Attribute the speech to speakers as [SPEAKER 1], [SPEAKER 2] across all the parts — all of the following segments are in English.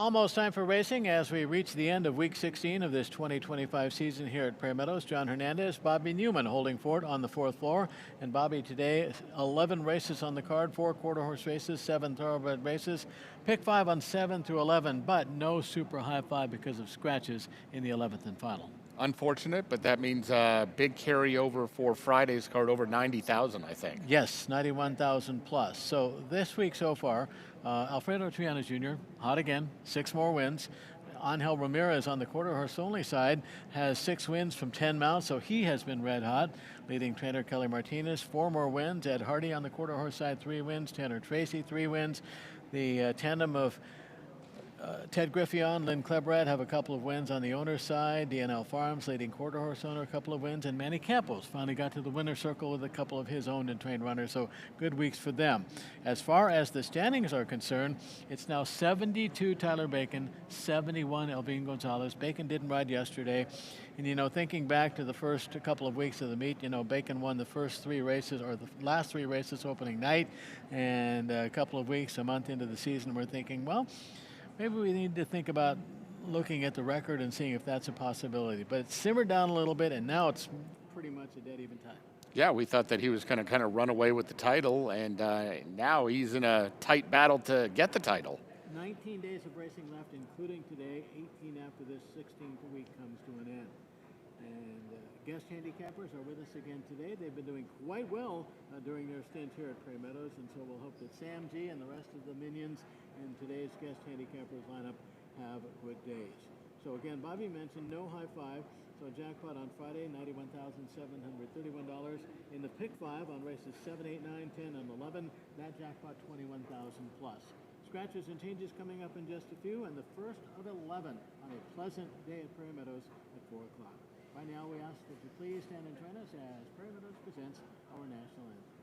[SPEAKER 1] Almost time for racing as we reach the end of week 16 of this 2025 season here at Prairie Meadows. John Hernandez, Bobby Newman holding fort on the fourth floor. And Bobby, today 11 races on the card, 4 quarter horse races, 7 thoroughbred races. Pick 5 on 7 through 11, but no super high five because of scratches in the 11th and final.
[SPEAKER 2] Unfortunate, but that means big carryover for Friday's card, over 90,000, I think.
[SPEAKER 1] Yes, 91,000 plus. So this week so far, Alfredo Triana Jr., hot again, 6 more wins. Angel Ramirez on the quarter horse only side has 6 wins from 10 mounts, so he has been red hot. Leading trainer Kelly Martinez, 4 more wins. Ed Hardy on the quarter horse side, 3 wins. Tanner Tracy, 3 wins. The tandem of Ted Griffion, Lynn Klebrad have a couple of wins on the owner's side. DNL Farms, leading quarter horse owner, a couple of wins. And Manny Campos finally got to the winner's circle with a couple of his owned and trained runners. So good weeks for them. As far as the standings are concerned, it's now 72 Tyler Bacon, 71 Elvin Gonzalez. Bacon didn't ride yesterday. And, you know, thinking back to the first couple of weeks of the meet, you know, Bacon won the first 3 races, or the last 3 races opening night. And a couple of weeks, a month into the season, we're thinking, well, maybe we need to think about looking at the record and seeing if that's a possibility. But it simmered down a little bit, and now it's pretty much a dead even tie.
[SPEAKER 2] Yeah, we thought that he was going to kind of run away with the title, and now he's in a tight battle to get the title.
[SPEAKER 1] 19 days of racing left, including today. 18 after this 16th week comes to an end. And guest handicappers are with us again today. They've been doing quite well during their stint here at Prairie Meadows, and so we'll hope that Sam G and the rest of the minions in today's guest handicappers lineup have good days. So again, Bobby mentioned no high five. So jackpot on Friday, $91,731. In the pick 5 on races 7, 8, 9, 10, and 11, that jackpot 21,000 plus. Scratches and changes coming up in just a few, and the first of 11 on a pleasant day at Prairie Meadows at 4 o'clock. Right now, we ask that you please stand and join us as Prairie Meadows presents our national anthem.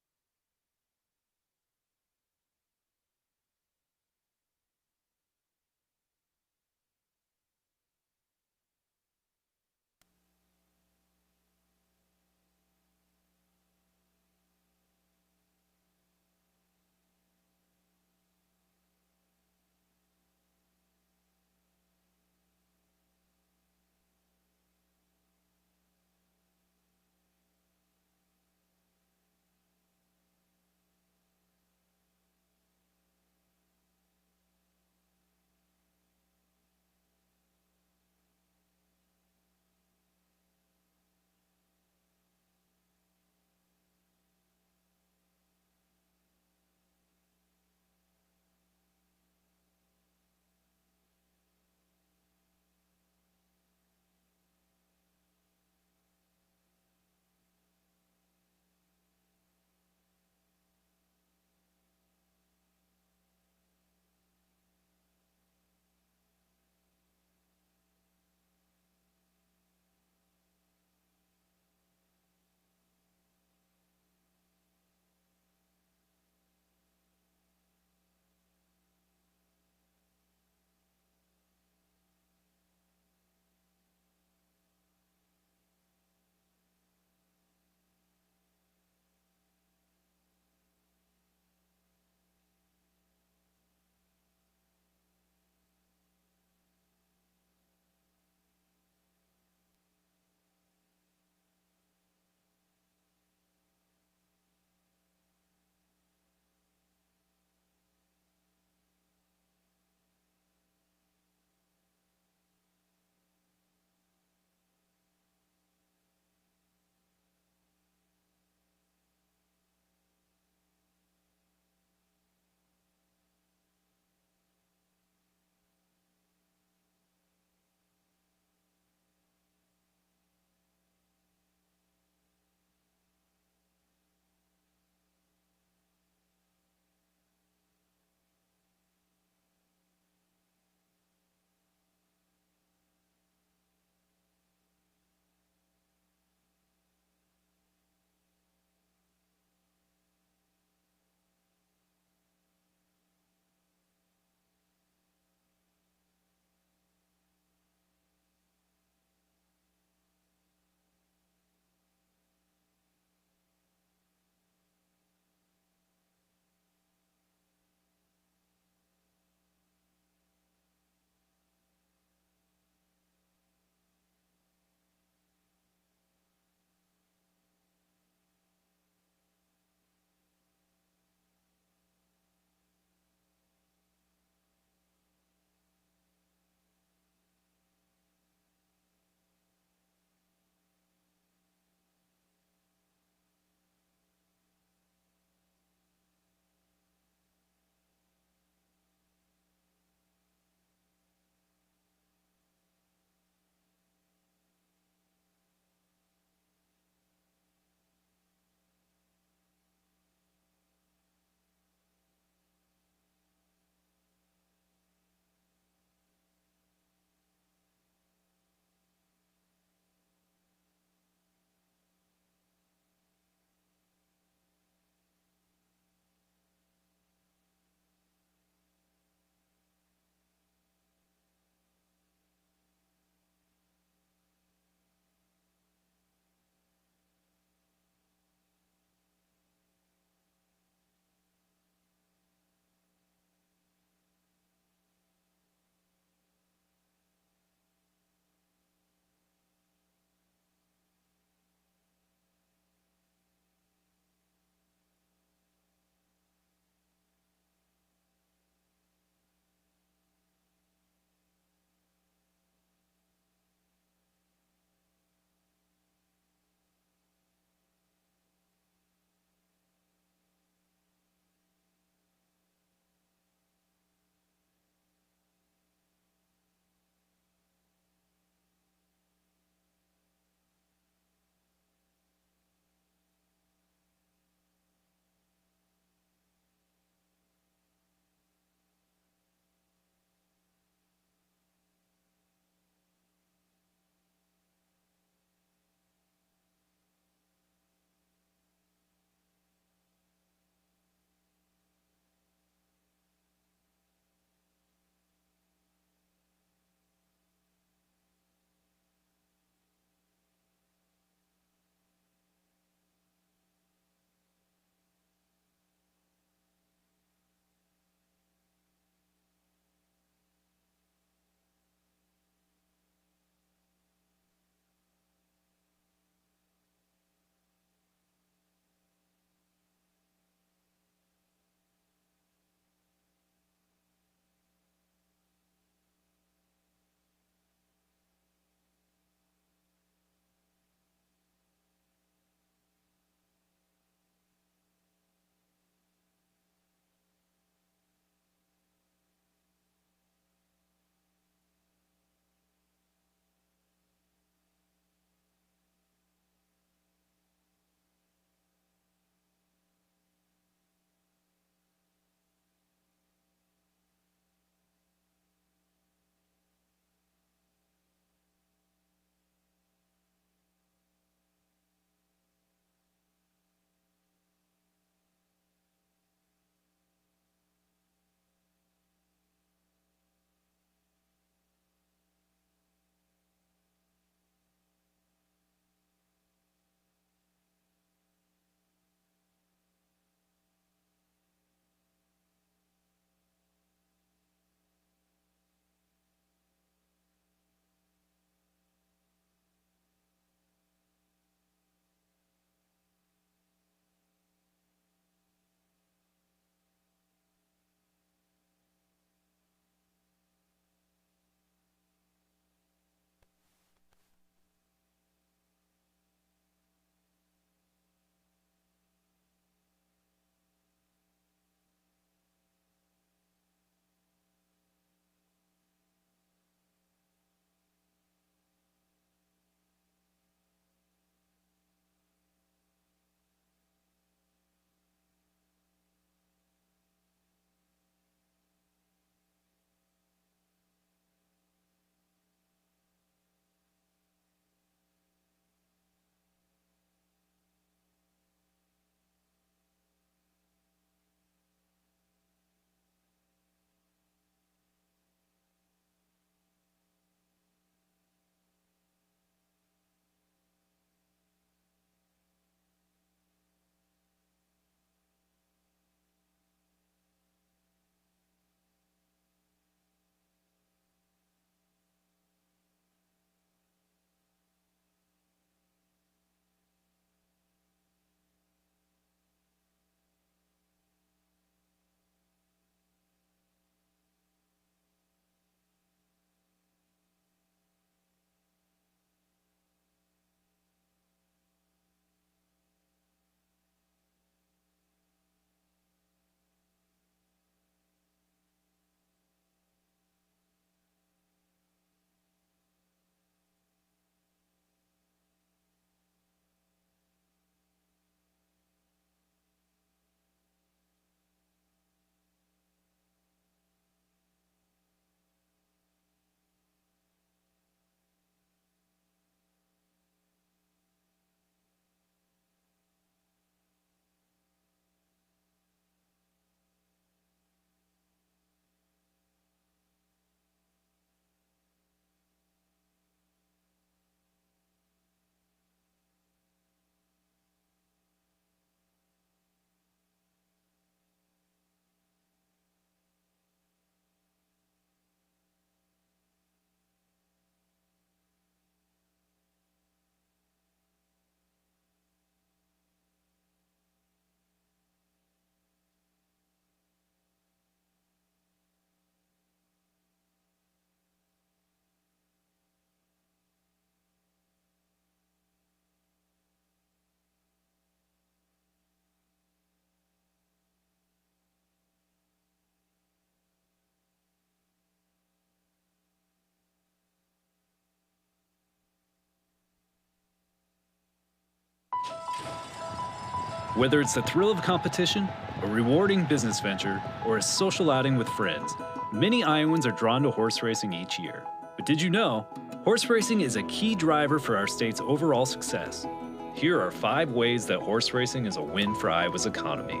[SPEAKER 3] Whether it's the thrill of competition, a rewarding business venture, or a social outing with friends, many Iowans are drawn to horse racing each year. But did you know, horse racing is a key driver for our state's overall success. Here are 5 ways that horse racing is a win for Iowa's economy.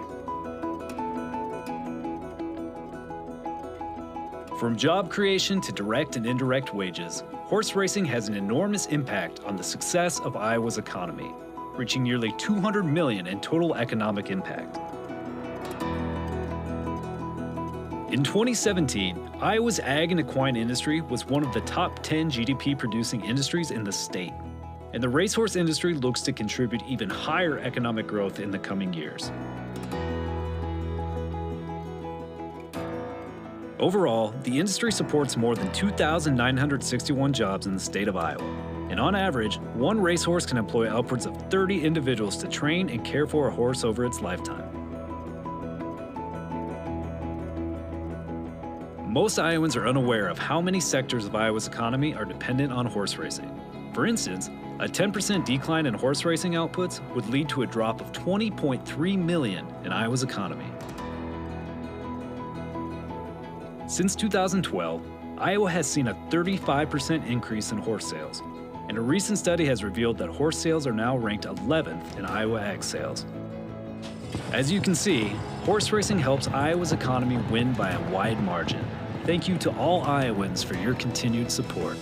[SPEAKER 3] From job creation to direct and indirect wages, horse racing has an enormous impact on the success of Iowa's economy, reaching nearly $200 million in total economic impact. In 2017, Iowa's ag and equine industry was one of the top 10 GDP-producing industries in the state, and the racehorse industry looks to contribute even higher economic growth in the coming years. Overall, the industry supports more than 2,961 jobs in the state of Iowa, and on average, one racehorse can employ upwards of 30 individuals to train and care for a horse over its lifetime. Most Iowans are unaware of how many sectors of Iowa's economy are dependent on horse racing. For instance, a 10% decline in horse racing outputs would lead to a drop of $20.3 million in Iowa's economy. Since 2012, Iowa has seen a 35% increase in horse sales, and a recent study has revealed that horse sales are now ranked 11th in Iowa ag sales. As you can see, horse racing helps Iowa's economy win by a wide margin. Thank you to all Iowans for your continued support.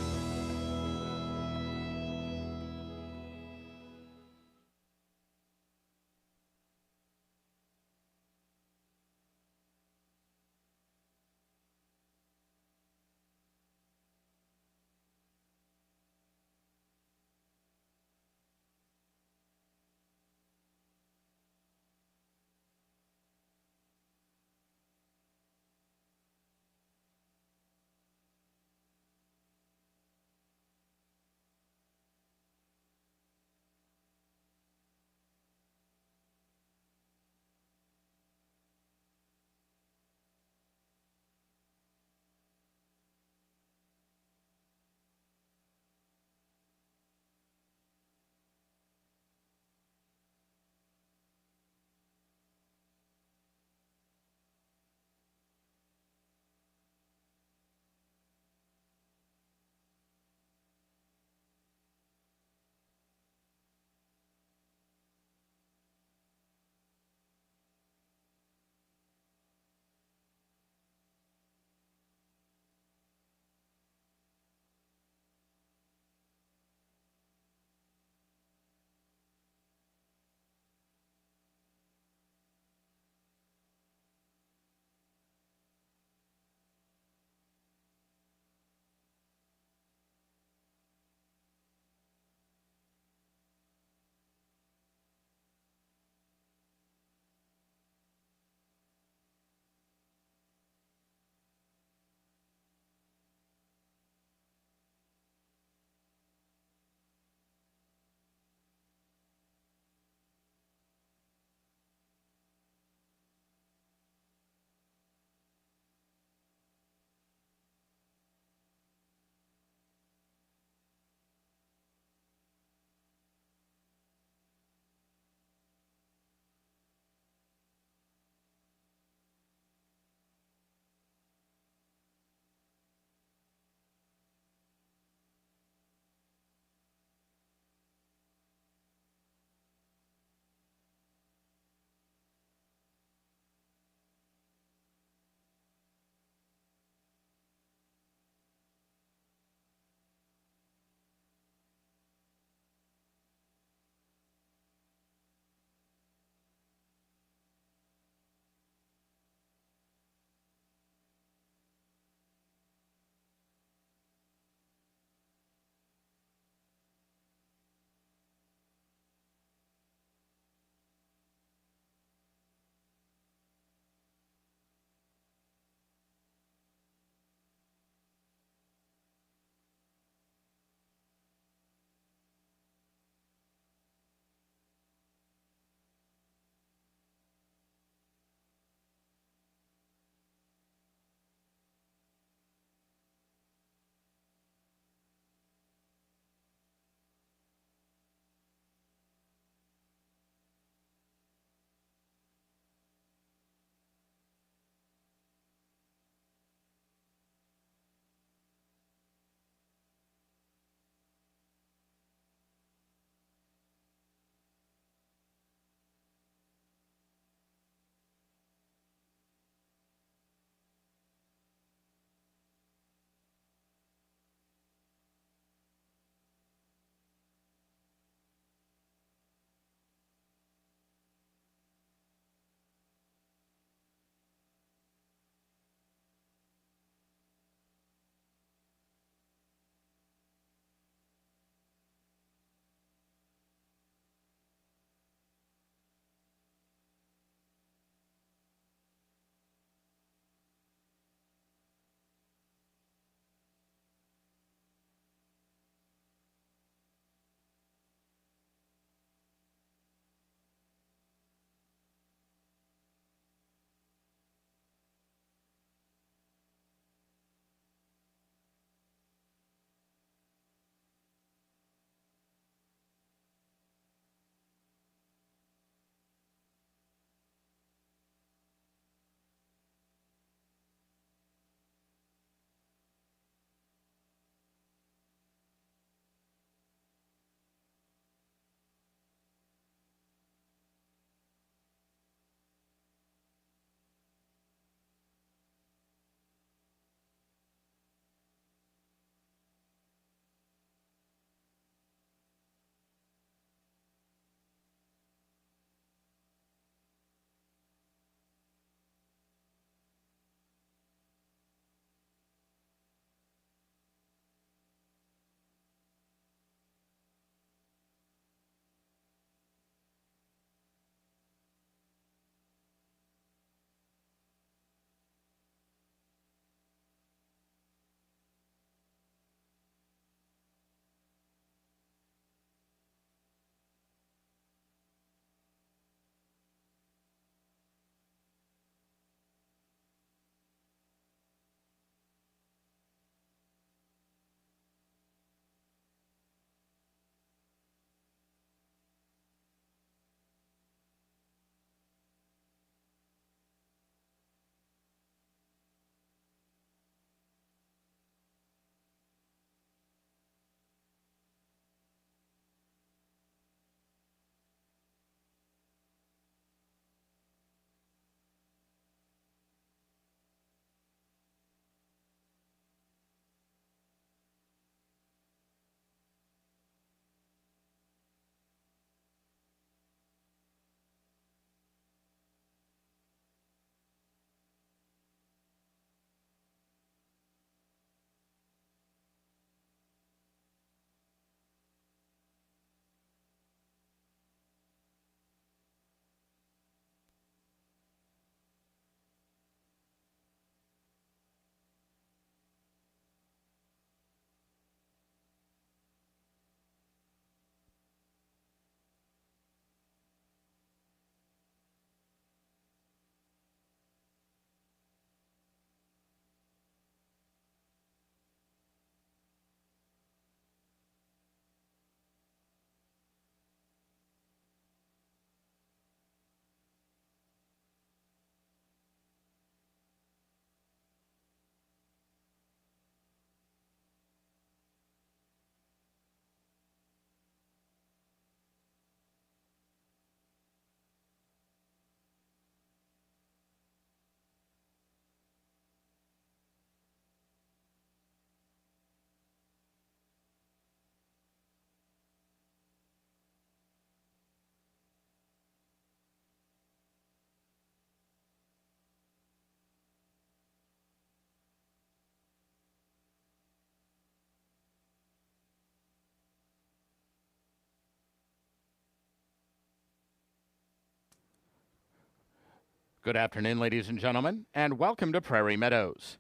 [SPEAKER 2] Good afternoon, ladies and gentlemen, and welcome to Prairie Meadows.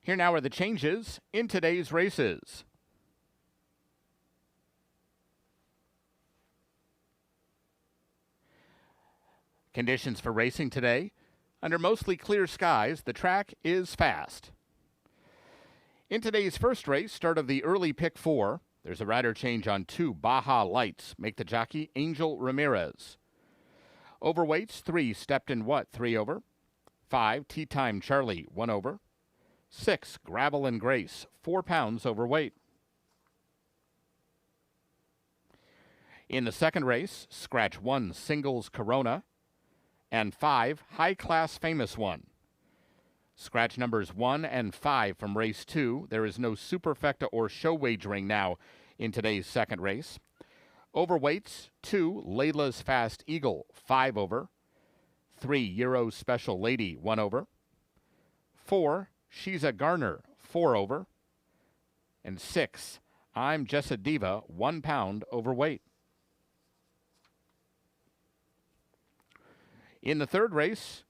[SPEAKER 2] Here now are the changes in today's races. Conditions for racing today. Under mostly clear skies, the track is fast. In today's first race, start of the early pick 4, there's a rider change on 2 Baja Lights. Make the jockey Angel Ramirez. Overweights, 3 Stepped in What, 3 over. 5 Tea Time Charlie, 1 over. 6 Gravel and Grace, 4 pounds overweight. In the second race, scratch 1 Singles Corona and 5 High Class Famous One. Scratch numbers 1 and 5 from race 2. There is no superfecta or show wagering now in today's second race. Overweights, 2 Layla's Fast Eagle, 5 over. 3 Euro Special Lady, 1 over. 4 She's a Garner, 4 over. And 6 I'm Just a Diva, 1 pound overweight. In the third race,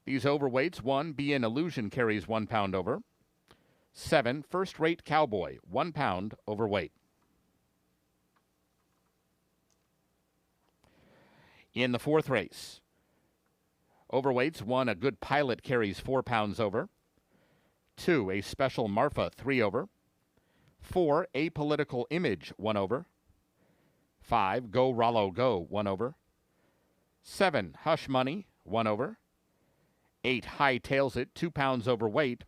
[SPEAKER 2] these overweights, 1 Be an Illusion carries 1 pound over. 7 First Rate Cowboy, 1 pound overweight. In the fourth race, overweights, 1 A Good Pilot carries 4 pounds over. 2 A Special Marfa, 3 over. 4 Apolitical Image, 1 over. 5 Go Rollo Go, 1 over. 7 Hush Money, 1 over. 8 High Tails It, 2 pounds overweight.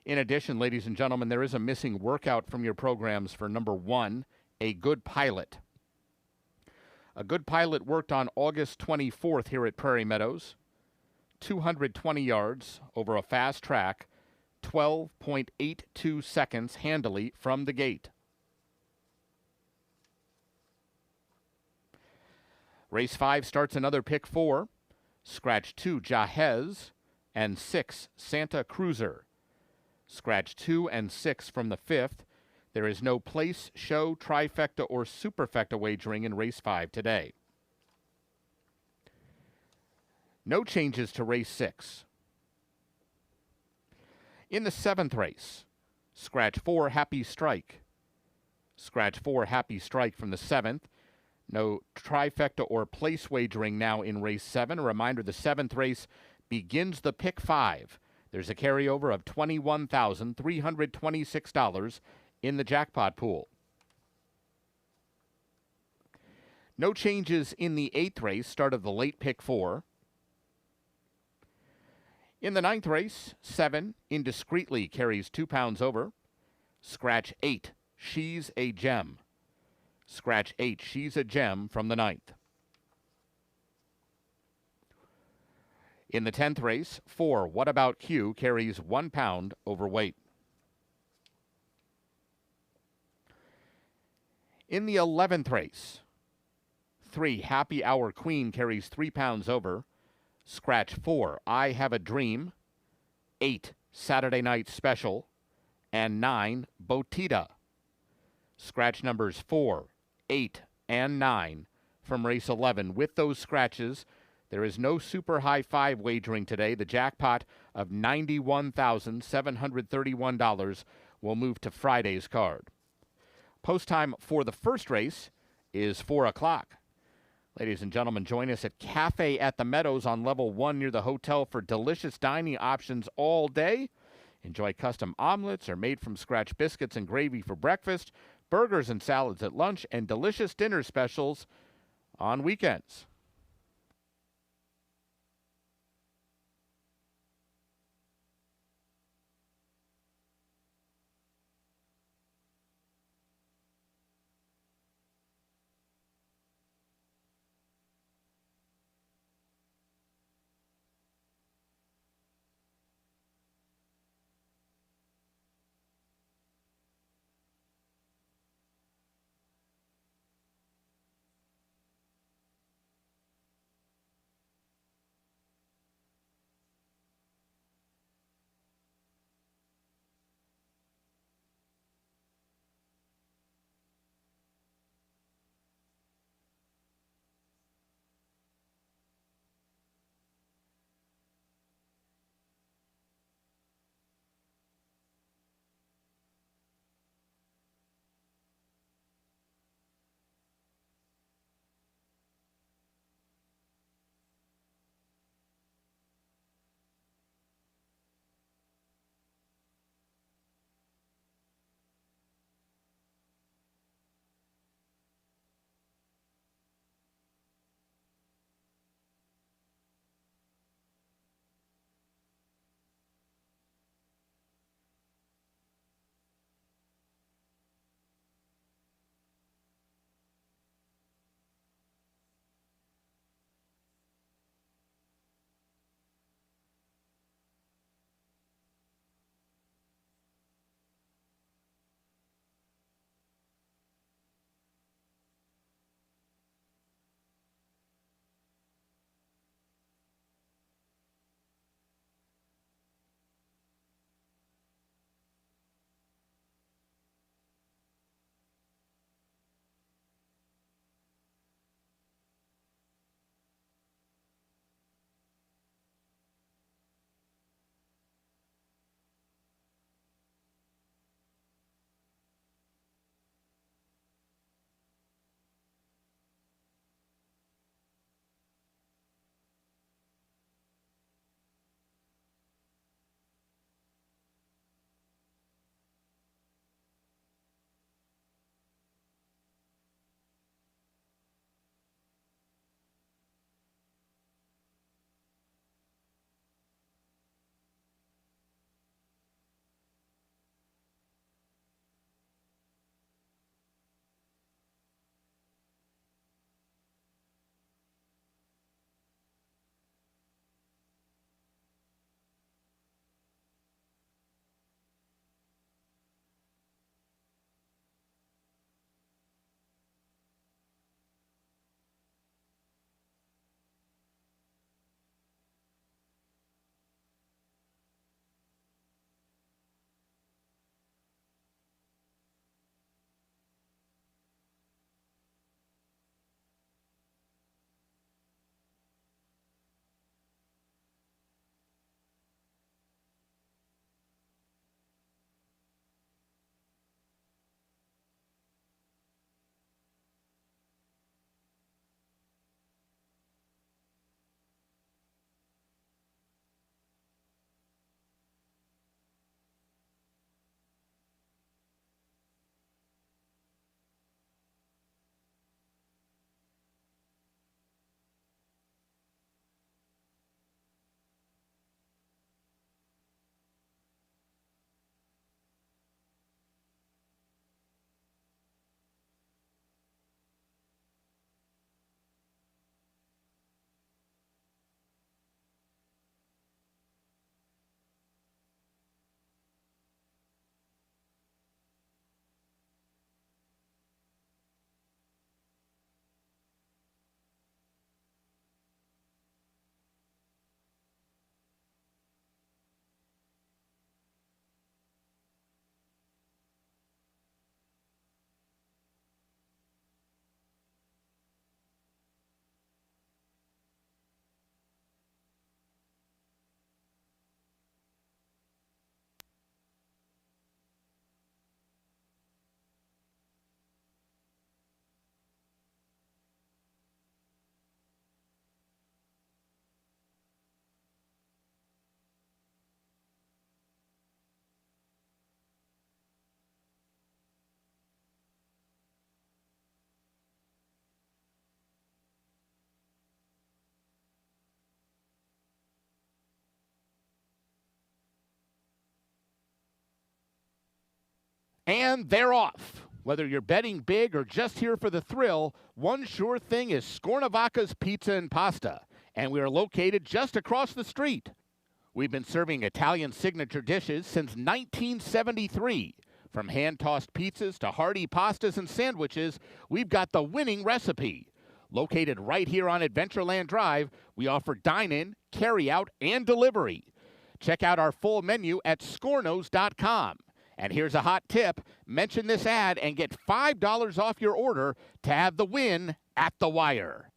[SPEAKER 2] In addition, ladies and gentlemen, there is a missing workout from your programs for number 1, A Good Pilot. A Good Pilot worked on August 24th here at Prairie Meadows. 220 yards over a fast track, 12.82 seconds handily from the gate. Race 5 starts another pick 4. Scratch 2 Jahez and 6 Santa Cruiser. Scratch 2 and 6 from the 5th. There is no place, show, trifecta, or superfecta wagering in race 5 today. No changes to race 6. In the 7th race, scratch 4 Happy Strike. Scratch 4 Happy Strike from the 7th. No trifecta or place wagering now in race 7. A reminder, the 7th race begins the pick 5. There's a carryover of $21,326 in the jackpot pool. No changes in the 8th race, start of the late pick 4. In the 9th race, 7 Indiscreetly carries 2 pounds over. Scratch 8 She's a Gem. Scratch 8 She's a Gem from the 9th. In the 10th race, 4 What About Q carries 1 pound overweight. In the 11th race, 3 Happy Hour Queen carries 3 pounds over. Scratch 4 I Have a Dream. 8 Saturday Night Special. And 9 Botita. Scratch numbers 4, 8, and 9 from race 11. With those scratches, there is no super high 5 wagering today. The jackpot of $91,731 will move to Friday's card. Post time for the first race is 4 o'clock. Ladies and gentlemen, join us at Cafe at the Meadows on level 1 near the hotel for delicious dining options all day. Enjoy custom omelets or made-from-scratch biscuits and gravy for breakfast, burgers and salads at lunch, and delicious dinner specials on weekends. And they're off. Whether you're betting big or just here for the thrill, one sure thing is Scornavaca's Pizza and Pasta, and we are located just across the street. We've been serving Italian signature dishes since 1973. From hand-tossed pizzas to hearty pastas and sandwiches, we've got the winning recipe. Located right here on Adventureland Drive, we offer dine-in, carry-out, and delivery. Check out our full menu at scornos.com. And here's a hot tip. Mention this ad and get $5 off your order to have the win at the wire.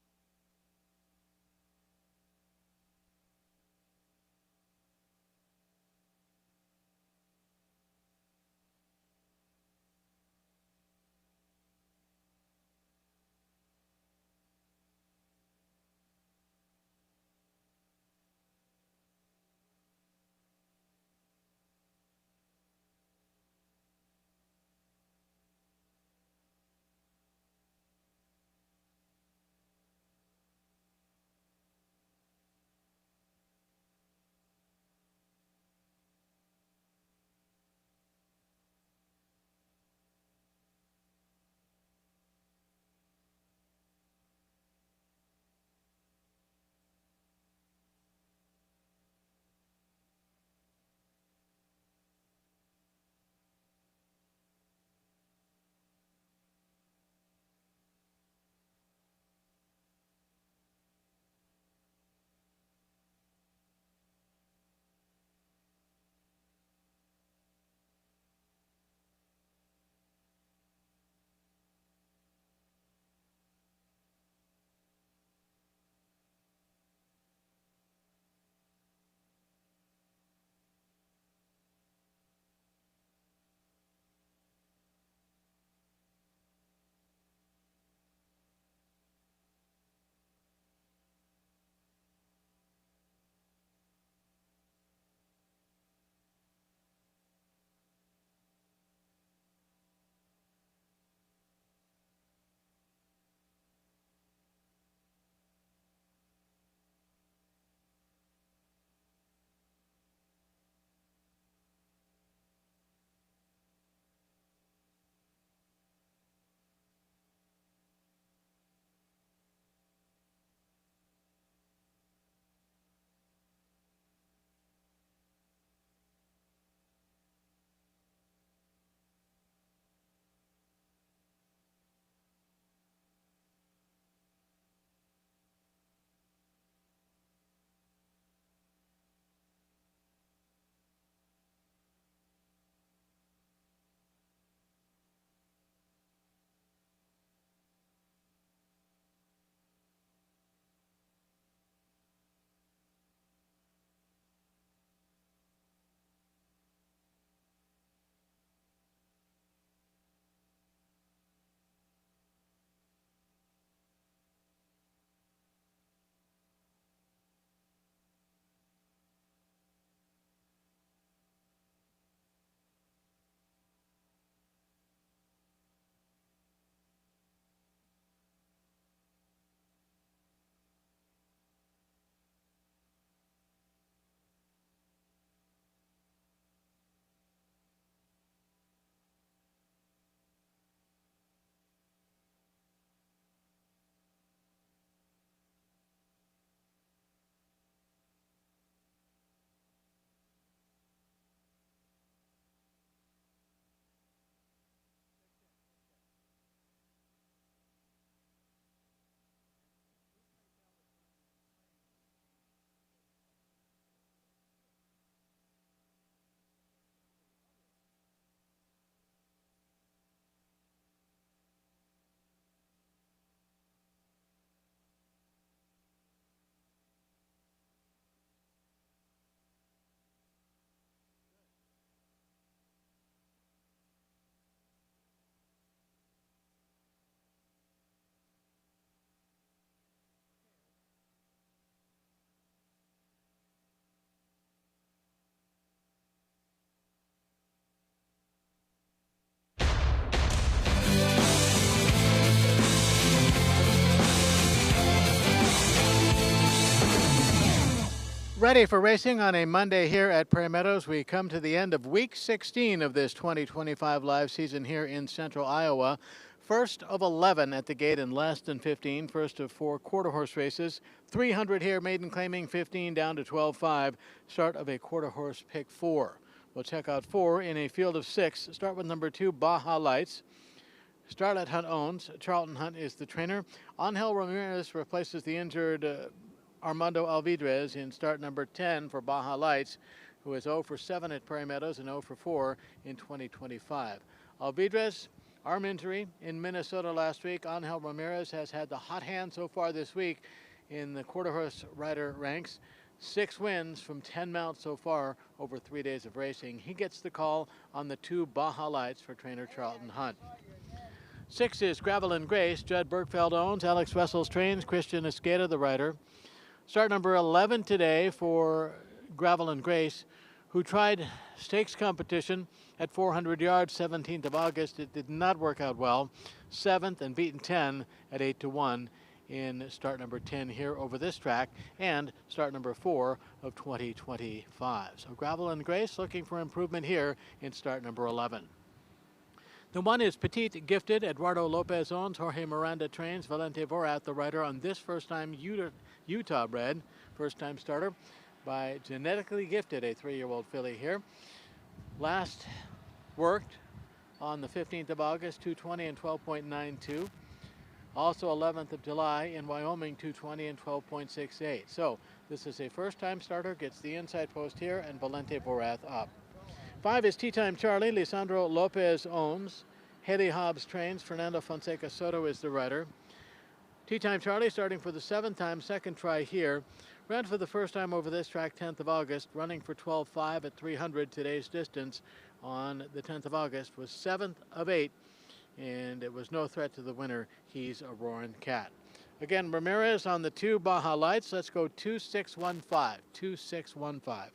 [SPEAKER 1] Ready for racing on a Monday here at Prairie Meadows. We come to the end of week 16 of this 2025 live season here in central Iowa. First of 11 at the gate in less than 15. First of 4 quarter horse races. 300 here, maiden claiming 15 down to 12.5. Start of a quarter horse pick 4. We'll check out 4 in a field of 6. Start with number 2, Baja Lights. Starlet Hunt owns. Charlton Hunt is the trainer. Angel Ramirez replaces the injured Armando Alvidrez in start number 10 for Baja Lights, who is 0 for 7 at Prairie Meadows and 0 for 4 in 2025. Alvidrez, arm injury in Minnesota last week. Angel Ramirez has had the hot hand so far this week in the quarter horse rider ranks. 6 wins from 10 mounts so far over 3 days of racing. He gets the call on the 2 Baja Lights for trainer Charlton Hunt. 6 is Gravel and Grace. Judd Bergfeld owns. Alex Wessels trains. Christian Esqueda, the rider. Start number 11 today for Gravel and Grace, who tried stakes competition at 400 yards, 17th of August. It did not work out well. 7th and beaten 10 at 8-1 in start number 10 here over this track, and start number 4 of 2025. So Gravel and Grace looking for improvement here in start number 11. The 1 is Petite Gifted. Eduardo Lopez owns. Jorge Miranda trains. Valente Vorat, the rider on this first-time Utah bred, first-time starter by Genetically Gifted, a 3-year-old filly here. Last worked on the 15th of August, 2:20 and 12.92. Also 11th of July in Wyoming, 2:20 and 12.68. So this is a first-time starter, gets the inside post here, and Valente Vorat up. 5 is Tea Time Charlie. Lisandro Lopez owns. Haley Hobbs trains. Fernando Fonseca Soto is the rider. Tea Time Charlie starting for the 7th time, second try here. Ran for the first time over this track 10th of August, running for 12.5 at 300. Today's distance on the 10th of August was 7th of 8, and it was no threat to the winner. He's a roaring cat. Again, Ramirez on the 2 Baja Lights. Let's go 2615. 2615.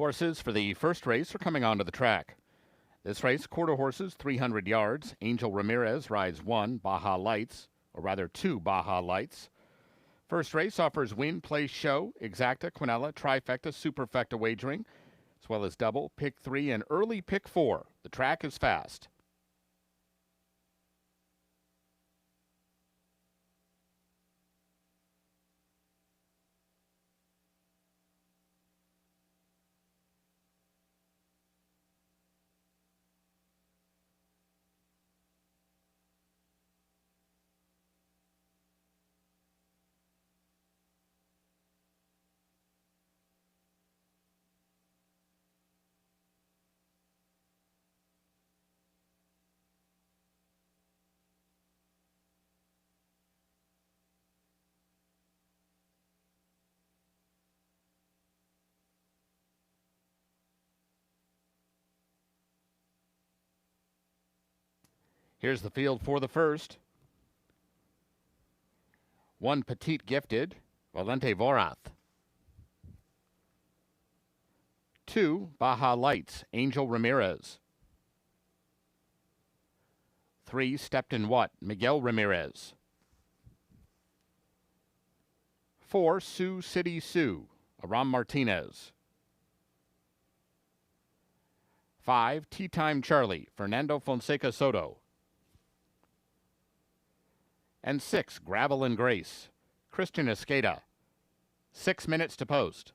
[SPEAKER 2] Horses for the first race are coming onto the track. This race, quarter horses, 300 yards. Angel Ramirez rides 1, Baja Lights, or rather 2 Baja Lights. First race offers win, play, show, exacta, quinella, trifecta, superfecta wagering, as well as double, pick 3, and early pick 4. The track is fast. Here's the field for the first. 1 Petite Gifted, Valente Vorath. 2 Baja Lights, Angel Ramirez. 3 Stepped in What, Miguel Ramirez. 4 Sioux City Sioux, Aram Martinez. 5 Tea Time Charlie, Fernando Fonseca Soto. And 6 Gravel and Grace, Christian Escada. 6 minutes to post.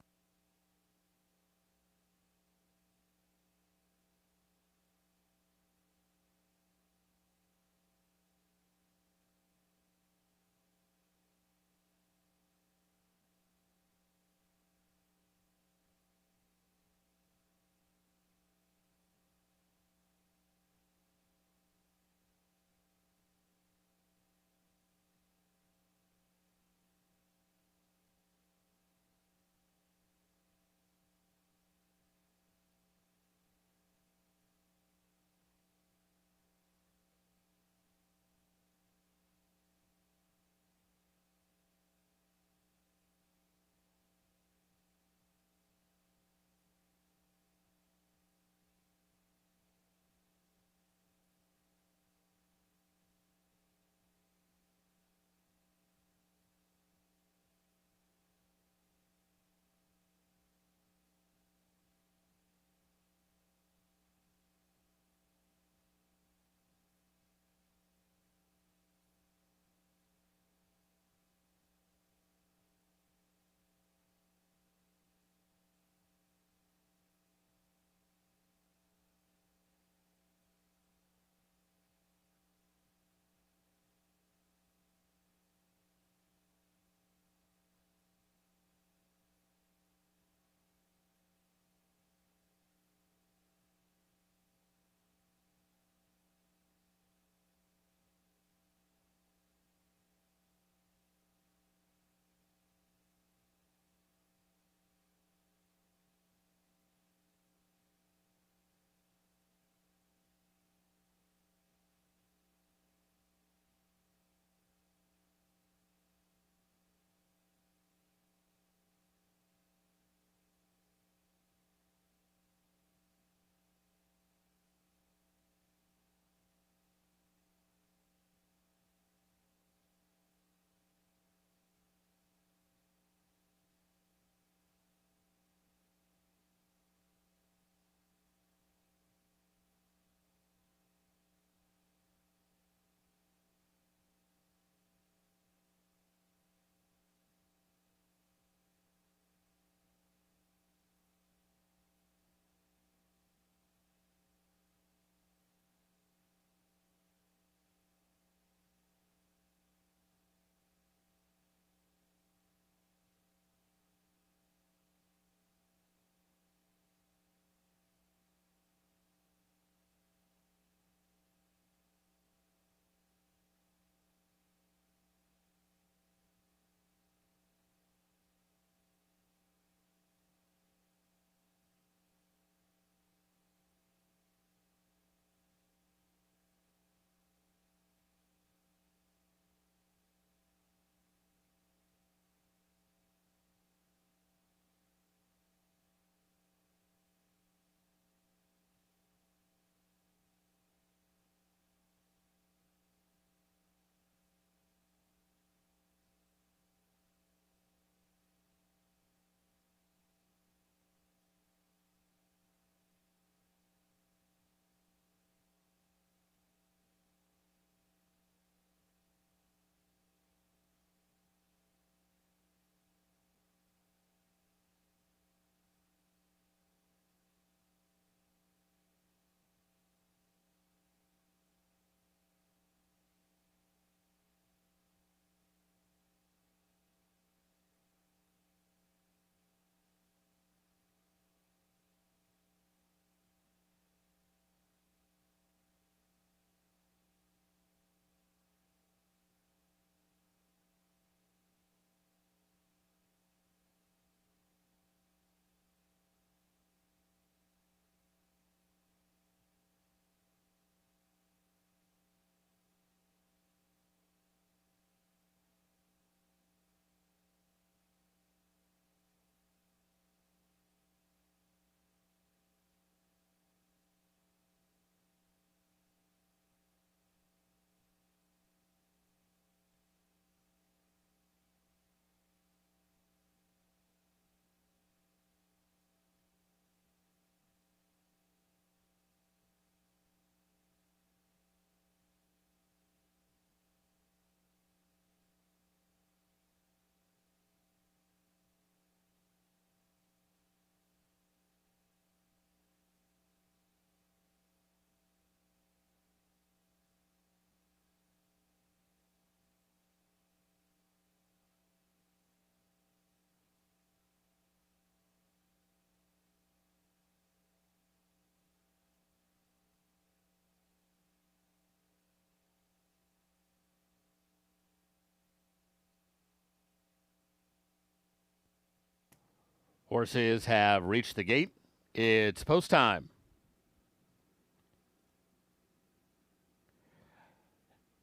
[SPEAKER 2] Horses have reached the gate. It's post time.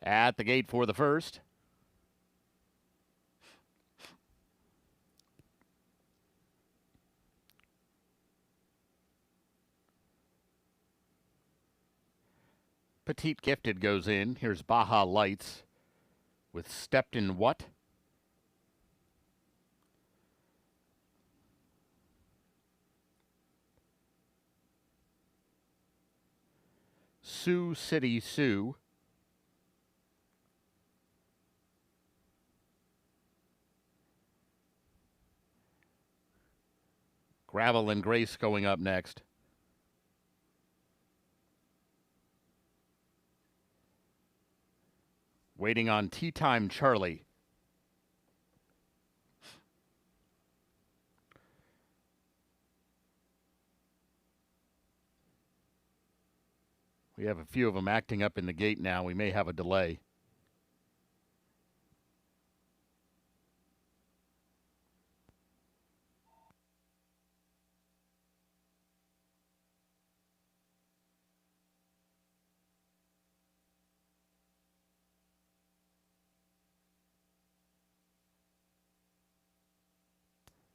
[SPEAKER 2] At the gate for the first. Petite Gifted goes in. Here's Baja Lights with Stepped in What? Sioux City Sioux. Gravel and Grace going up next. Waiting on Tea Time Charlie. We have a few of them acting up in the gate now. We may have a delay.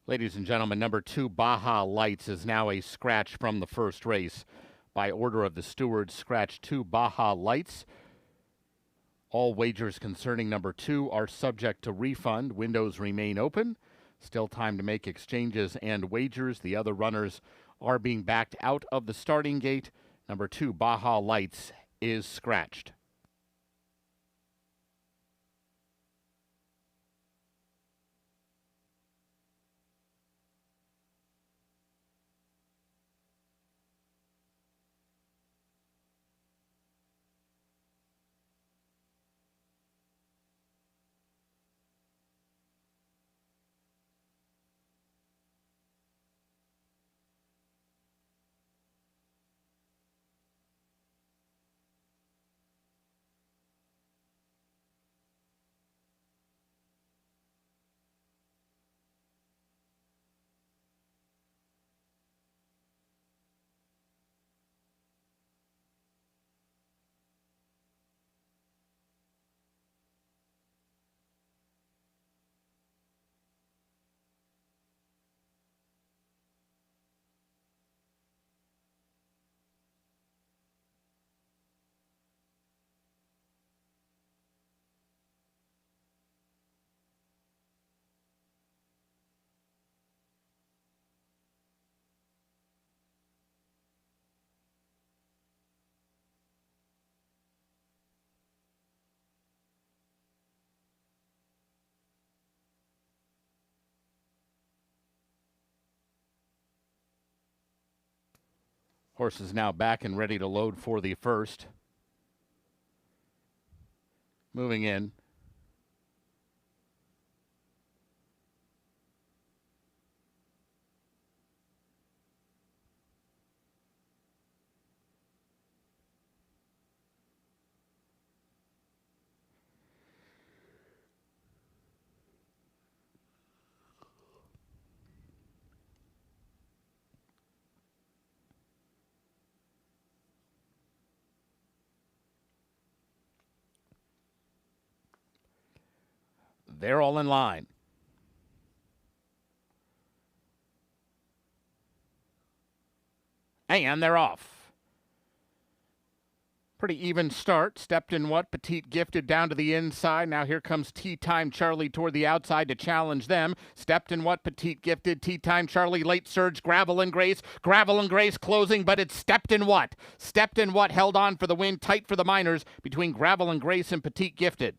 [SPEAKER 2] Ladies and gentlemen, number 2, Baja Lights, is now a scratch from the first race. By order of the stewards, scratch 2, Baja Lights. All wagers concerning number 2 are subject to refund. Windows remain open. Still time to make exchanges and wagers. The other runners are being backed out of the starting gate. Number 2, Baja Lights, is scratched. Horse is now back and ready to load for the first. Moving in. They're all in line. And they're off. Pretty even start. Stepped in What? Petite Gifted down to the inside. Now here comes Tea Time Charlie toward the outside to challenge them. Stepped in What? Petite Gifted. Tea Time Charlie late surge. Gravel and Grace. Gravel and Grace closing, but it's Stepped in What? Stepped in What held on for the win. Tight for the minors between Gravel and Grace and Petite Gifted.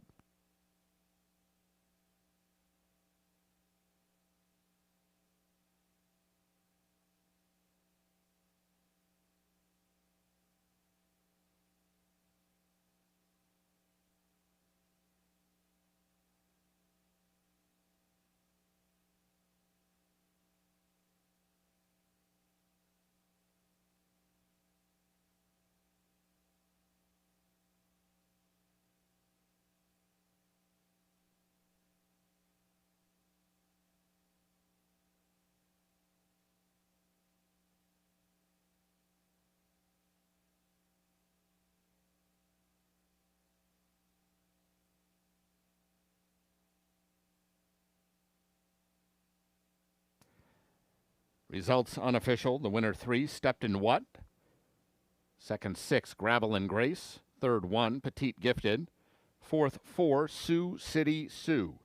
[SPEAKER 2] Results unofficial. The winner 3, Stepped in What? Second 6, Gravel and Grace. Third 1, Petite Gifted. Fourth 4, Sioux City Sioux.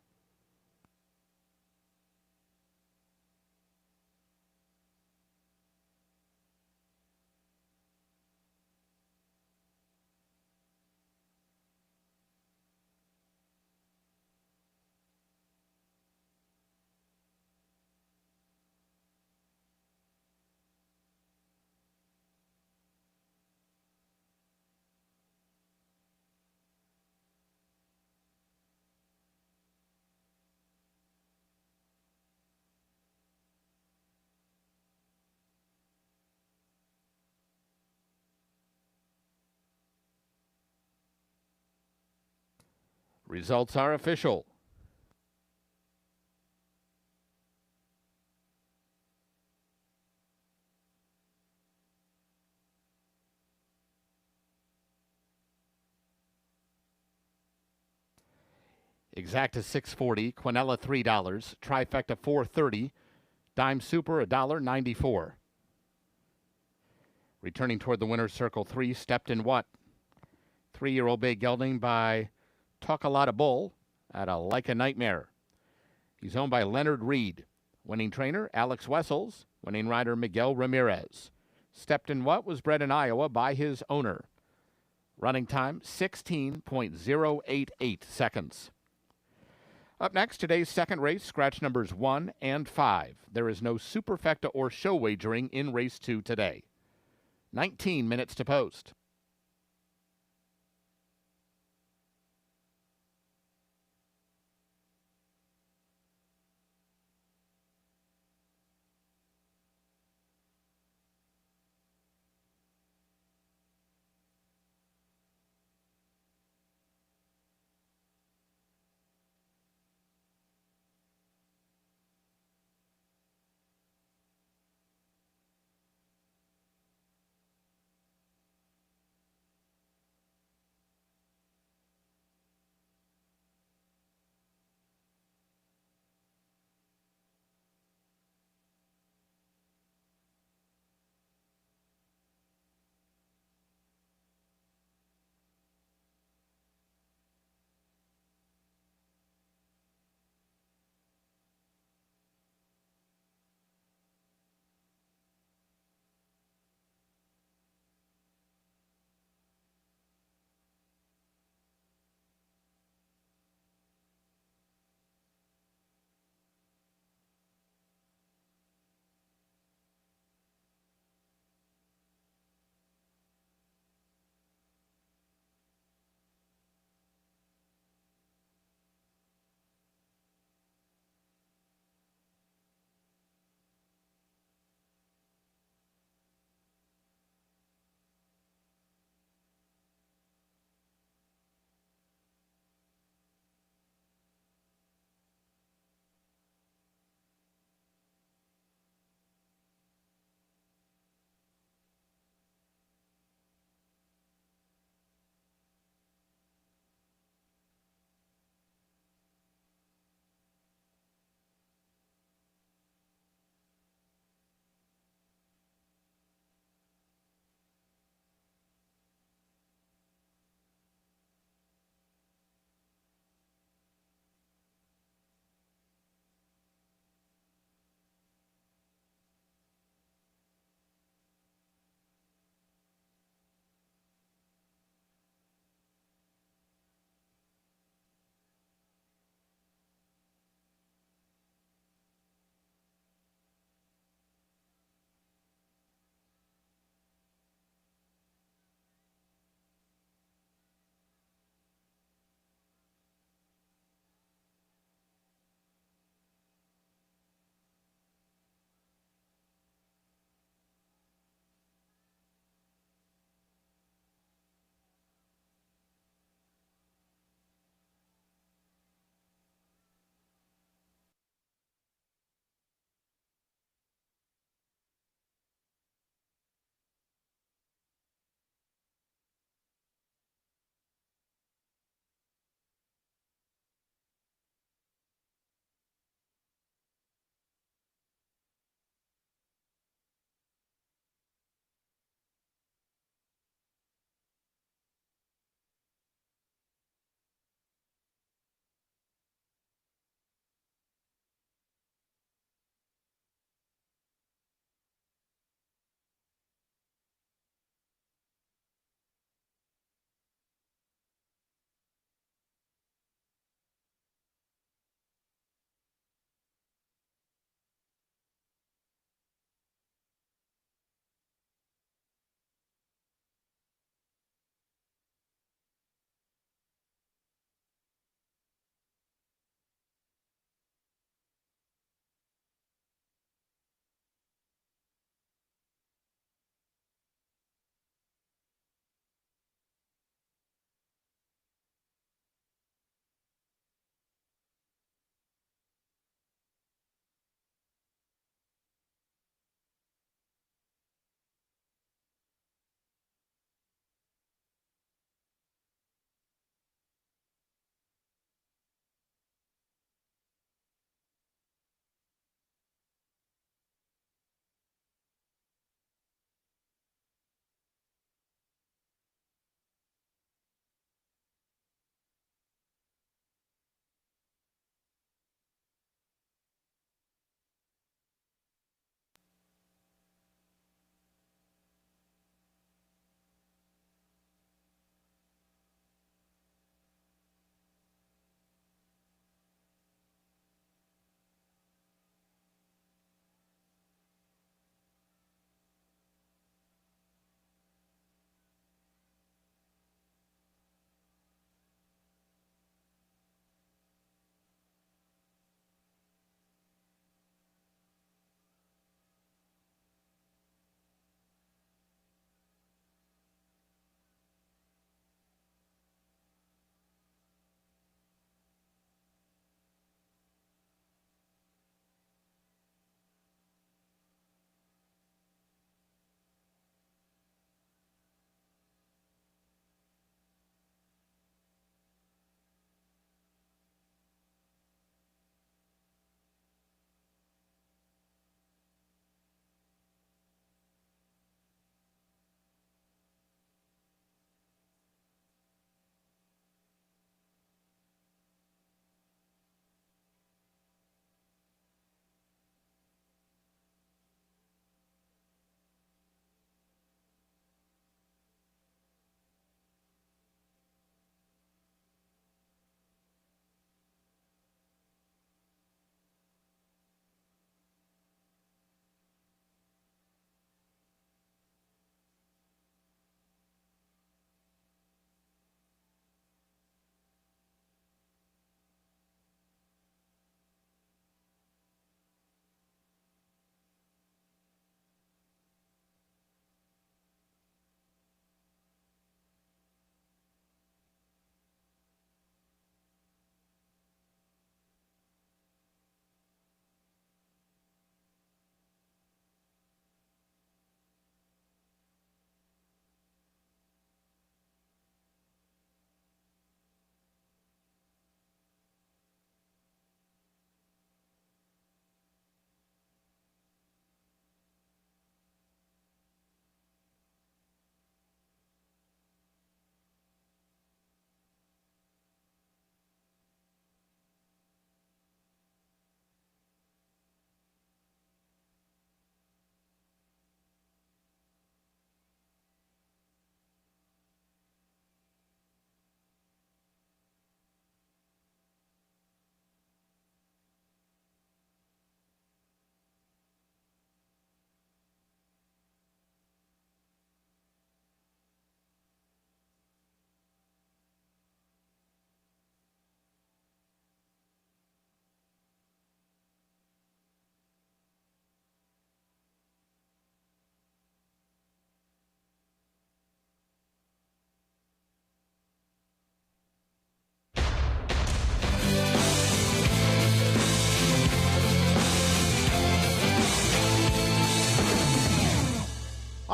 [SPEAKER 2] Results are official. Exacta $6.40, Quinella $3, Trifecta $4.30, Dime Super $1.94. Returning toward the winner's circle 3, Stepped in What? 3-year-old bay gelding by Talk a Lot of Bull at a Like a Nightmare. He's owned by Leonard Reed. Winning trainer Alex Wessels. Winning rider Miguel Ramirez. Stepped in What was bred in Iowa by his owner. Running time 16.088 seconds. Up next, today's second race, scratch numbers 1 and 5. There is no superfecta or show wagering in race 2 today. 19 minutes to post.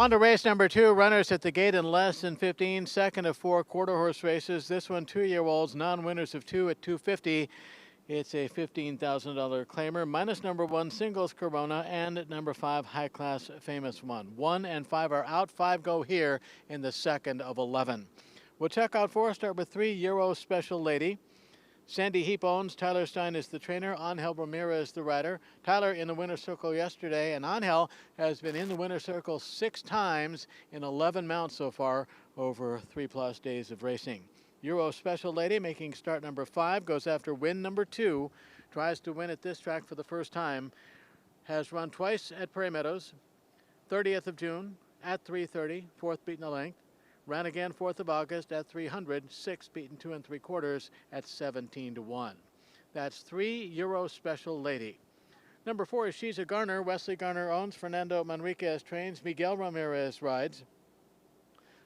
[SPEAKER 1] On to race number 2, runners at the gate in less than 15, second of 4 quarter horse races. This one, 2-year-olds, non-winners of 2 at $250. It's a $15,000 claimer, minus number 1, Singles Corona, and number 5, High Class Famous One. 1 and 5 are out, 5 go here in the second of 11. We'll check out 4, start with 3, Euro Special Lady. Sandy Heap owns. Tyler Stein is the trainer. Angel Ramirez the rider. Tyler in the winner's circle yesterday, and Angel has been in the winner's circle 6 times in 11 mounts so far over 3+ days of racing. Euro Special Lady making start number 5, goes after win number 2, tries to win at this track for the first time, has run twice at Prairie Meadows, 30th of June at 3:30, 4th beaten the length. Ran again 4th of August at 300, 6th beaten 2 3/4 at 17-1. That's 3, Euro Special Lady. Number 4 is She's a Garner. Wesley Garner owns. Fernando Manriquez trains. Miguel Ramirez rides.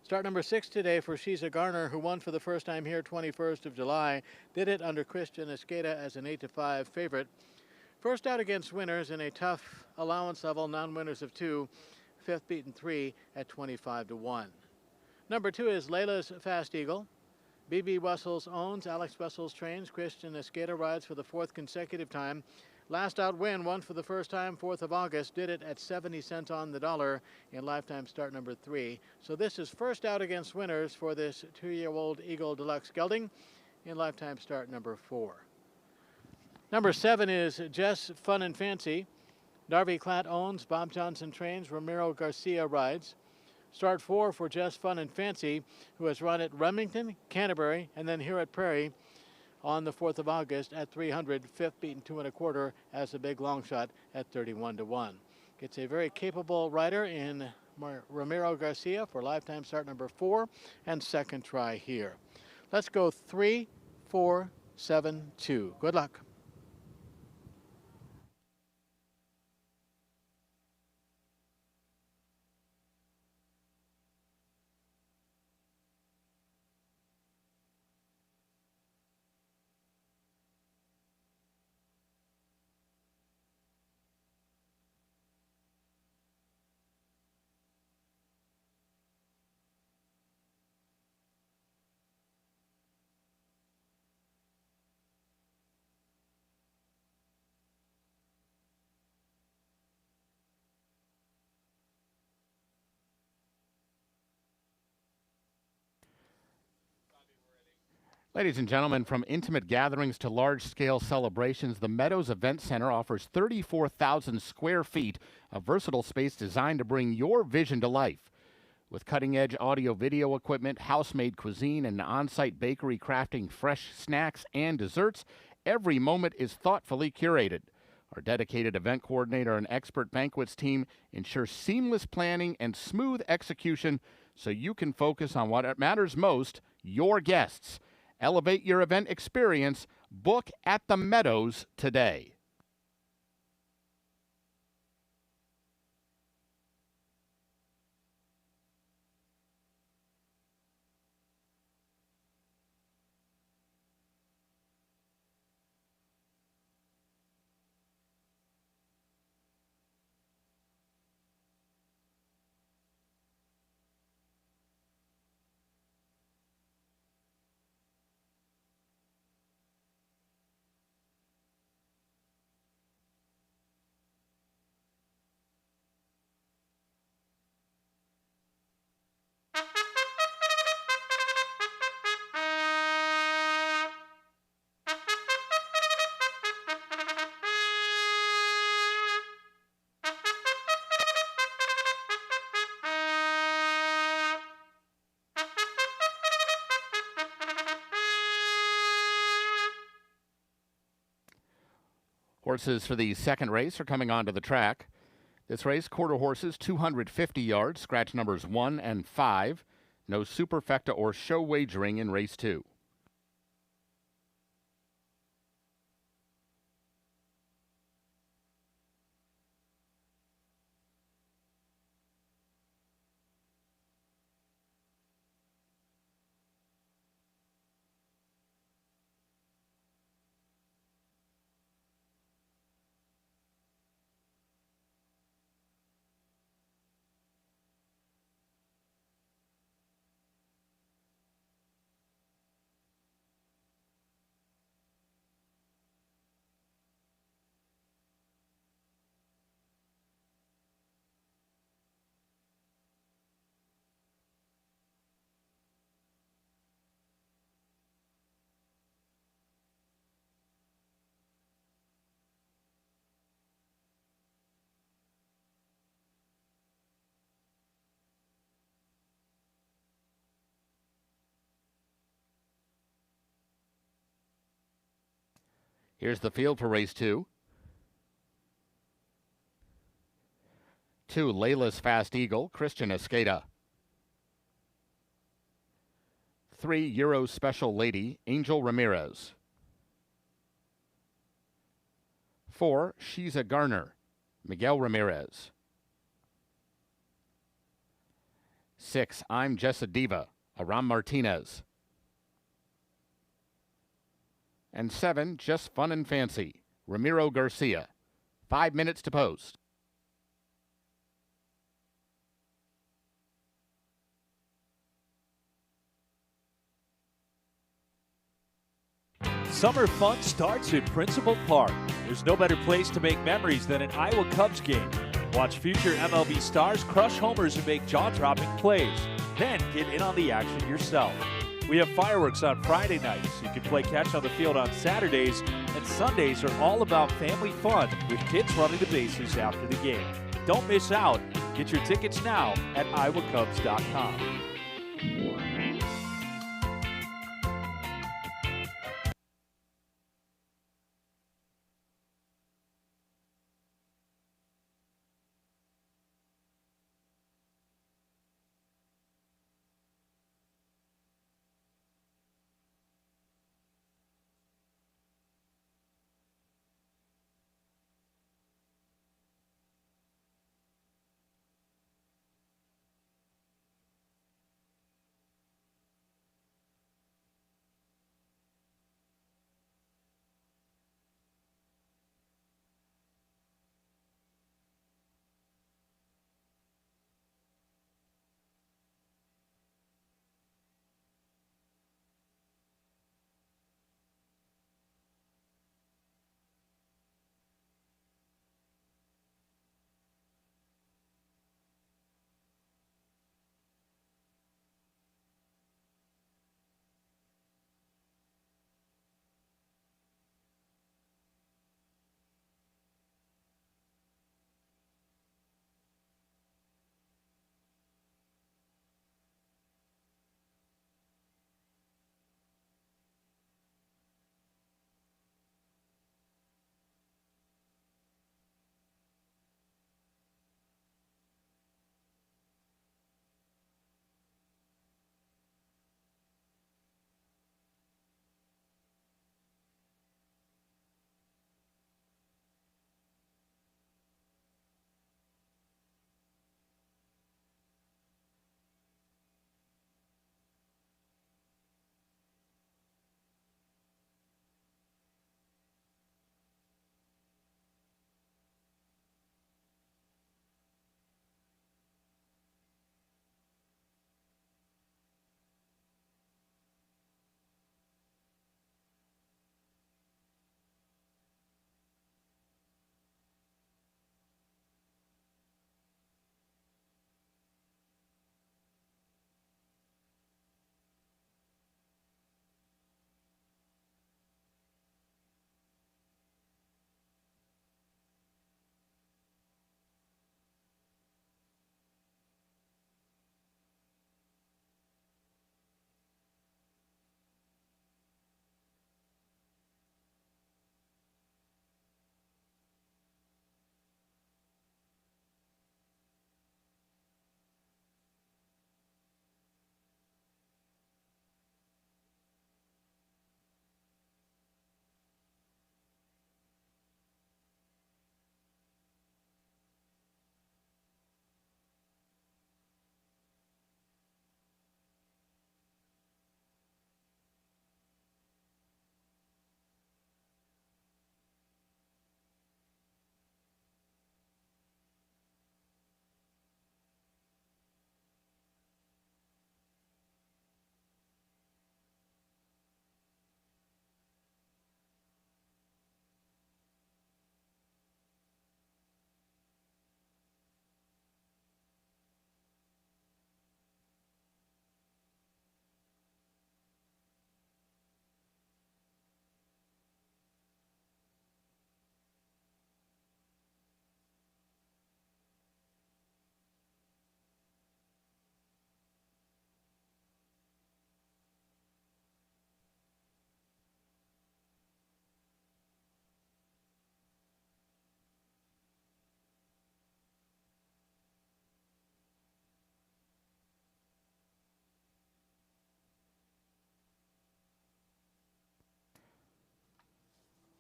[SPEAKER 1] Start number 6 today for She's a Garner, who won for the first time here 21st of July. Did it under Christian Esqueda as an 8-5 favorite. First out against winners in a tough allowance level, non-winners of 2, 5th beaten 3 at 25-1. Number 2 is Layla's Fast Eagle. B.B. Wessels owns. Alex Wessels trains. Christian Esqueda rides for the 4th consecutive time. Last out win, won for the first time, 4th of August. Did it at 70 cents on the dollar in lifetime start number 3. So this is first out against winners for this 2-year-old Eagle Deluxe Gelding in lifetime start number 4. Number 7 is Jess Fun and Fancy. Darby Klatt owns. Bob Johnson trains. Ramiro Garcia rides. Start 4 for Jess Fun and Fancy, who has run at Remington, Canterbury, and then here at Prairie on the 4th of August at 300, 5th beaten 2 1/4 as a big long shot at 31-1. Gets a very capable rider in Ramiro Garcia for lifetime start number 4 and second try here. Let's go 3, 4, 7, 2. Good luck.
[SPEAKER 2] Ladies and gentlemen, from intimate gatherings to large-scale celebrations, the Meadows Event Center offers 34,000 square feet of versatile space designed to bring your vision to life. With cutting-edge audio-video equipment, house-made cuisine, and on-site bakery crafting fresh snacks and desserts, every moment is thoughtfully curated. Our dedicated event coordinator and expert banquets team ensure seamless planning and smooth execution so you can focus on what matters most, your guests. Elevate your event experience. Book at the Meadows today. Horses for the second race are coming onto the track. This race, quarter horses, 250 yards, scratch numbers 1 and 5. No superfecta or show wagering in race 2. Here's the field for race 2. 2, Layla's Fast Eagle, Christian Escada. 3, Euro Special Lady, Angel Ramirez. 4, She's a Garner, Miguel Ramirez. 6, I'm Jessa Diva, Aram Martinez. And 7, Just Fun and Fancy, Ramiro Garcia. 5 minutes to post.
[SPEAKER 4] Summer fun starts at Principal Park. There's no better place to make memories than an Iowa Cubs game. Watch future MLB stars crush homers and make jaw-dropping plays. Then get in on the action yourself. We have fireworks on Friday nights. You can play catch on the field on Saturdays, and Sundays are all about family fun with kids running the bases after the game. Don't miss out. Get your tickets now at iowacubs.com.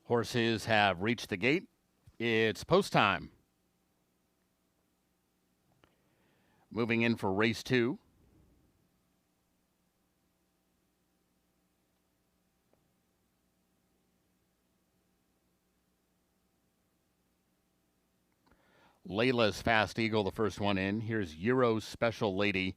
[SPEAKER 2] Horses have reached the gate. It's post time. Moving in for race 2. Layla's Fast Eagle, the first one in. Here's Euro Special Lady.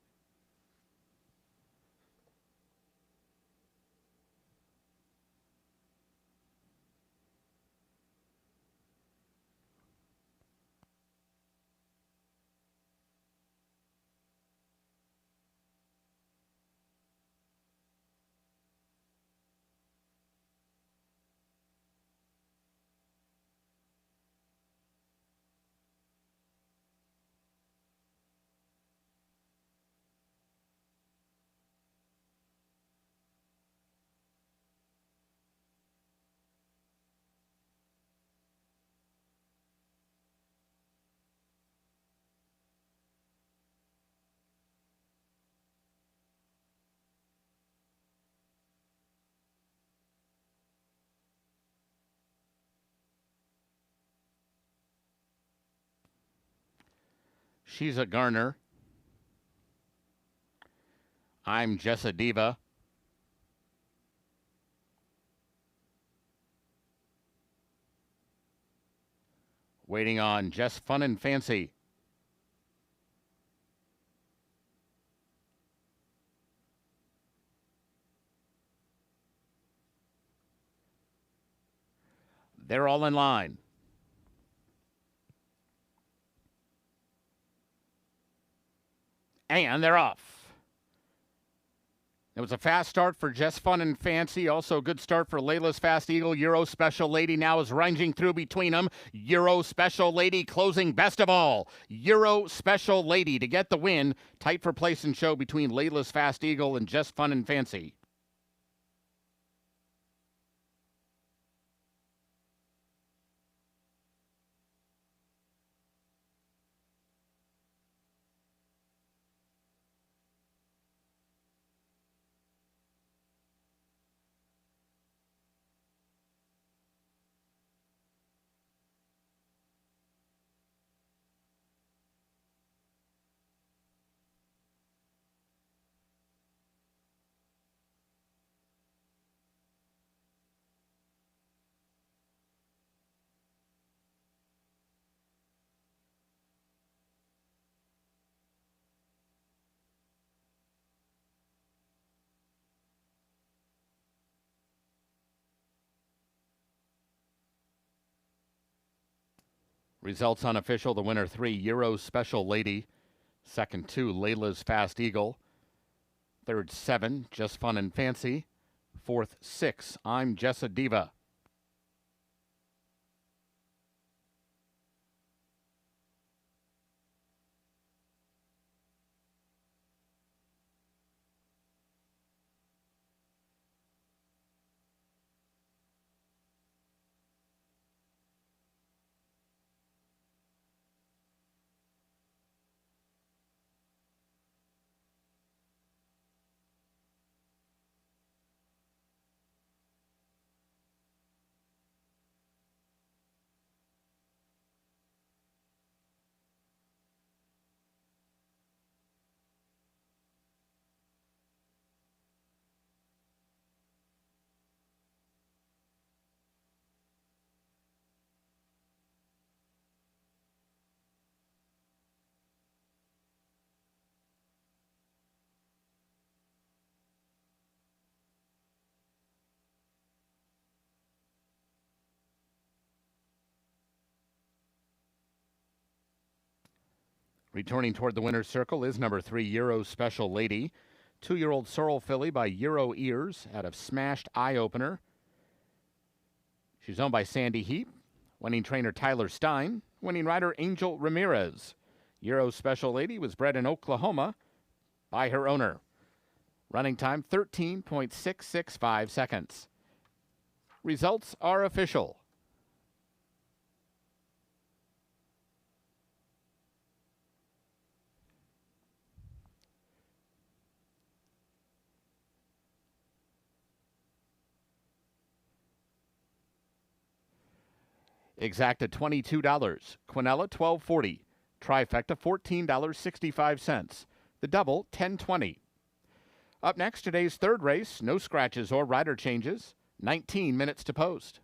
[SPEAKER 2] She's a Garner. I'm Jessa Diva. Waiting on Just Fun and Fancy. They're all in line. And they're off. It was a fast start for Just Fun and Fancy. Also a good start for Layla's Fast Eagle. Euro Special Lady now is ranging through between them. Euro Special Lady closing best of all. Euro Special Lady to get the win. Tight for place and show between Layla's Fast Eagle and Just Fun and Fancy. Results unofficial. The winner 3, Euro Special Lady. Second 2, Layla's Fast Eagle. Third 7, Just Fun and Fancy. Fourth 6, I'm Jessa Diva. Returning toward the winner's circle is number 3, Euro Special Lady. 2-year-old Sorrel filly by Euro Ears out of Smashed Eye Opener. She's owned by Sandy Heap. Winning trainer Tyler Stein. Winning rider Angel Ramirez. Euro Special Lady was bred in Oklahoma by her owner. Running time 13.665 seconds. Results are official. Exacta $22. Quinella $12.40. Trifecta $14.65. The double $10.20. Up next, today's third race. No scratches or rider changes. 19 minutes to post.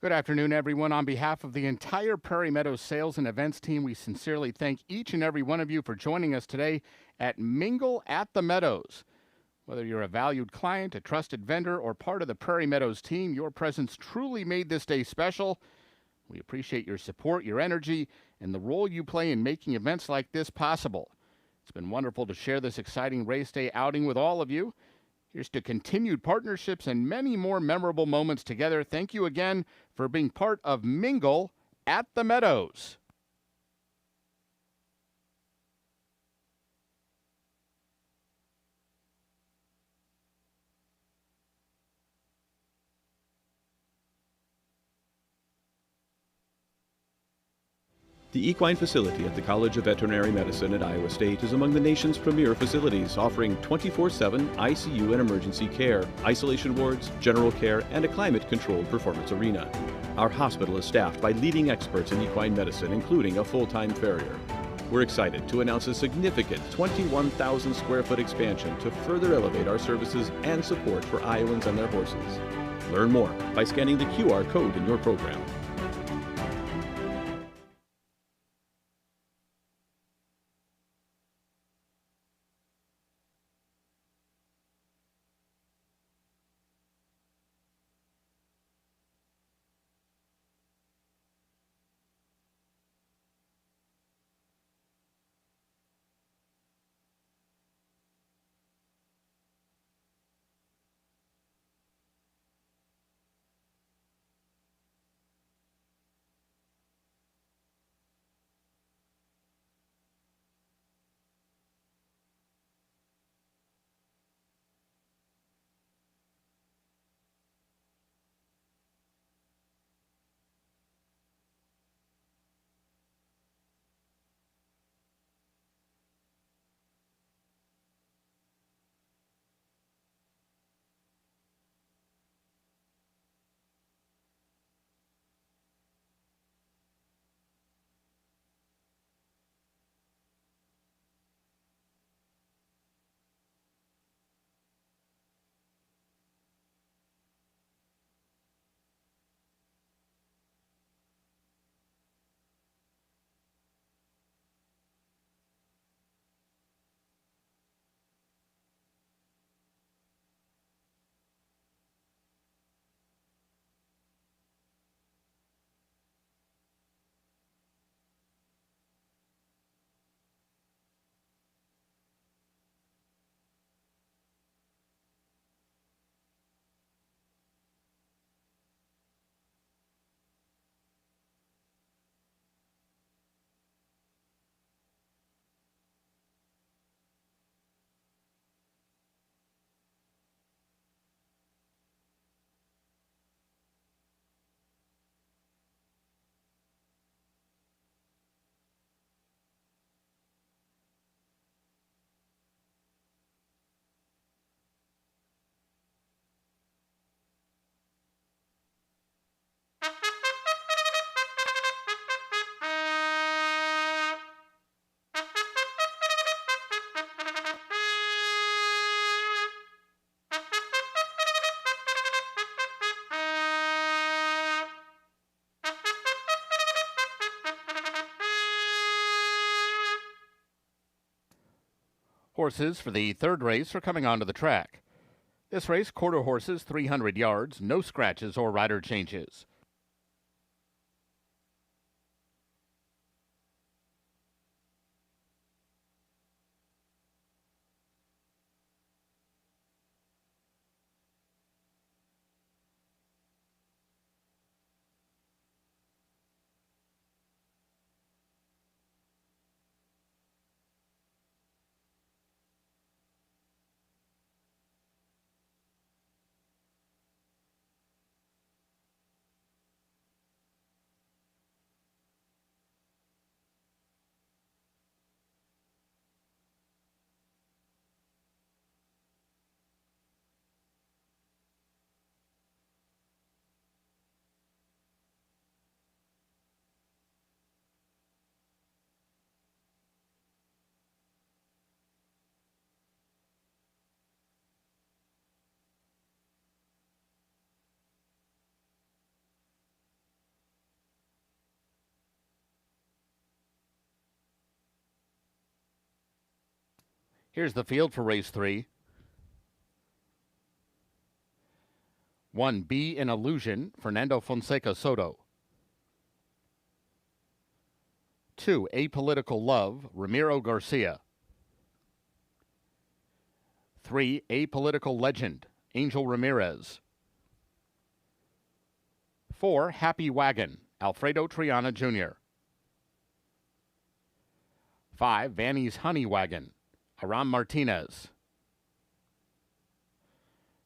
[SPEAKER 2] Good afternoon, everyone. On behalf of the entire Prairie Meadows sales and events team, we sincerely thank each and every one of you for joining us today at Mingle at the Meadows. Whether you're a valued client, a trusted vendor, or part of the Prairie Meadows team, your presence truly made this day special. We appreciate your support, your energy, and the role you play in making events like this possible. It's been wonderful to share this exciting race day outing with all of you. Here's to continued partnerships and many more memorable moments together. Thank you again for being part of Mingle at the Meadows.
[SPEAKER 5] The equine facility at the College of Veterinary Medicine at Iowa State is among the nation's premier facilities, offering 24/7 ICU and emergency care, isolation wards, general care, and a climate-controlled performance arena. Our hospital is staffed by leading experts in equine medicine, including a full-time farrier. We're excited to announce a significant 21,000 square foot expansion to further elevate our services and support for Iowans and their horses. Learn more by scanning the QR code in your program.
[SPEAKER 2] Horses for the third race are coming onto the track. This race, quarter horses, 300 yards, no scratches or rider changes. Here's the field for race 3. 1, Be an Illusion, Fernando Fonseca Soto. 2, Apolitical Love, Ramiro Garcia. 3, Apolitical Legend, Angel Ramirez. 4, Happy Wagon, Alfredo Triana Jr. 5, Vanny's Honey Wagon, Aram Martinez.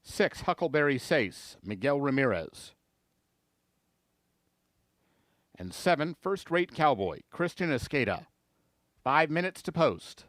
[SPEAKER 2] 6, Huckleberry Sace, Miguel Ramirez. And 7, First Rate Cowboy, Christian Escada. 5 minutes to post.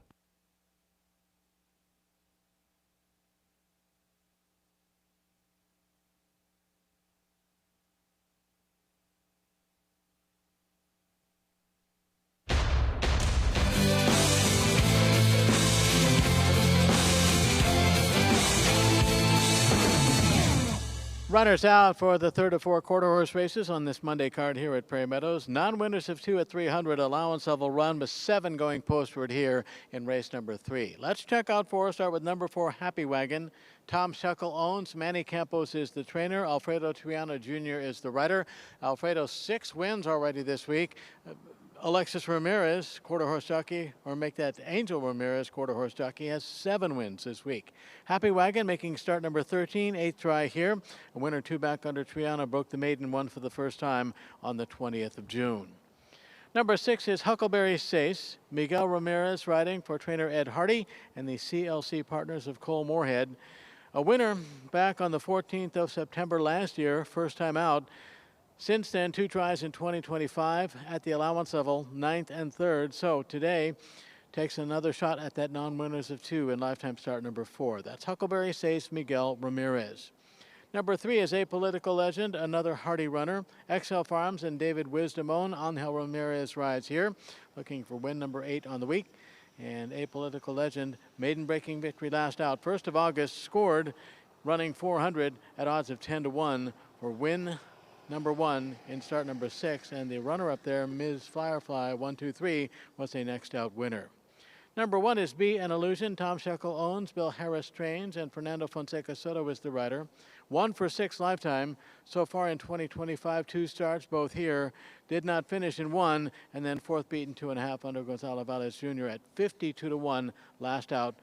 [SPEAKER 1] Runners out for the third of 4 quarter horse races on this Monday card here at Prairie Meadows. Non-winners of 2 at 300. Allowance level run with 7 going postward here in race number 3. Let's check out 4. Start with number 4, Happy Wagon. Tom Shuckle owns. Manny Campos is the trainer. Alfredo Triana Jr. is the rider. Alfredo 6 wins already this week. Alexis Ramirez, quarter horse jockey, or make that Angel Ramirez, quarter horse jockey, has 7 wins this week. Happy Wagon making start number 13, 8th try here. A winner 2 back under Triana, broke the maiden one for the first time on the 20th of June. Number 6 is Huckleberry Sace. Miguel Ramirez riding for trainer Ed Hardy and the CLC partners of Cole Moorhead. A winner back on the 14th of September last year, first time out. Since then, 2 tries in 2025 at the allowance level, 9th and 3rd. So today takes another shot at that non-winners of 2 in lifetime start number 4. That's Huckleberry Sace, Miguel Ramirez. Number 3 is Apolitical Legend, another Hardy runner. XL Farms and David Wisdom own. Angel Ramirez rides here, looking for win number 8 on the week. And Apolitical Legend, maiden breaking victory last out. 1st of August, scored running 400 at odds of 10-1 for win number 1 in start number 6, and the runner up there, Ms. Firefly 123, was a next out winner. Number 1 is Be an Illusion. Tom Shuckle owns. Bill Harris trains, and Fernando Fonseca Soto is the rider. 1 for 6 lifetime so far in 2025. 2 starts, both here. Did not finish in 1, and then 4th beaten 2.5 under Gonzalo Valles Jr. at 52-1 last out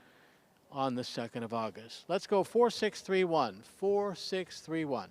[SPEAKER 1] on the 2nd of August. Let's go 4-6-3-1. 4-6-3-1.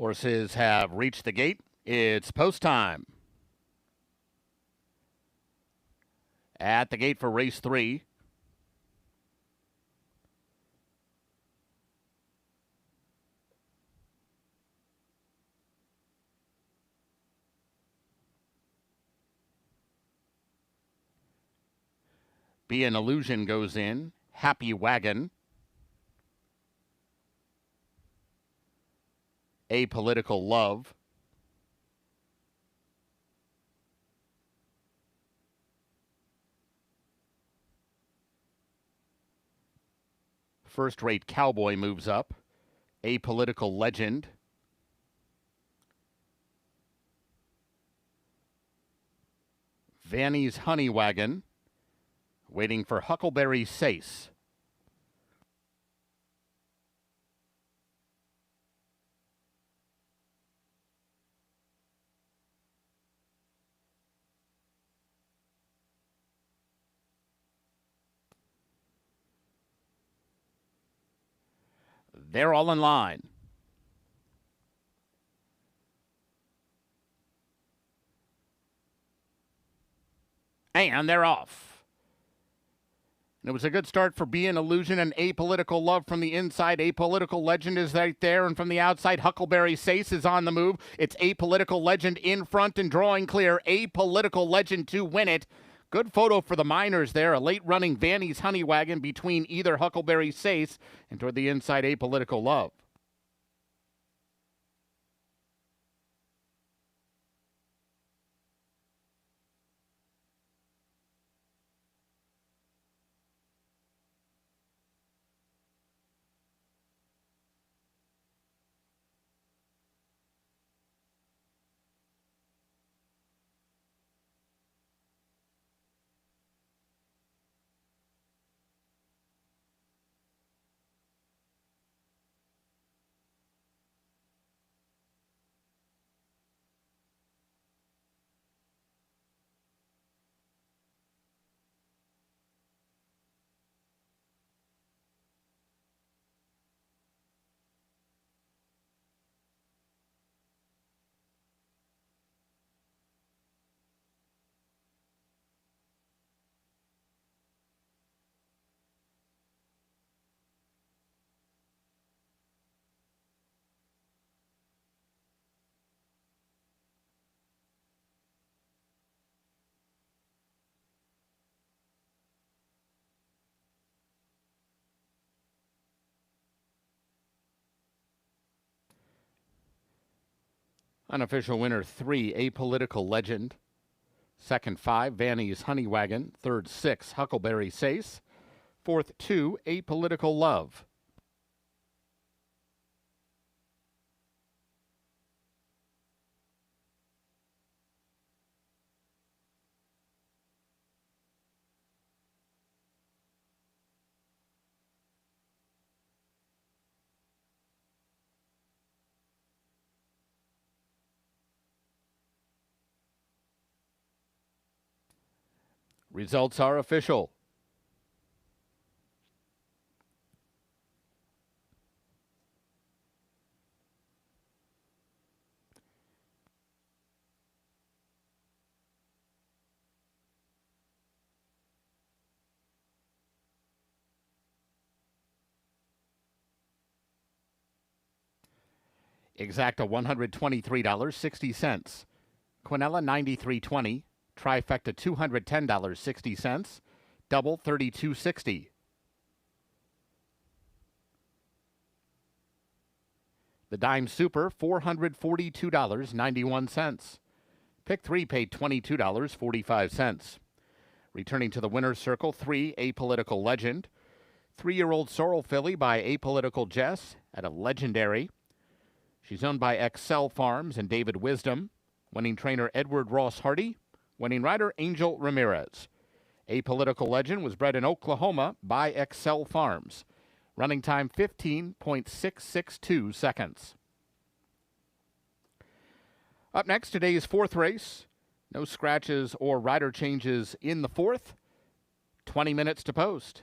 [SPEAKER 2] Horses have reached the gate. It's post time. At the gate for race 3. Be an Illusion goes in. Happy Wagon. Apolitical Love. First Rate Cowboy moves up. Apolitical Legend. Vanny's Honey Wagon. Waiting for Huckleberry Sace. They're all in line. And they're off. And it was a good start for Be an Illusion and Apolitical Love from the inside. Apolitical Legend is right there. And from the outside, Huckleberry Sace is on the move. It's Apolitical Legend in front and drawing clear. Apolitical Legend to win it. Good photo for the Miners there. A late running Vanny's Honey Wagon between either Huckleberry Sace and toward the inside Apolitical Love. Unofficial winner 3, Apolitical Legend. Second 5, Vanny's Honey Wagon. Third 6, Huckleberry Sace. Fourth 2, Apolitical Love. Results are official. Exacta $123.60. Quinella $93.20. Trifecta $210.60. Double $32.60. The Dime Super $442.91. Pick 3 paid $22.45. Returning to the winner's circle, 3, Apolitical Legend. 3-year-old Sorrel filly by Apolitical Jess at a Legendary. She's owned by Excel Farms and David Wisdom. Winning trainer Edward Ross Hardy. Winning rider Angel Ramirez. Apolitical Legend was bred in Oklahoma by Excel Farms. Running time 15.662 seconds. Up next, today's 4th race. No scratches or rider changes in the 4th. 20 minutes to post.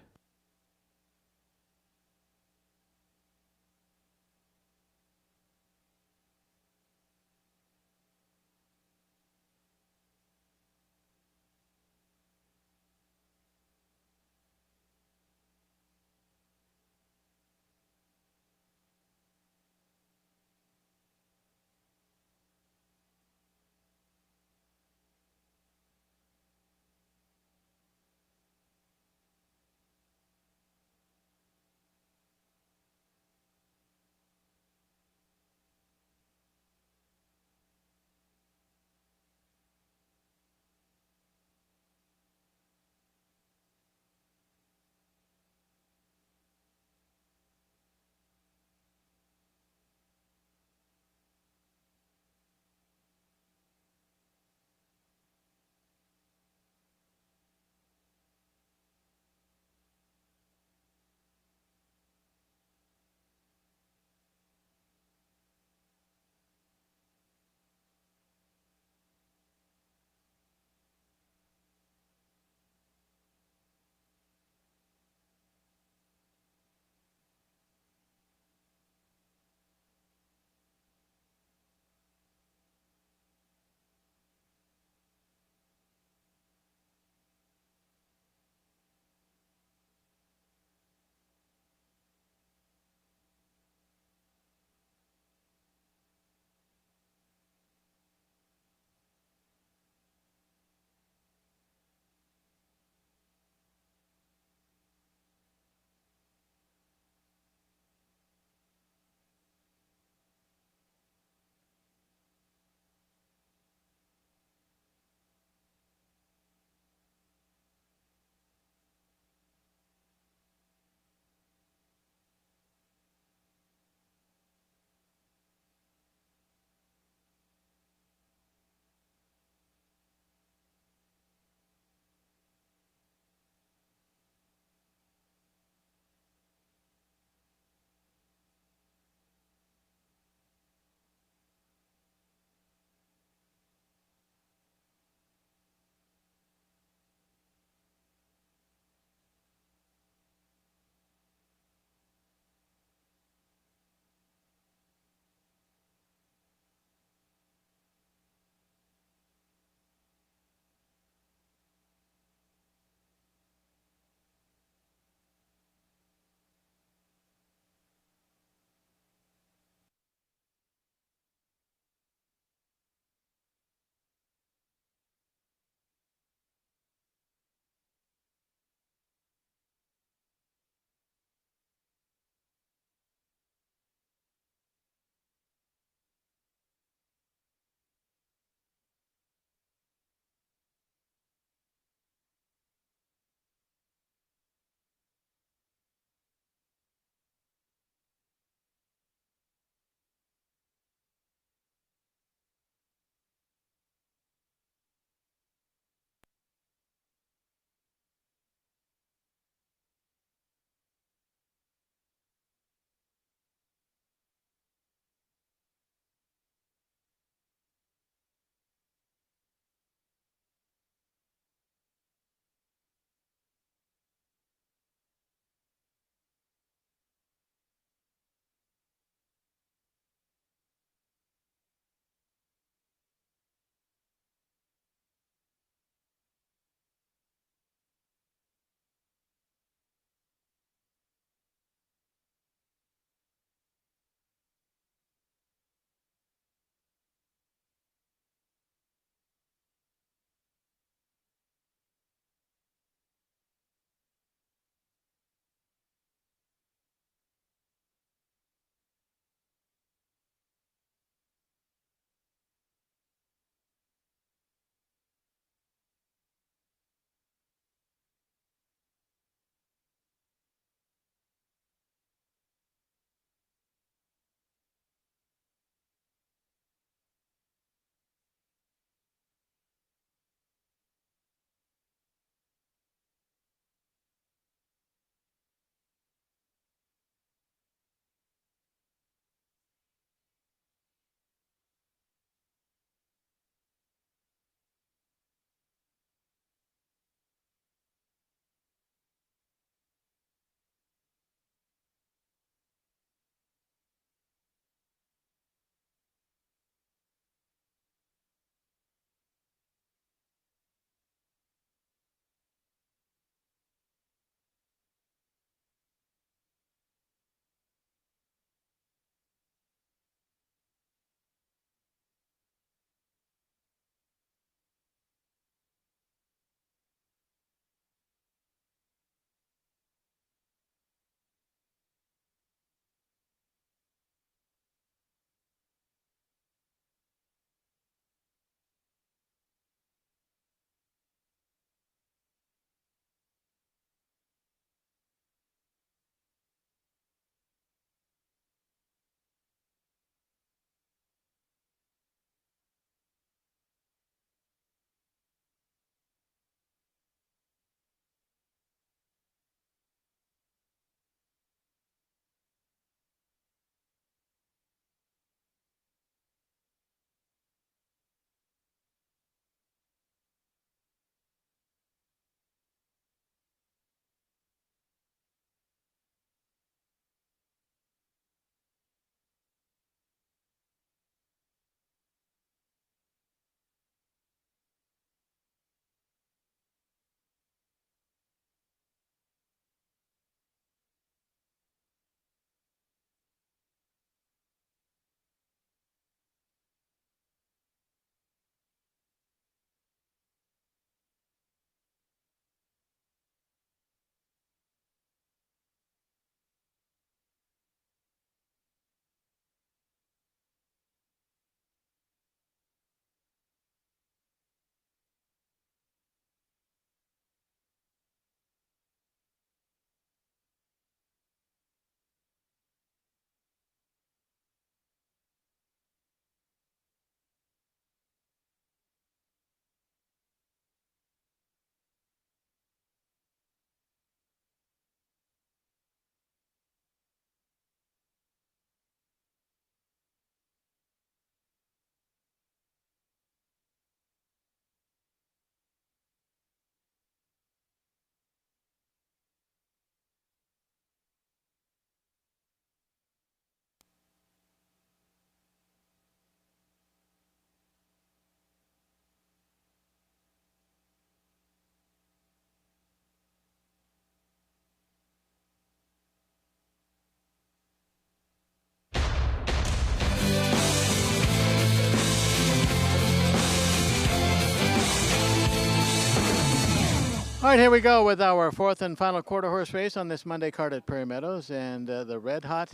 [SPEAKER 1] All right, here we go with our fourth and final quarter horse race on this Monday card at Prairie Meadows. And the red hot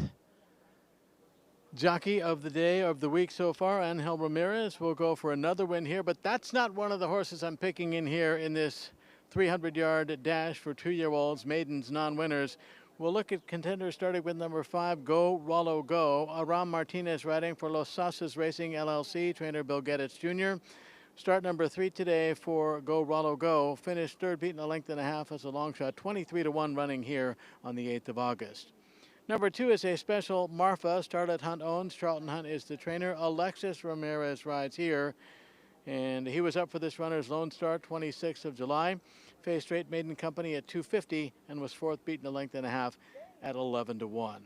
[SPEAKER 1] jockey of the day, of the week so far, Angel Ramirez, will go for another win here. But that's not one of the horses I'm picking in here in this 300-yard dash for 2-year-olds, maidens, non-winners. We'll look at contenders starting with number 5, Go Rollo Go. Aram Martinez riding for Los Sasas Racing LLC, trainer Bill Gedditz Jr. Start number 3 today for Go Rollo Go. Finished third, beaten a length and a half as a long shot. 23-1 running here on the 8th of August. Number 2 is a special Marfa. Starlet Hunt owns. Charlton Hunt is the trainer. Alexis Ramirez rides here. And he was up for this runner's lone start, 26th of July. Faced straight maiden company at 250 and was fourth, beaten a length and a half at 11-1.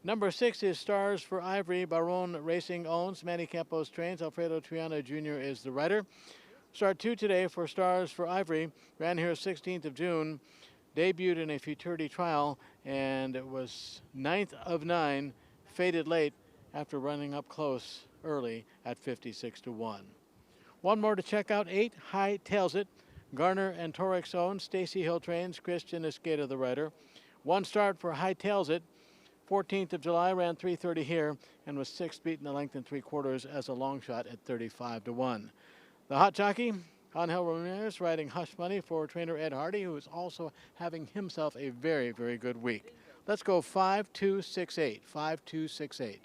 [SPEAKER 1] Number 6 is Stars for Ivory. Baron Racing owns. Manny Campos trains. Alfredo Triana Jr. is the rider. Start 2 today for Stars for Ivory. Ran here 16th of June. Debuted in a futurity trial and it was 9th of 9. Faded late after running up close early at 56-1. One more to check out. 8 High Tails It. Garner and Torix owns. Stacy Hill trains. Christian Escada the rider. One start for High Tails It. 14th of July, ran 3:30 here and was 6th, beaten a length and 3/4 as a long shot at 35-1. The hot jockey, Angel Ramirez, riding Hush Money for trainer Ed Hardy, who is also having himself a very, very good week. Let's go 5-2-6-8. 5-2-6-8.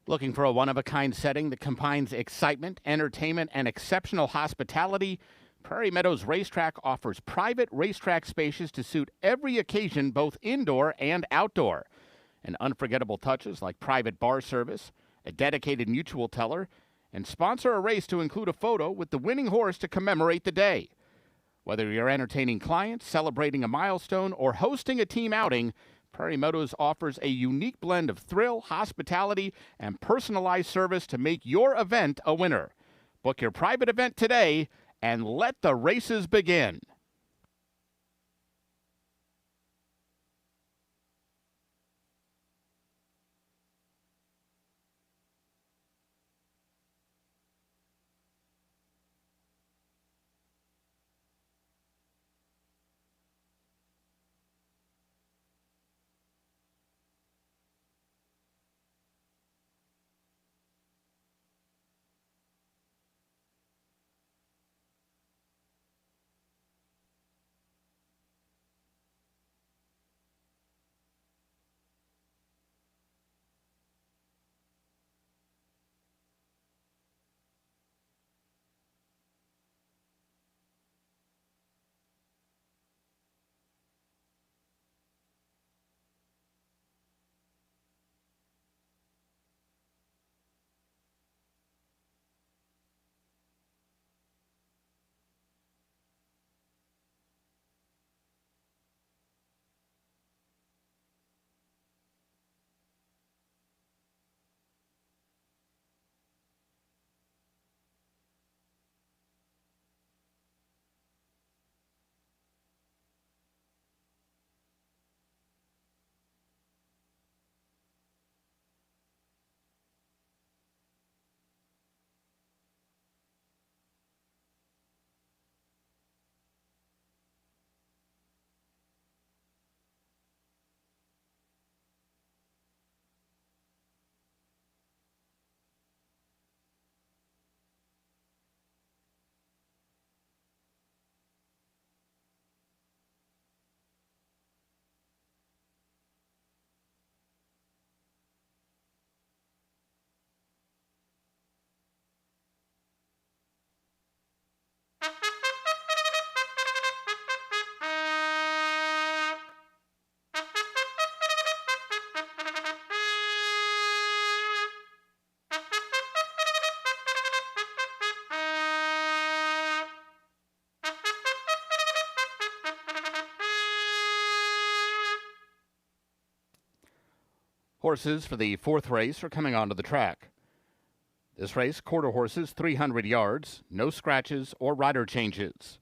[SPEAKER 2] Looking for a one-of-a-kind setting that combines excitement, entertainment, and exceptional hospitality? Prairie Meadows Racetrack offers private racetrack spaces to suit every occasion, both indoor and outdoor. And unforgettable touches like private bar service, a dedicated mutual teller, and sponsor a race to include a photo with the winning horse to commemorate the day. Whether you're entertaining clients, celebrating a milestone, or hosting a team outing, Prairie Meadows offers a unique blend of thrill, hospitality, and personalized service to make your event a winner. Book your private event today and let the races begin. Horses for the fourth race are coming onto the track. This race, quarter horses, 300 yards, no scratches or rider changes.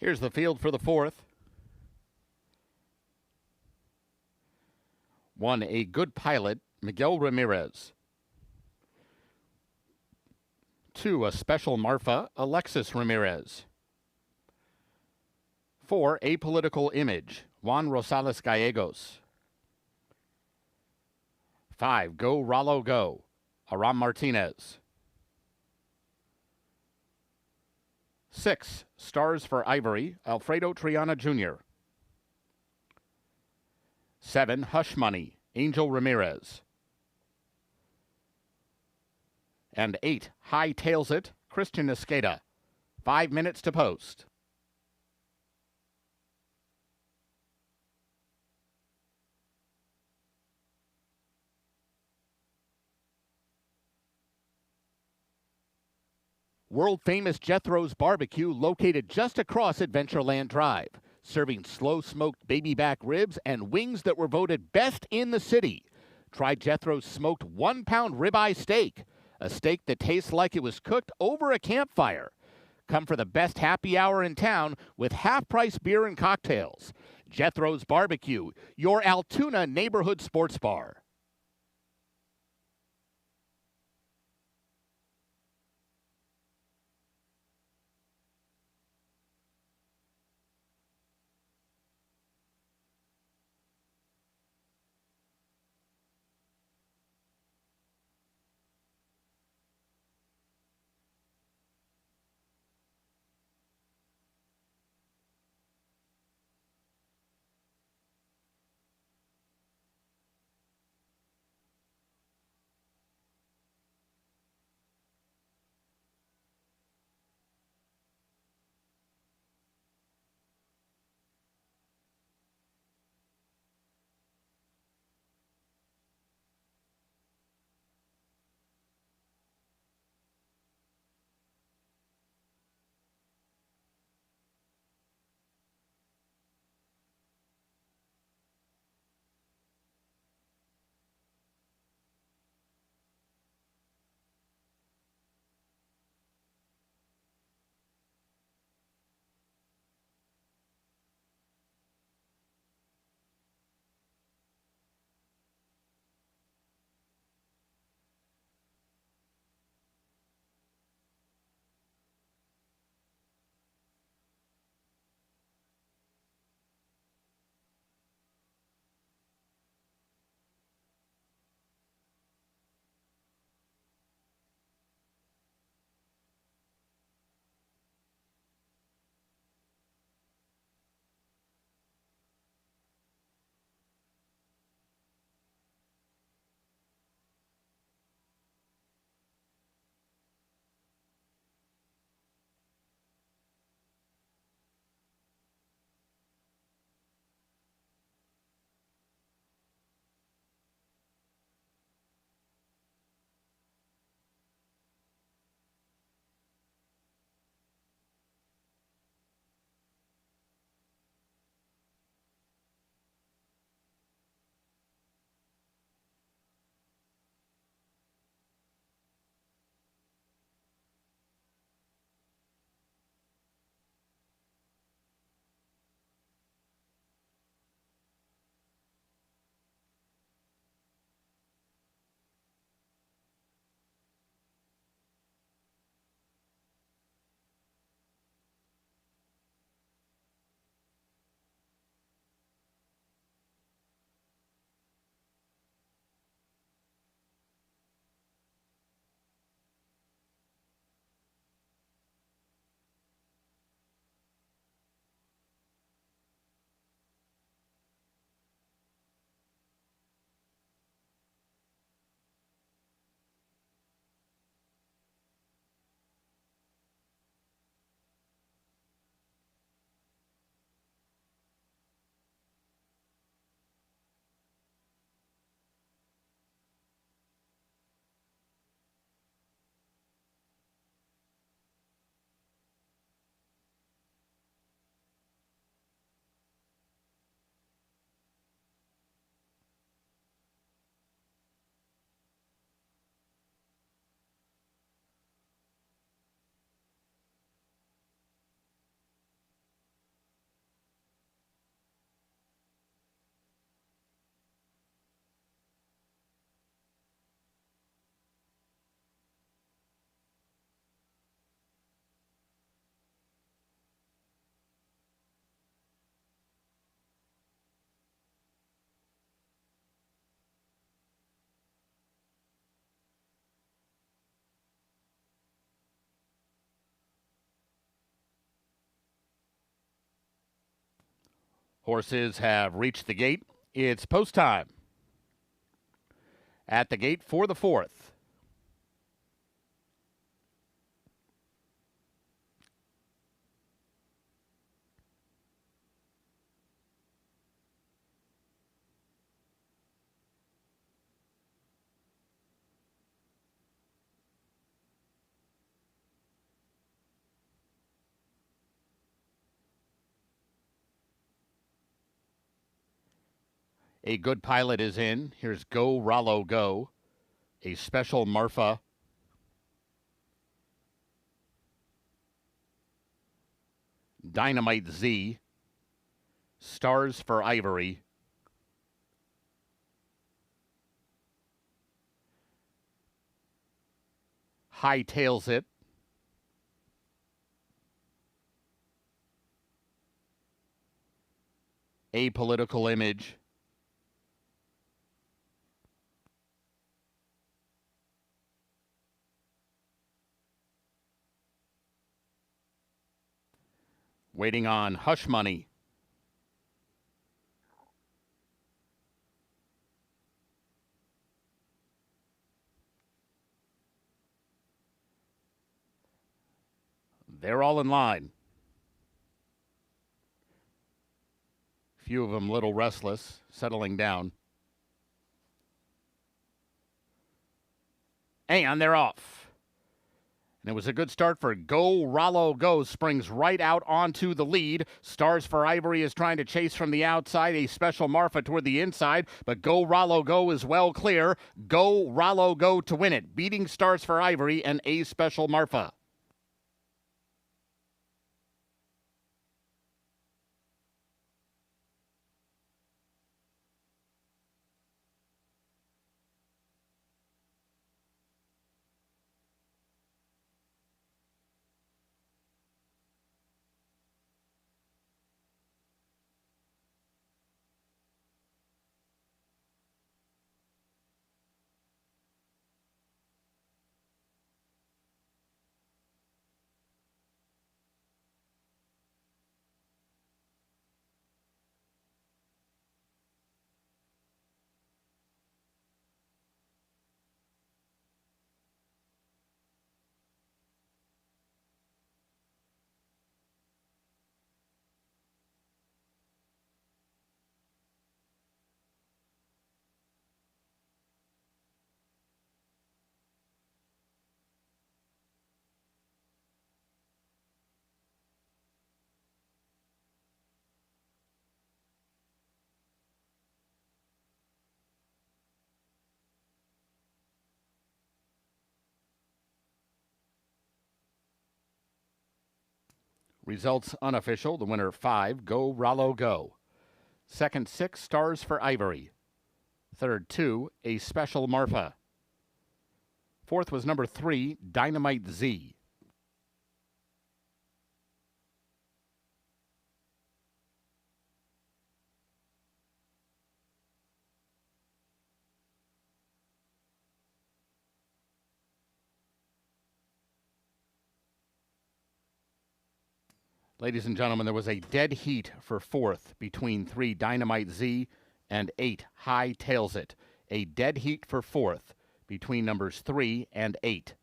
[SPEAKER 2] Here's the field for the fourth. 1, a good pilot, Miguel Ramirez. 2, a special Marfa, Alexis Ramirez. 4, apolitical image, Juan Rosales Gallegos. 5, go Rallo go, Aram Martinez. 6, stars for Ivory, Alfredo Triana Jr. 7, Hush Money, Angel Ramirez. And 8, High Tails It, Christian Escada. 5 minutes to post. World-famous Jethro's Barbecue, located just across Adventureland Drive, serving slow-smoked baby back ribs and wings that were voted best in the city. Try Jethro's smoked 1-pound ribeye steak, a steak that tastes like it was cooked over a campfire. Come for the best happy hour in town with half-price beer and cocktails. Jethro's Barbecue, your Altoona neighborhood sports bar. Horses have reached the gate. It's post time. At the gate for the 4th. A good pilot is in. Here's Go Rollo Go, a special Marfa. Dynamite Z, Stars for Ivory. Hightails It. Apolitical Image. Waiting on Hush Money. They're all in line. Few of them a little restless, settling down. And they're off. And it was a good start for Go Rollo Go. Springs right out onto the lead. Stars for Ivory is trying to chase from the outside. A special Marfa toward the inside. But Go Rollo Go is well clear. Go Rollo Go to win it. Beating Stars for Ivory and A special Marfa. Results unofficial. The winner 5, Go Rollo Go. Second 6, Stars for Ivory. Third 2, A Special Marfa. Fourth was number 3, Dynamite Z. Ladies and gentlemen, there was a dead heat for 4th between 3, Dynamite Z, and 8, Hightails It. A dead heat for 4th between numbers 3 and 8.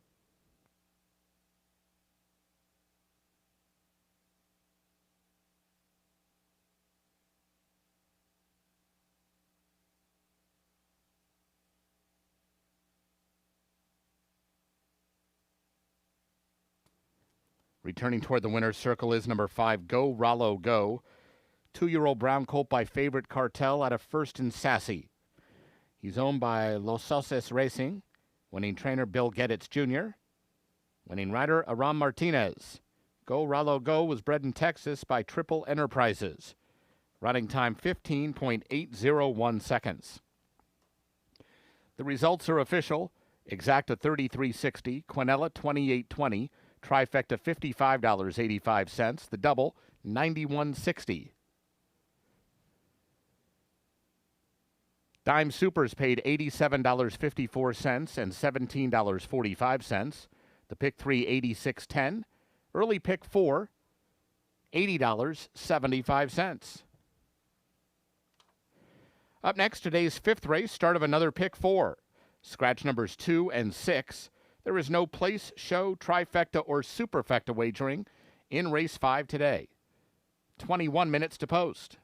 [SPEAKER 2] Returning toward the winner's circle is number 5, Go Rollo Go. 2-year-old brown colt by Favorite Cartel out of First and Sassy. He's owned by Los Sauces Racing. Winning trainer Bill Gedditz Jr. Winning rider Aram Martinez. Go Rollo Go was bred in Texas by Triple Enterprises. Running time 15.801 seconds. The results are official. Exacta $33.60, Quinella $28.20. Trifecta $55.85. The double $91.60. Dime Supers paid $87.54 and $17.45. The pick 3 $86.10. Early pick 4 $80.75. Up next, today's fifth race, start of another pick 4. Scratch numbers 2 and 6. There is no place, show, trifecta, or superfecta wagering in race 5 today. 21 minutes to post.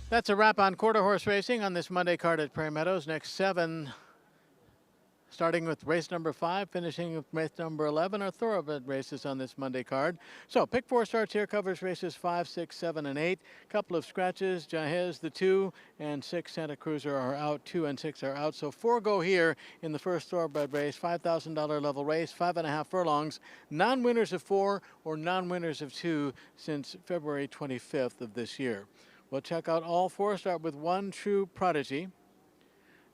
[SPEAKER 1] That's a wrap on quarter horse racing on this Monday card at Prairie Meadows. Next 7, starting with race number 5, finishing with race number 11, are thoroughbred races on this Monday card. So pick 4 starts here, covers races 5, 6, 7, and 8. Couple of scratches. Jahez, the 2, and 6 Santa Cruiser are out. 2 and 6 are out. So 4 go here in the first thoroughbred race. $5,000 level race, 5.5 furlongs. Non-winners of 4 or non-winners of 2 since February 25th of this year. We'll check out all 4. Start with One True Prodigy.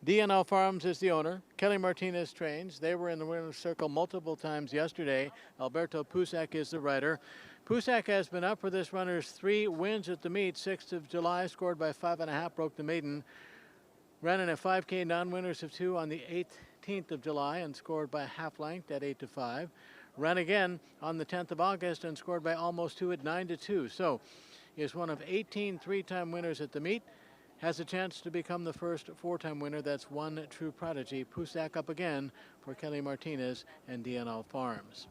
[SPEAKER 1] DNL Farms is the owner. Kelly Martinez trains. They were in the winner's circle multiple times yesterday. Alberto Pusac is the rider. Pusac has been up for this runner's 3 wins at the meet. 6th of July, scored by 5.5, broke the maiden. Ran in a 5K non-winners of 2 on the 18th of July and scored by half length at 8-5. Ran again on the 10th of August and scored by almost 2 at 9-2. So is one of 18 3-time winners at the meet. Has a chance to become the first 4-time winner. That's One True Prodigy. Pusac up again for Kelly Martinez and DNL Farms.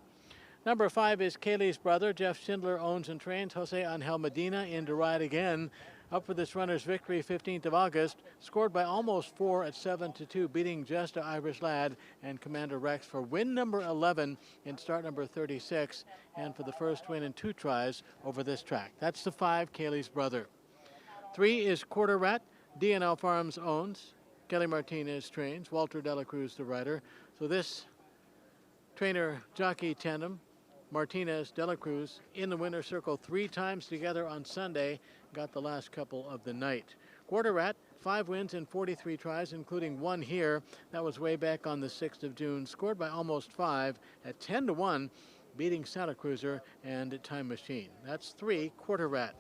[SPEAKER 1] Number 5 is Kaylee's brother. Jeff Schindler owns and trains. Jose Angel Medina in to ride again. Up for this runner's victory 15th of August. Scored by almost 4 at 7-2, beating Just a Irish Lad and Commander Rex for win number 11 in start number 36, and for the first win in 2 tries over this track. That's the 5, Kaylee's brother. 3 is Quarter Rat. DNL Farms owns. Kelly Martinez trains. Walter Dela Cruz the rider. So this trainer jockey tandem, Martinez, Dela Cruz, in the winner's circle 3 times together on Sunday. Got the last couple of the night. Quarter Rat, 5 wins in 43 tries, including 1 here. That was way back on the 6th of June. Scored by almost 5 at 10-1, beating Santa Cruiser and Time Machine. That's 3, Quarter Rat.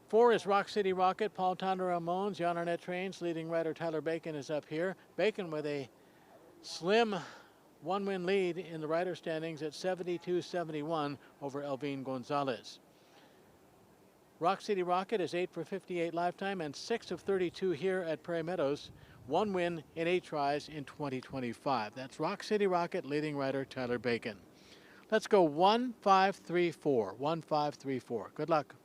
[SPEAKER 1] 4 is Rock City Rocket. Paul Tonder Ramones, Jan Arnett trains. Leading rider Tyler Bacon is up here. Bacon with a slim 1-win lead in the rider standings at 72-71 over Elvin Gonzalez. Rock City Rocket is 8 for 58 lifetime and 6 of 32 here at Prairie Meadows. 1 win in 8 tries in 2025. That's Rock City Rocket, leading rider Tyler Bacon. Let's go 1, 5, 3, 4. 1, 5, 3, 4. Good luck.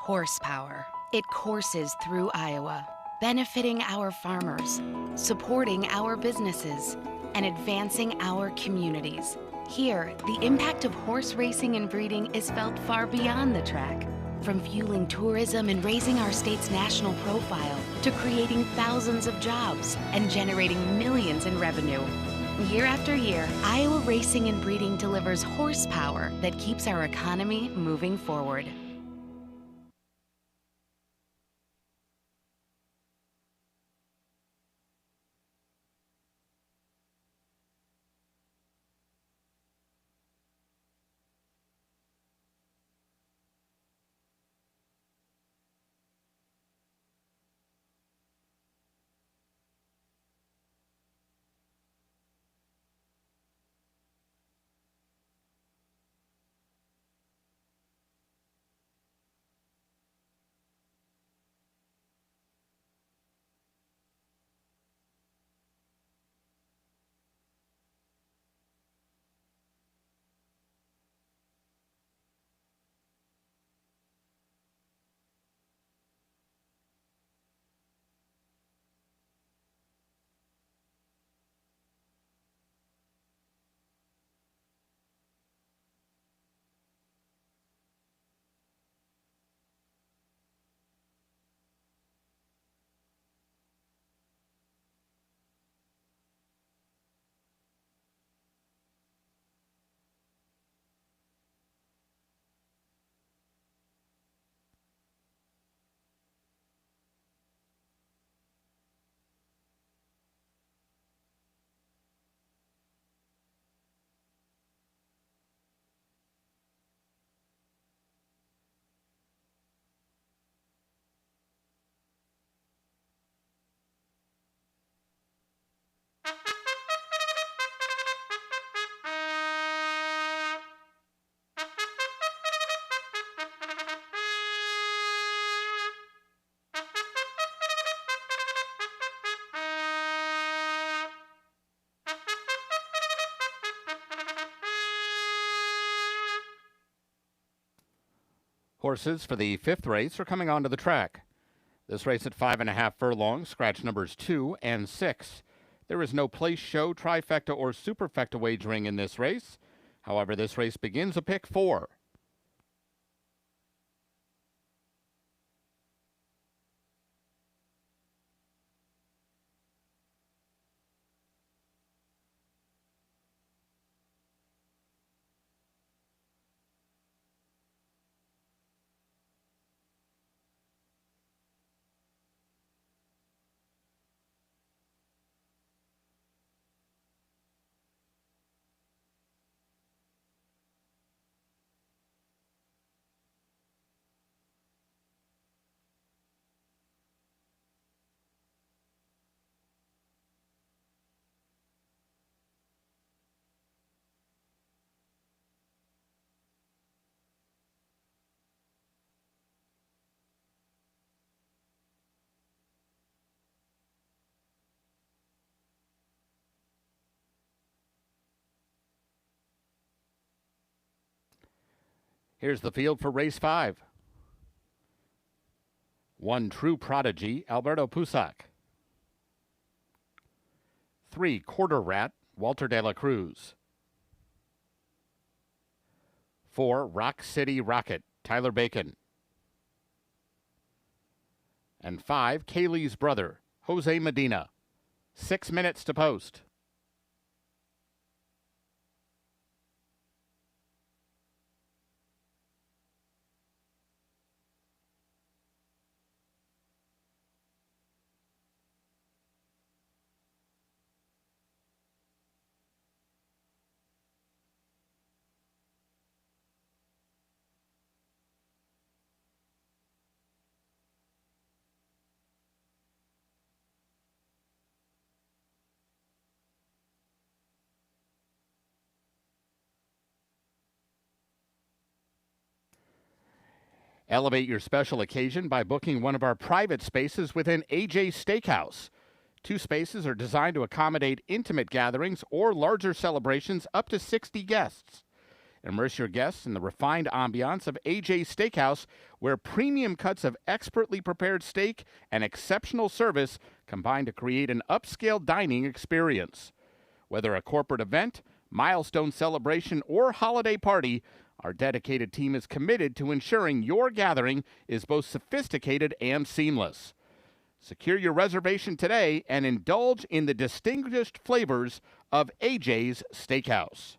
[SPEAKER 6] Horsepower. It courses through Iowa, benefiting our farmers, supporting our businesses, and advancing our communities. Here, the impact of horse racing and breeding is felt far beyond the track. From fueling tourism and raising our state's national profile to creating thousands of jobs and generating millions in revenue. Year after year, Iowa Racing and Breeding delivers horsepower that keeps our economy moving forward.
[SPEAKER 2] Horses for the 5th race are coming onto the track. This race at 5.5 furlongs, scratch numbers 2 and 6. There is no place show, trifecta, or superfecta wagering in this race. However, this race begins a pick 4. Here's the field for race 5. 1, True Prodigy, Alberto Pusac. 3, Quarter Rat, Walter de la Cruz. 4, Rock City Rocket, Tyler Bacon. And 5, Kaylee's Brother, Jose Medina. 6 minutes to post. Elevate your special occasion by booking one of our private spaces within AJ's Steakhouse. 2 spaces are designed to accommodate intimate gatherings or larger celebrations up to 60 guests. Immerse your guests in the refined ambiance of AJ's Steakhouse, where premium cuts of expertly prepared steak and exceptional service combine to create an upscale dining experience. Whether a corporate event, milestone celebration, or holiday party, our dedicated team is committed to ensuring your gathering is both sophisticated and seamless. Secure your reservation today and indulge in the distinguished flavors of AJ's Steakhouse.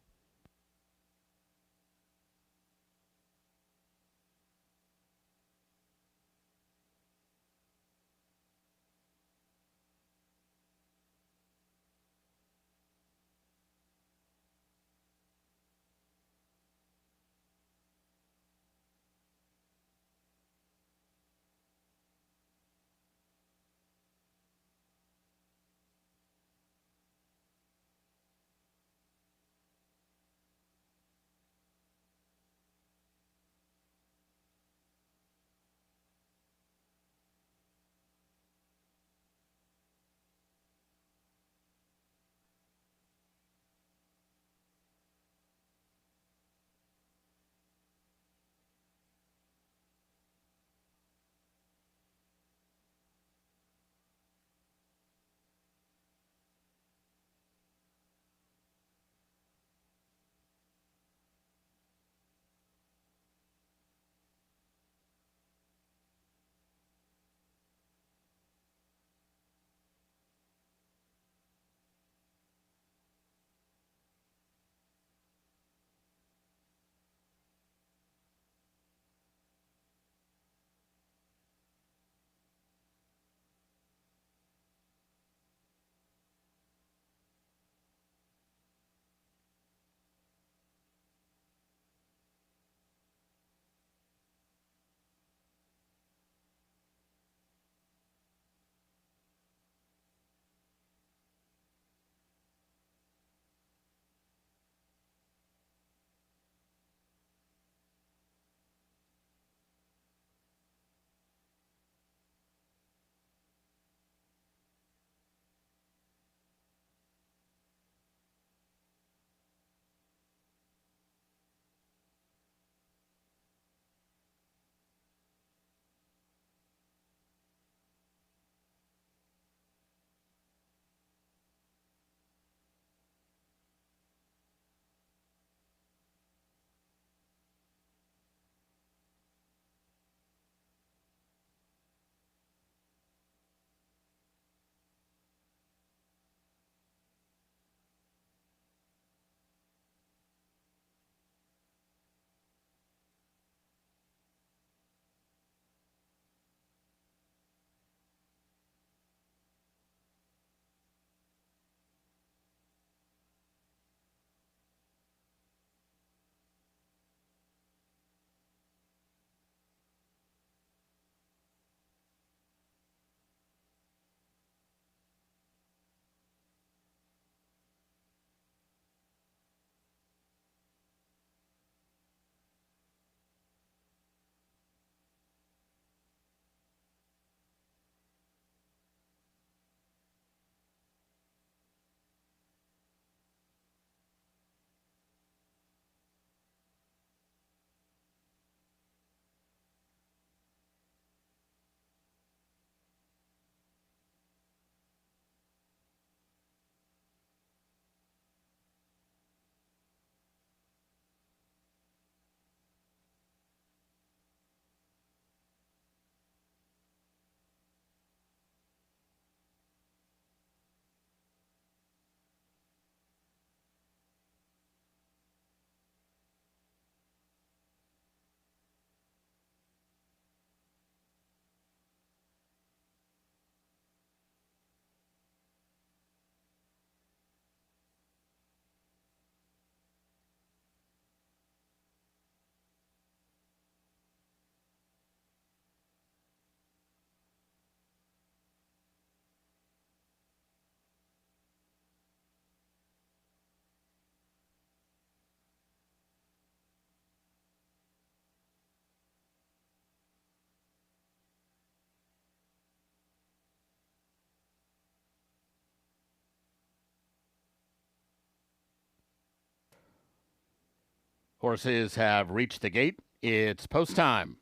[SPEAKER 2] Horses have reached the gate. It's post time.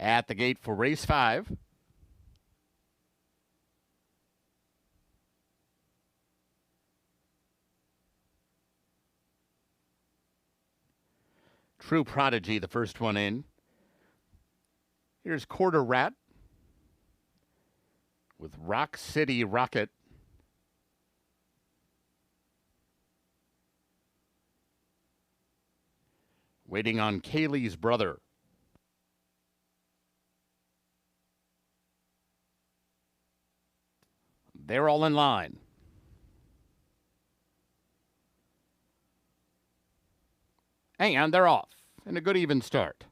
[SPEAKER 2] At the gate for race 5. True Prodigy, the first one in. Here's Quarter Rat with Rock City Rocket. Waiting on Kaylee's brother. They're all in line. And they're off. And a good even start.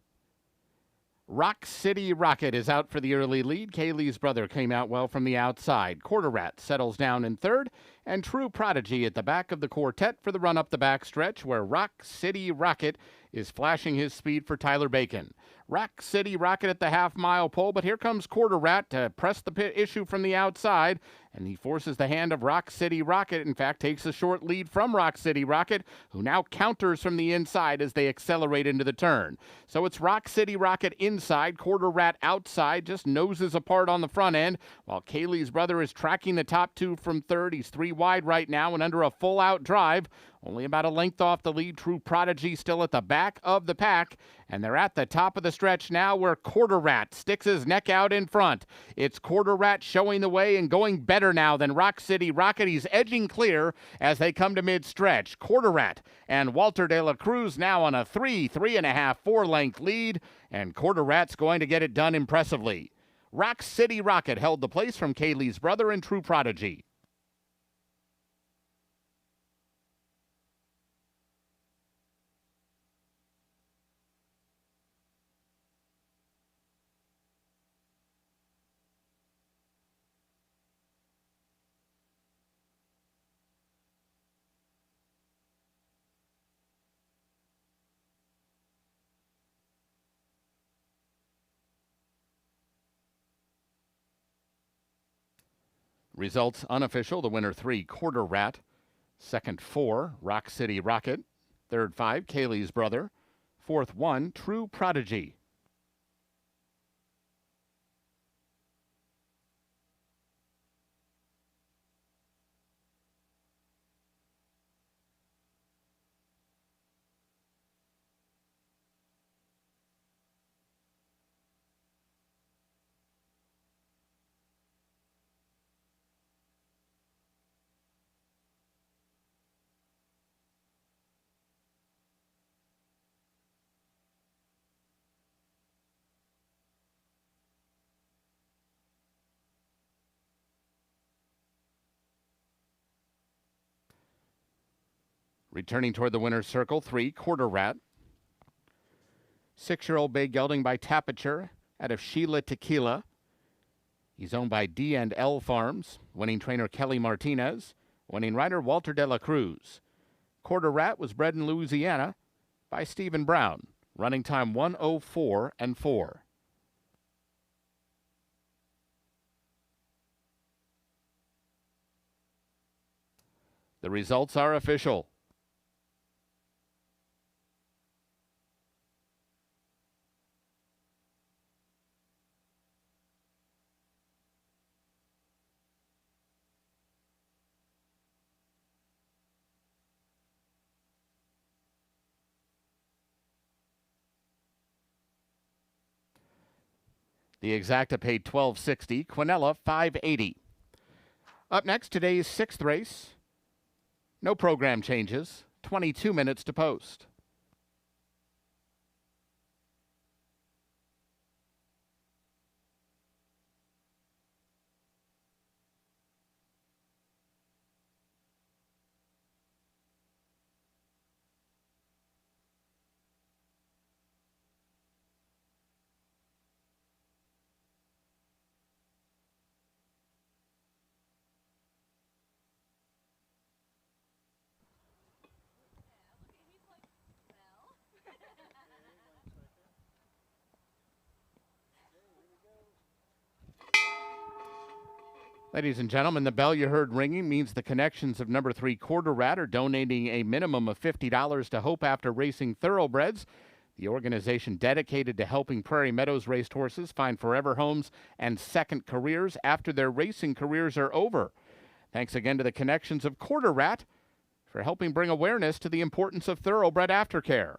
[SPEAKER 2] Rock City Rocket is out for the early lead. Kaylee's brother came out well from the outside. Quarter Rat settles down in third. And True Prodigy at the back of the quartet for the run up the backstretch, where Rock City Rocket is flashing his speed for Tyler Bacon. Rock City Rocket at the half-mile pole, but here comes Quarter Rat to press the issue from the outside, and he forces the hand of Rock City Rocket. In fact, takes a short lead from Rock City Rocket, who now counters from the inside as they accelerate into the turn. So it's Rock City Rocket inside, Quarter Rat outside, just noses apart on the front end, while Kaylee's brother is tracking the top two from third. He's 3 wide right now and under a full-out drive. Only about a length off the lead. True Prodigy still at the back of the pack. And they're at the top of the stretch now, where Quarter Rat sticks his neck out in front. It's Quarter Rat showing the way and going better now than Rock City Rocket. He's edging clear as they come to mid-stretch. Quarter Rat and Walter de la Cruz now on a 3.5, 4-length lead. And Quarter Rat's going to get it done impressively. Rock City Rocket held the place from Kaylee's brother and True Prodigy. Results unofficial. The winner 3, Quarter Rat. Second 4, Rock City Rocket. Third 5, Kaylee's brother. Fourth 1, True Prodigy. Returning toward the winner's circle, 3, Quarter Rat. 6-year-old bay gelding by Tapiture out of Sheila Tequila. He's owned by D&L Farms. Winning trainer Kelly Martinez. Winning rider Walter de la Cruz. Quarter Rat was bred in Louisiana by Stephen Brown. Running time 1:04 and 4. The results are official. The Exacta paid $12.60. Quinella, $5.80. Up next, today's 6th race. No program changes. 22 minutes to post. Ladies and gentlemen, the bell you heard ringing means the connections of number 3 Quarter Rat are donating a minimum of $50 to Hope After Racing Thoroughbreds, the organization dedicated to helping Prairie Meadows racehorses find forever homes and second careers after their racing careers are over. Thanks again to the connections of Quarter Rat for helping bring awareness to the importance of thoroughbred aftercare.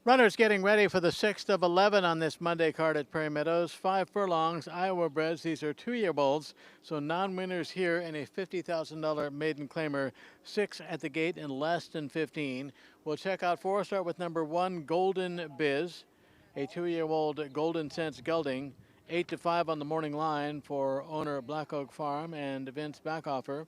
[SPEAKER 1] Runners getting ready for the 6th of 11 on this Monday card at Prairie Meadows. 5 furlongs, Iowa breds. These are 2-year-olds, so non-winners here in a $50,000 maiden claimer. 6 at the gate in less than 15. We'll check out 4. Start with number 1, Golden Biz, a 2-year-old Golden Sense gelding. 8 to 5 on the morning line for owner Black Oak Farm and Vince Backoffer.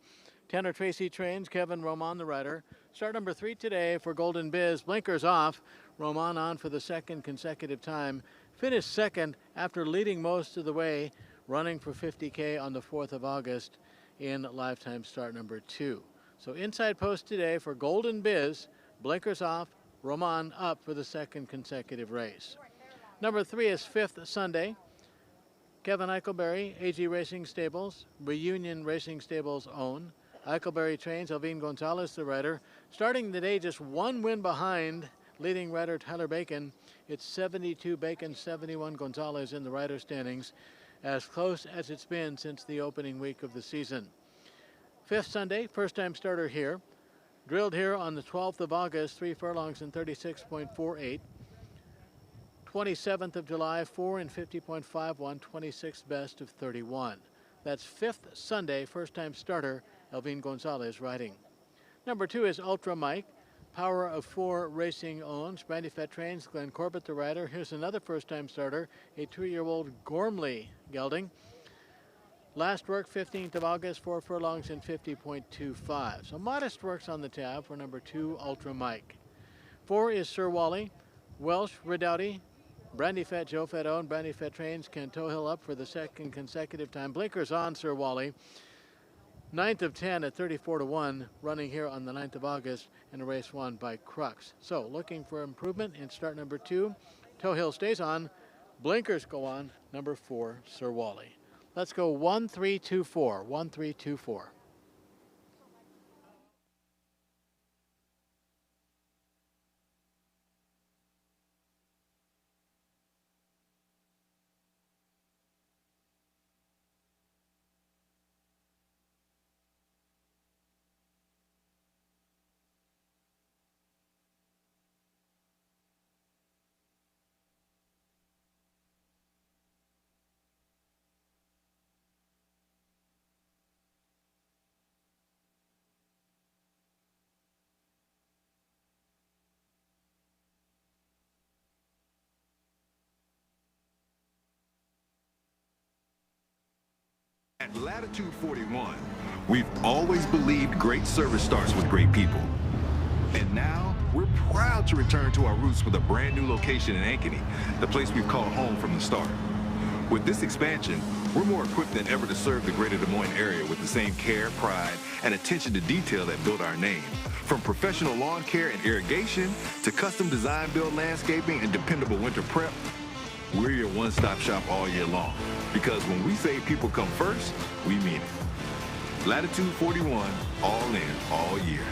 [SPEAKER 1] Tanner Tracy trains, Kevin Roman the rider. Start number 3 today for Golden Biz. Blinkers off. Roman on for the 2nd consecutive time. Finished 2nd after leading most of the way, running for $50K on the 4th of August in lifetime start number 2. So inside post today for Golden Biz. Blinkers off. Roman up for the 2nd consecutive race. Number 3 is 5th Sunday. Kevin Eichelberry, AG Racing Stables, Reunion Racing Stables own. Eichelberry trains, Alvin Gonzalez the rider. Starting the day just 1 win behind leading rider Tyler Bacon. It's 72 Bacon, 71 Gonzalez in the rider standings, as close as it's been since the opening week of the season. 5th Sunday, first time starter here. Drilled here on the 12th of August, 3 furlongs and 36.48. 27th of July, 4 and 50.51, 26th best of 31. That's 5th Sunday, first time starter, Alvin Gonzalez riding. Number 2 is Ultra Mike. Power of 4 Racing owns. Brandy Fett trains, Glenn Corbett the rider. Here's another first-time starter, a 2-year-old Gormley gelding. Last work 15th of August, 4 furlongs and 50.25. So modest works on the tab for number 2, Ultra Mike. 4 is Sir Wally. Welsh, Redouty, Brandy Fett, Joe Fett owned. Brandy Fett trains, Ken Tohill up for the 2nd consecutive time. Blinkers on, Sir Wally. 9th of 10 at 34 to 1, running here on the 9th of August in a race won by Crux. So looking for improvement in start number 2. Tohill stays on. Blinkers go on. Number 4, Sir Wally. Let's go 1-3-2-4. 1-3-2-4.
[SPEAKER 7] At Latitude 41, we've always believed great service starts with great people. And now, we're proud to return to our roots with a brand new location in Ankeny, the place we've called home from the start. With this expansion, we're more equipped than ever to serve the greater Des Moines area with the same care, pride, and attention to detail that built our name. From professional lawn care and irrigation to custom design build landscaping and dependable winter prep, we're your one-stop shop all year long. Because when we say people come first, we mean it. Latitude 41, all in, all year.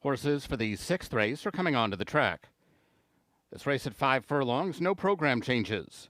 [SPEAKER 2] Horses for the 6th race are coming onto the track. This race at 5 furlongs, no program changes.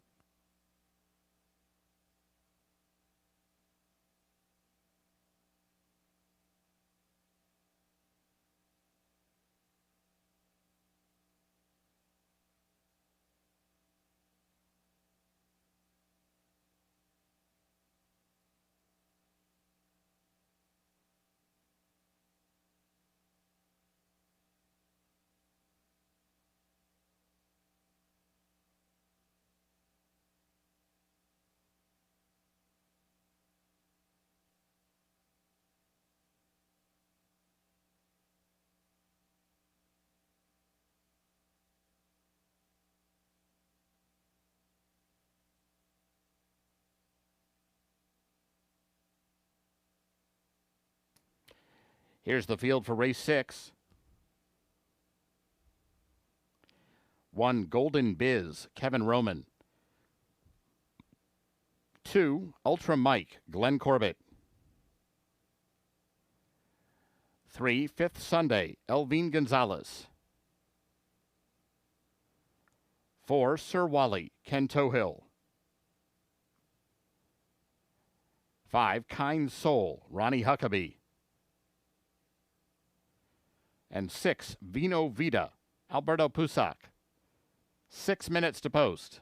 [SPEAKER 2] Here's the field for race 6. 1, Golden Biz, Kevin Roman. 2, Ultra Mike, Glenn Corbett. 3, Fifth Sunday, Elvine Gonzalez. 4, Sir Wally, Ken Tohill. 5, Kind Soul, Ronnie Huckabee. And 6, Vino Vida, Alberto Pusac. 6 minutes to post.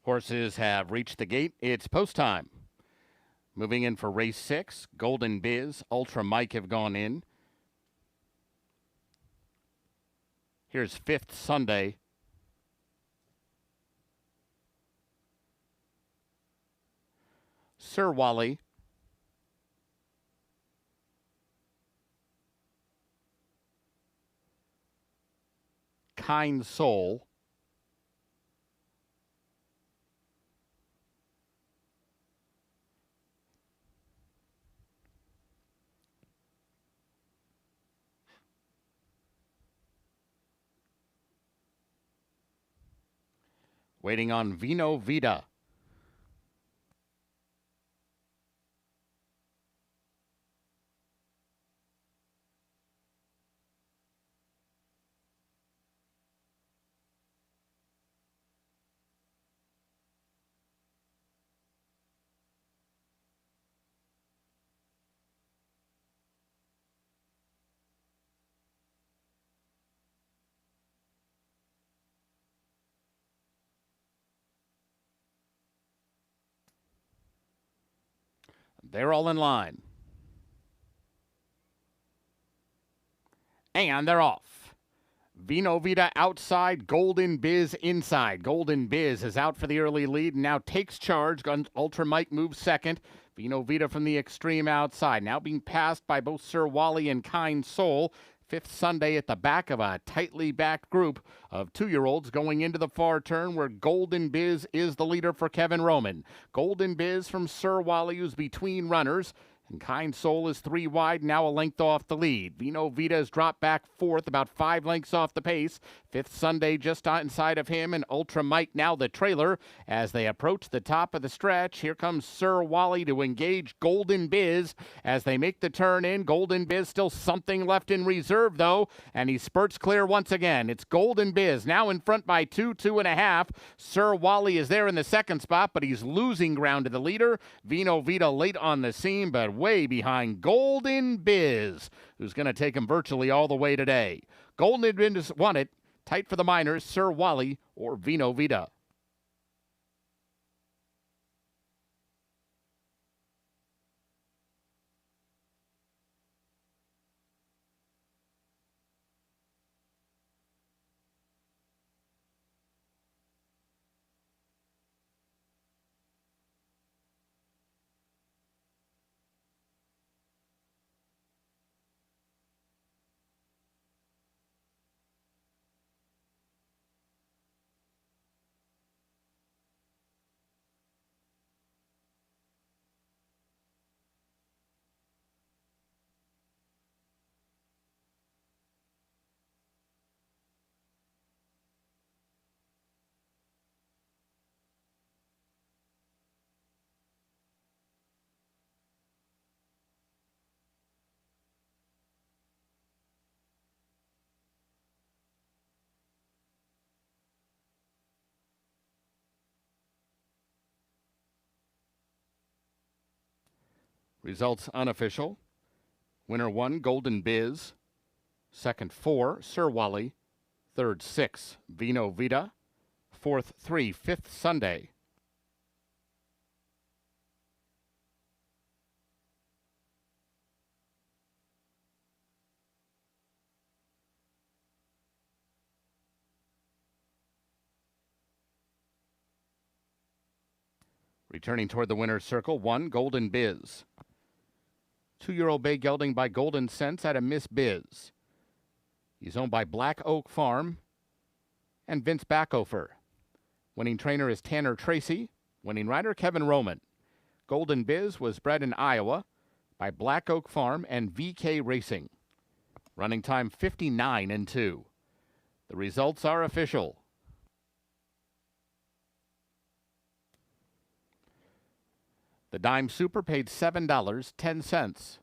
[SPEAKER 2] Horses have reached the gate. It's post time. Moving in for race 6, Golden Biz, Ultra Mike have gone in. Here's 5th Sunday. Sir Wally. Kind Soul. Waiting on Vino Vida. They're all in line. And they're off. Vino Vida outside, Golden Biz inside. Golden Biz is out for the early lead and now takes charge. Ultra Mike moves second. Vino Vida from the extreme outside. Now being passed by both Sir Wally and Kind Soul. 5th Sunday at the back of a tightly backed group of 2-year-olds going into the far turn where Golden Biz is the leader for Kevin Roman. Golden Biz from Sir Wally, who's between runners. And Kind Soul is 3 wide, now a length off the lead. Vino Vida has dropped back 4th, about 5 lengths off the pace. 5th Sunday just inside of him, and Ultra Mike now the trailer. As they approach the top of the stretch, here comes Sir Wally to engage Golden Biz as they make the turn in. Golden Biz still something left in reserve, though, and he spurts clear once again. It's Golden Biz now in front by 2.5. Sir Wally is there in the second spot, but he's losing ground to the leader. Vino Vida late on the scene, but way behind Golden Biz, who's going to take him virtually all the way today. Golden Biz won it. Tight for the minors, Sir Wally or Vino Vida. Results unofficial. Winner 1, Golden Biz. Second 4, Sir Wally. Third 6, Vino Vida. Fourth 3, 5th Sunday. Returning toward the winner's circle, 1, Golden Biz. 2-year-old bay gelding by Golden Sense at a Miss Biz. He's owned by Black Oak Farm and Vince Backofer. Winning trainer is Tanner Tracy. Winning rider, Kevin Roman. Golden Biz was bred in Iowa by Black Oak Farm and VK Racing. Running time 59-2. The results are official. The Dime Super paid $7.10.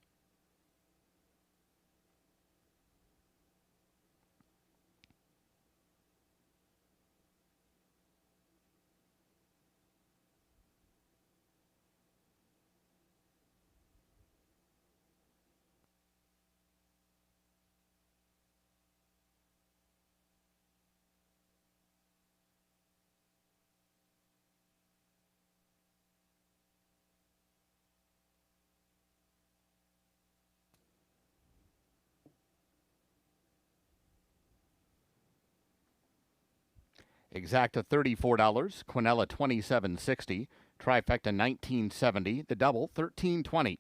[SPEAKER 2] Exacta $34, Quinella $27.60, Trifecta $19.70, the double $13.20.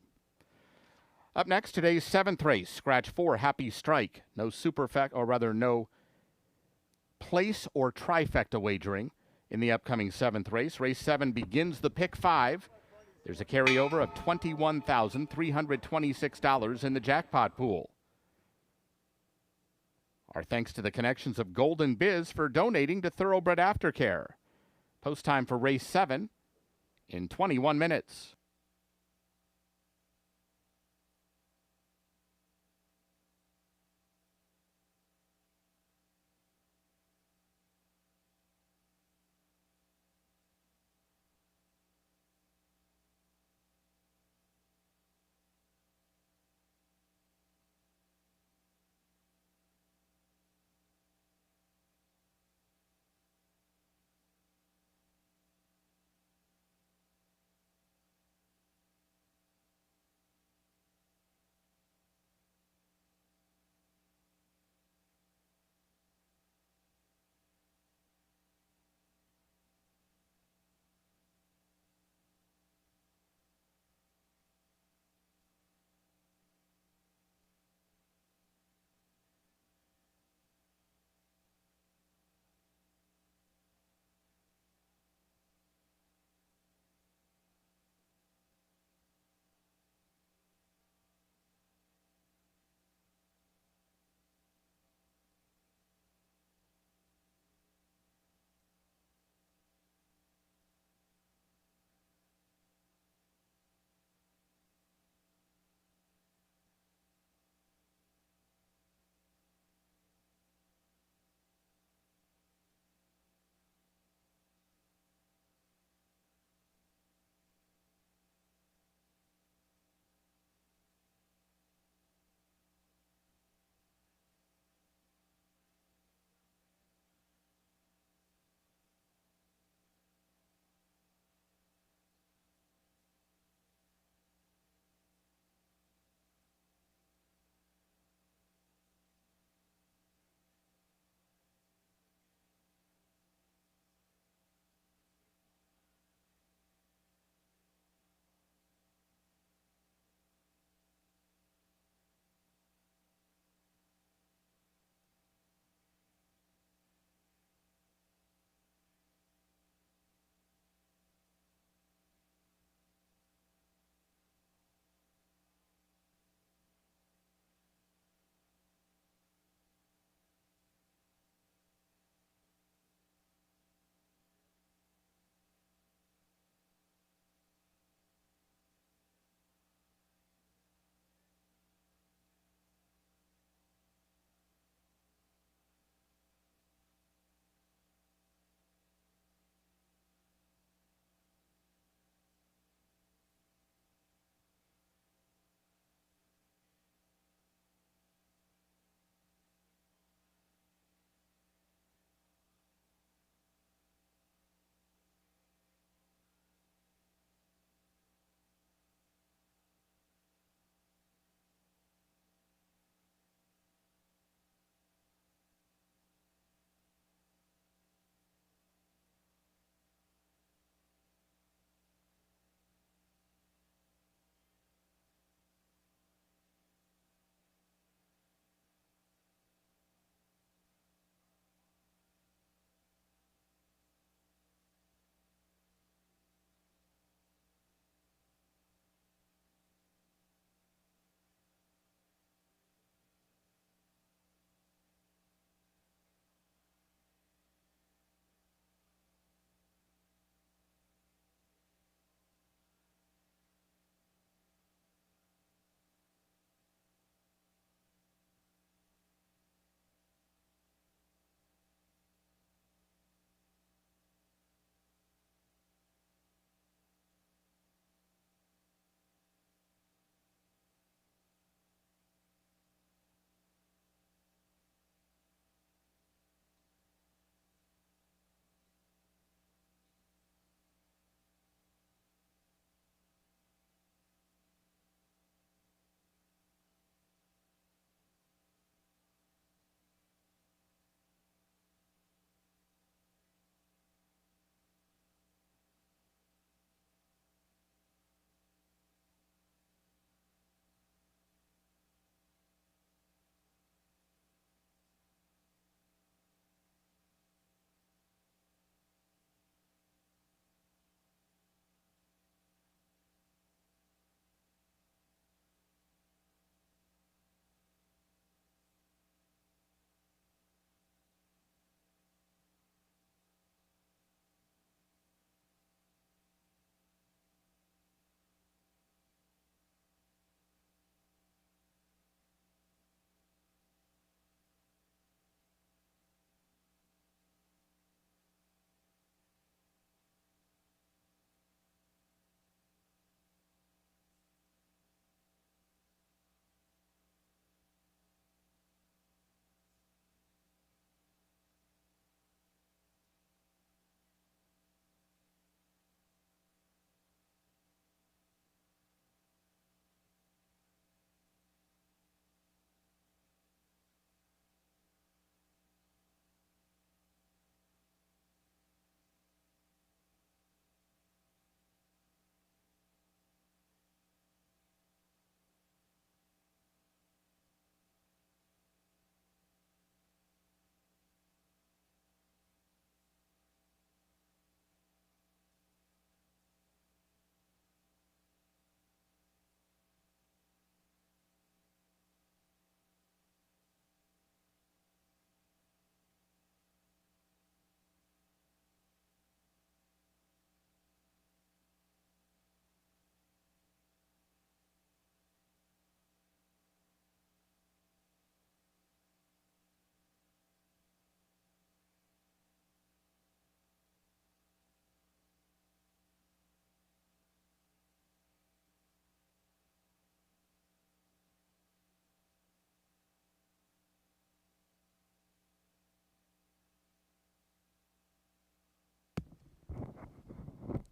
[SPEAKER 2] Up next, today's 7th race, scratch 4, Happy Strike. No no place or trifecta wagering in the upcoming 7th race. Race 7 begins the pick 5. There's a carryover of $21,326 in the jackpot pool. Our thanks to the connections of Golden Biz for donating to Thoroughbred Aftercare. Post time for race 7 in 21 minutes.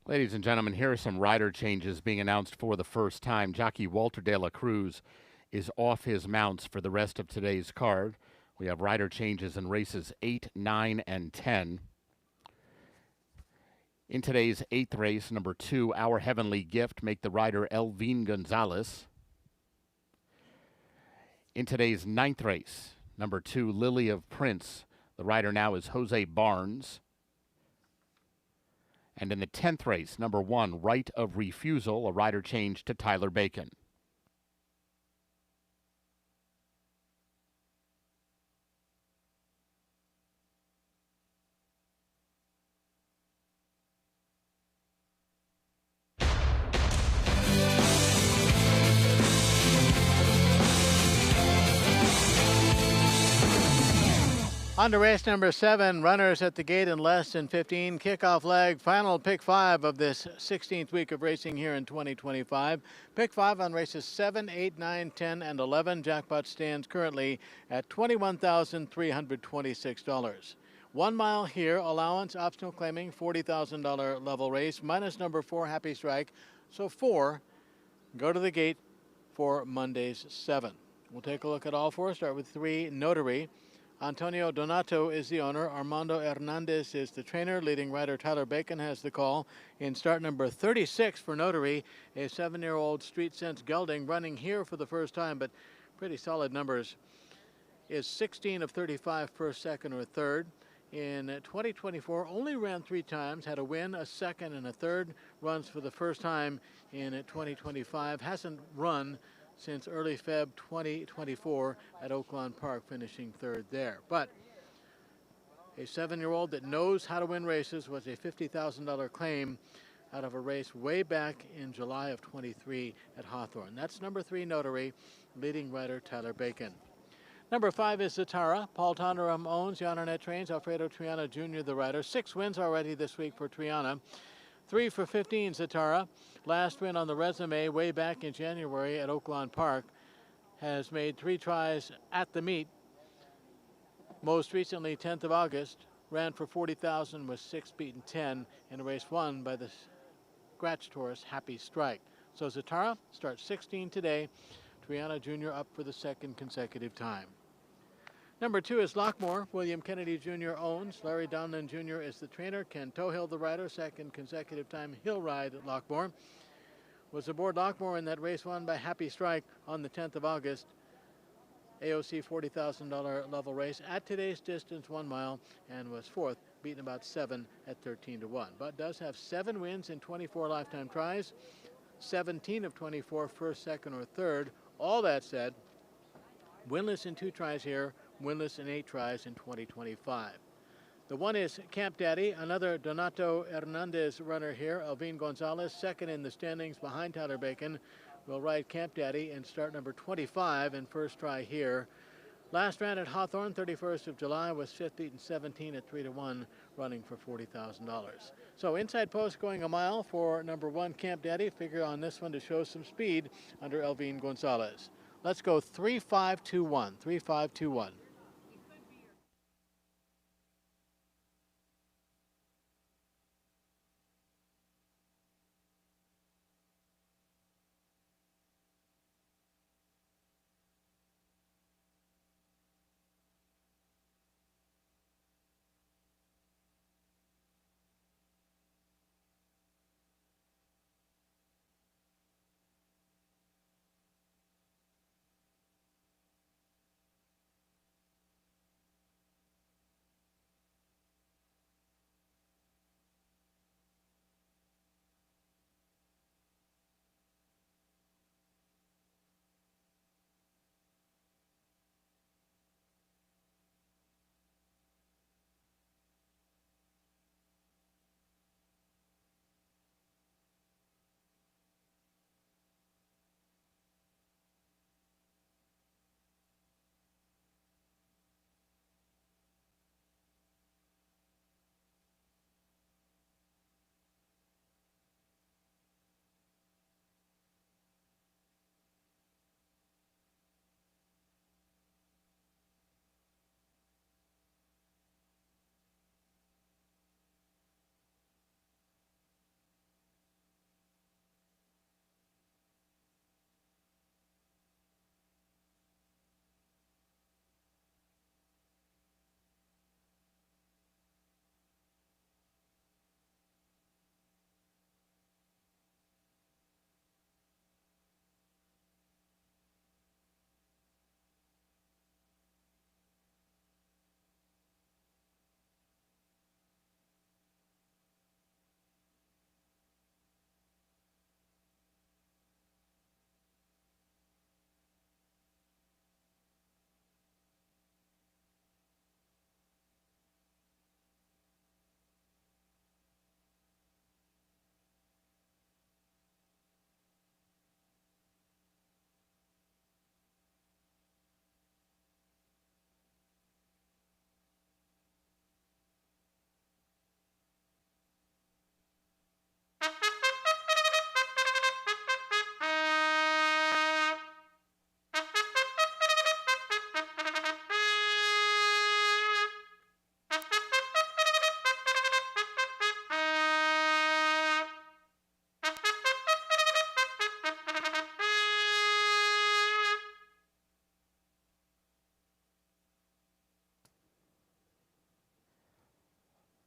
[SPEAKER 2] Ladies and gentlemen, here are some rider changes being announced for the first time. Jockey Walter de la Cruz is off his mounts for the rest of today's card. We have rider changes in races 8, 9, and 10. In today's 8th race, number 2, Our Heavenly Gift, make the rider Elvin Gonzalez. In today's 9th race, number 2, Lily of Prince, the rider now is Jose Barnes. And in the 10th race, number 1, Right of Refusal, a rider change to Tyler Bacon.
[SPEAKER 1] On to race number 7, runners at the gate in less than 15. Kickoff leg, final pick 5 of this 16th week of racing here in 2025. Pick 5 on races 7, 8, 9, 10, and 11. Jackpot stands currently at $21,326. 1 mile here, allowance, optional claiming, $40,000 level race, minus number 4, Happy Strike. So 4, go to the gate for Monday's 7. We'll take a look at all 4. Start with 3, Notary. Antonio Donato is the owner. Armando Hernandez is the trainer. Leading rider Tyler Bacon has the call. In start number 36 for Notary, a 7-year-old Street Sense gelding running here for the first time, but pretty solid numbers. Is 16 of 35 first, second, or third. In 2024, only ran 3 times, had a win, a second, and a third. Runs for the first time in 2025. Hasn't run since early Feb 2024 at Oaklawn Park, finishing third there. But a 7-year-old that knows how to win races, was a $50,000 claim out of a race way back in July of 23 at Hawthorne. That's number 3, Notary, leading rider Tyler Bacon. Number 5 is Zatara. Paul Tonderam owns. Yonnernet trains. Alfredo Triana Jr., the rider. 6 wins already this week for Triana. 3 for 15, Zatara. Last win on the resume way back in January at Oaklawn Park. Has made 3 tries at the meet. Most recently, 10th of August. Ran for $40,000, was 6 beaten 10 in a race won by the scratch horse Happy Strike. So Zatara starts 16 today. Triana Jr. up for the 2nd consecutive time. Number 2 is Lockmore. William Kennedy Jr. owns. Larry Donlan Jr. is the trainer. Ken Tohill, the rider. 2nd consecutive time he'll ride at Lockmore. Was aboard Lockmore in that race won by Happy Strike on the 10th of August. AOC $40,000 level race at today's distance, 1 mile, and was 4th, beaten about 7 at 13-1. But does have 7 wins in 24 lifetime tries. 17 of 24 first, second, or third. All that said, winless in 2 tries here. Winless in 8 tries in 2025. The 1 is Camp Daddy, another Donato Hernandez runner here. Elvin Gonzalez, 2nd in the standings behind Tyler Bacon, will ride Camp Daddy in start number 25 in first try here. Last ran at Hawthorne, 31st of July, was 5th, beaten 17 at 3-1, running for $40,000. So inside post going a mile for number 1, Camp Daddy. Figure on this one to show some speed under Elvin Gonzalez. Let's go 3-5-2-1, 3-5-2-1.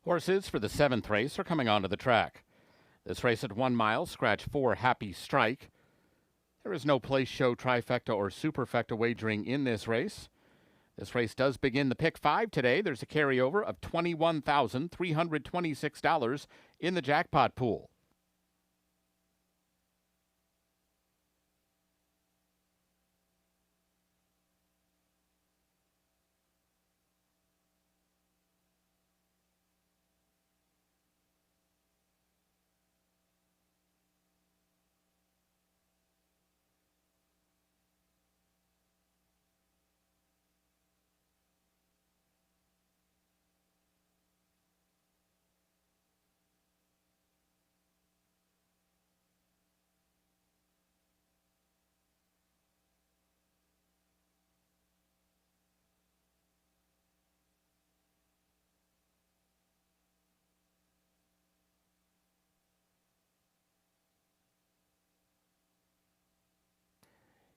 [SPEAKER 2] Horses for the 7th race are coming onto the track. This race at 1 mile, scratch 4, Happy Strike. There is no place show, trifecta, or superfecta wagering in this race. This race does begin the pick 5 today. There's a carryover of $21,326 in the jackpot pool.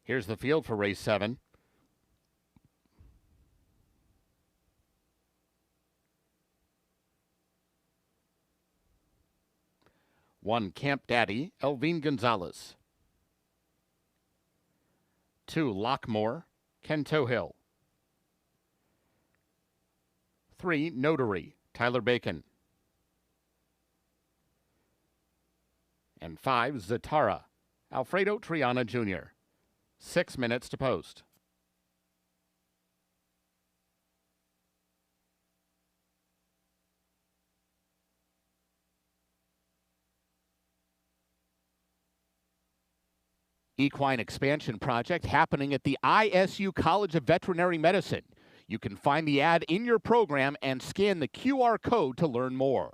[SPEAKER 2] Here's the field for race 7. One, Camp Daddy, Elvine Gonzalez. 2, Lockmore, Ken Tohill. 3, Notary, Tyler Bacon. And 5, Zatara, Alfredo Triana Jr. 6 minutes to post. Equine expansion project happening at the ISU College of Veterinary Medicine. You can find the ad in your program and scan the QR code to learn more.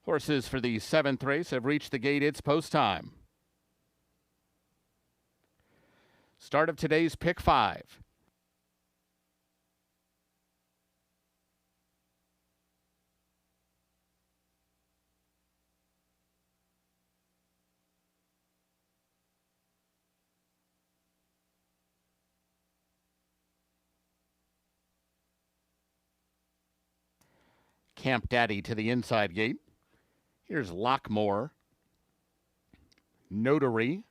[SPEAKER 2] Horses for the 7th race have reached the gate. It's post time. Start of today's pick 5. Camp Daddy to the inside gate. Here's Lockmore, Notary,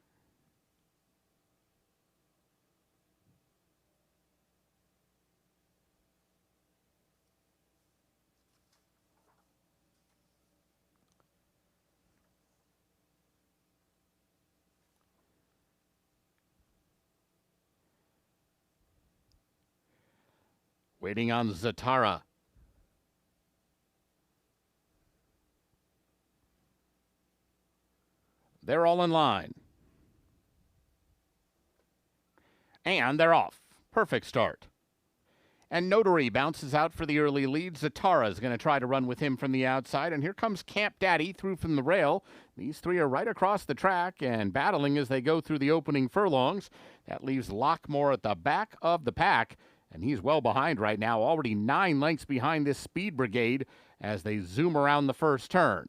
[SPEAKER 2] waiting on Zatara. They're all in line. And they're off. Perfect start. And Notary bounces out for the early lead. Zatara is going to try to run with him from the outside. And here comes Camp Daddy through from the rail. These three are right across the track and battling as they go through the opening furlongs. That leaves Lockmore at the back of the pack. And he's well behind right now, already 9 lengths behind this speed brigade as they zoom around the first turn.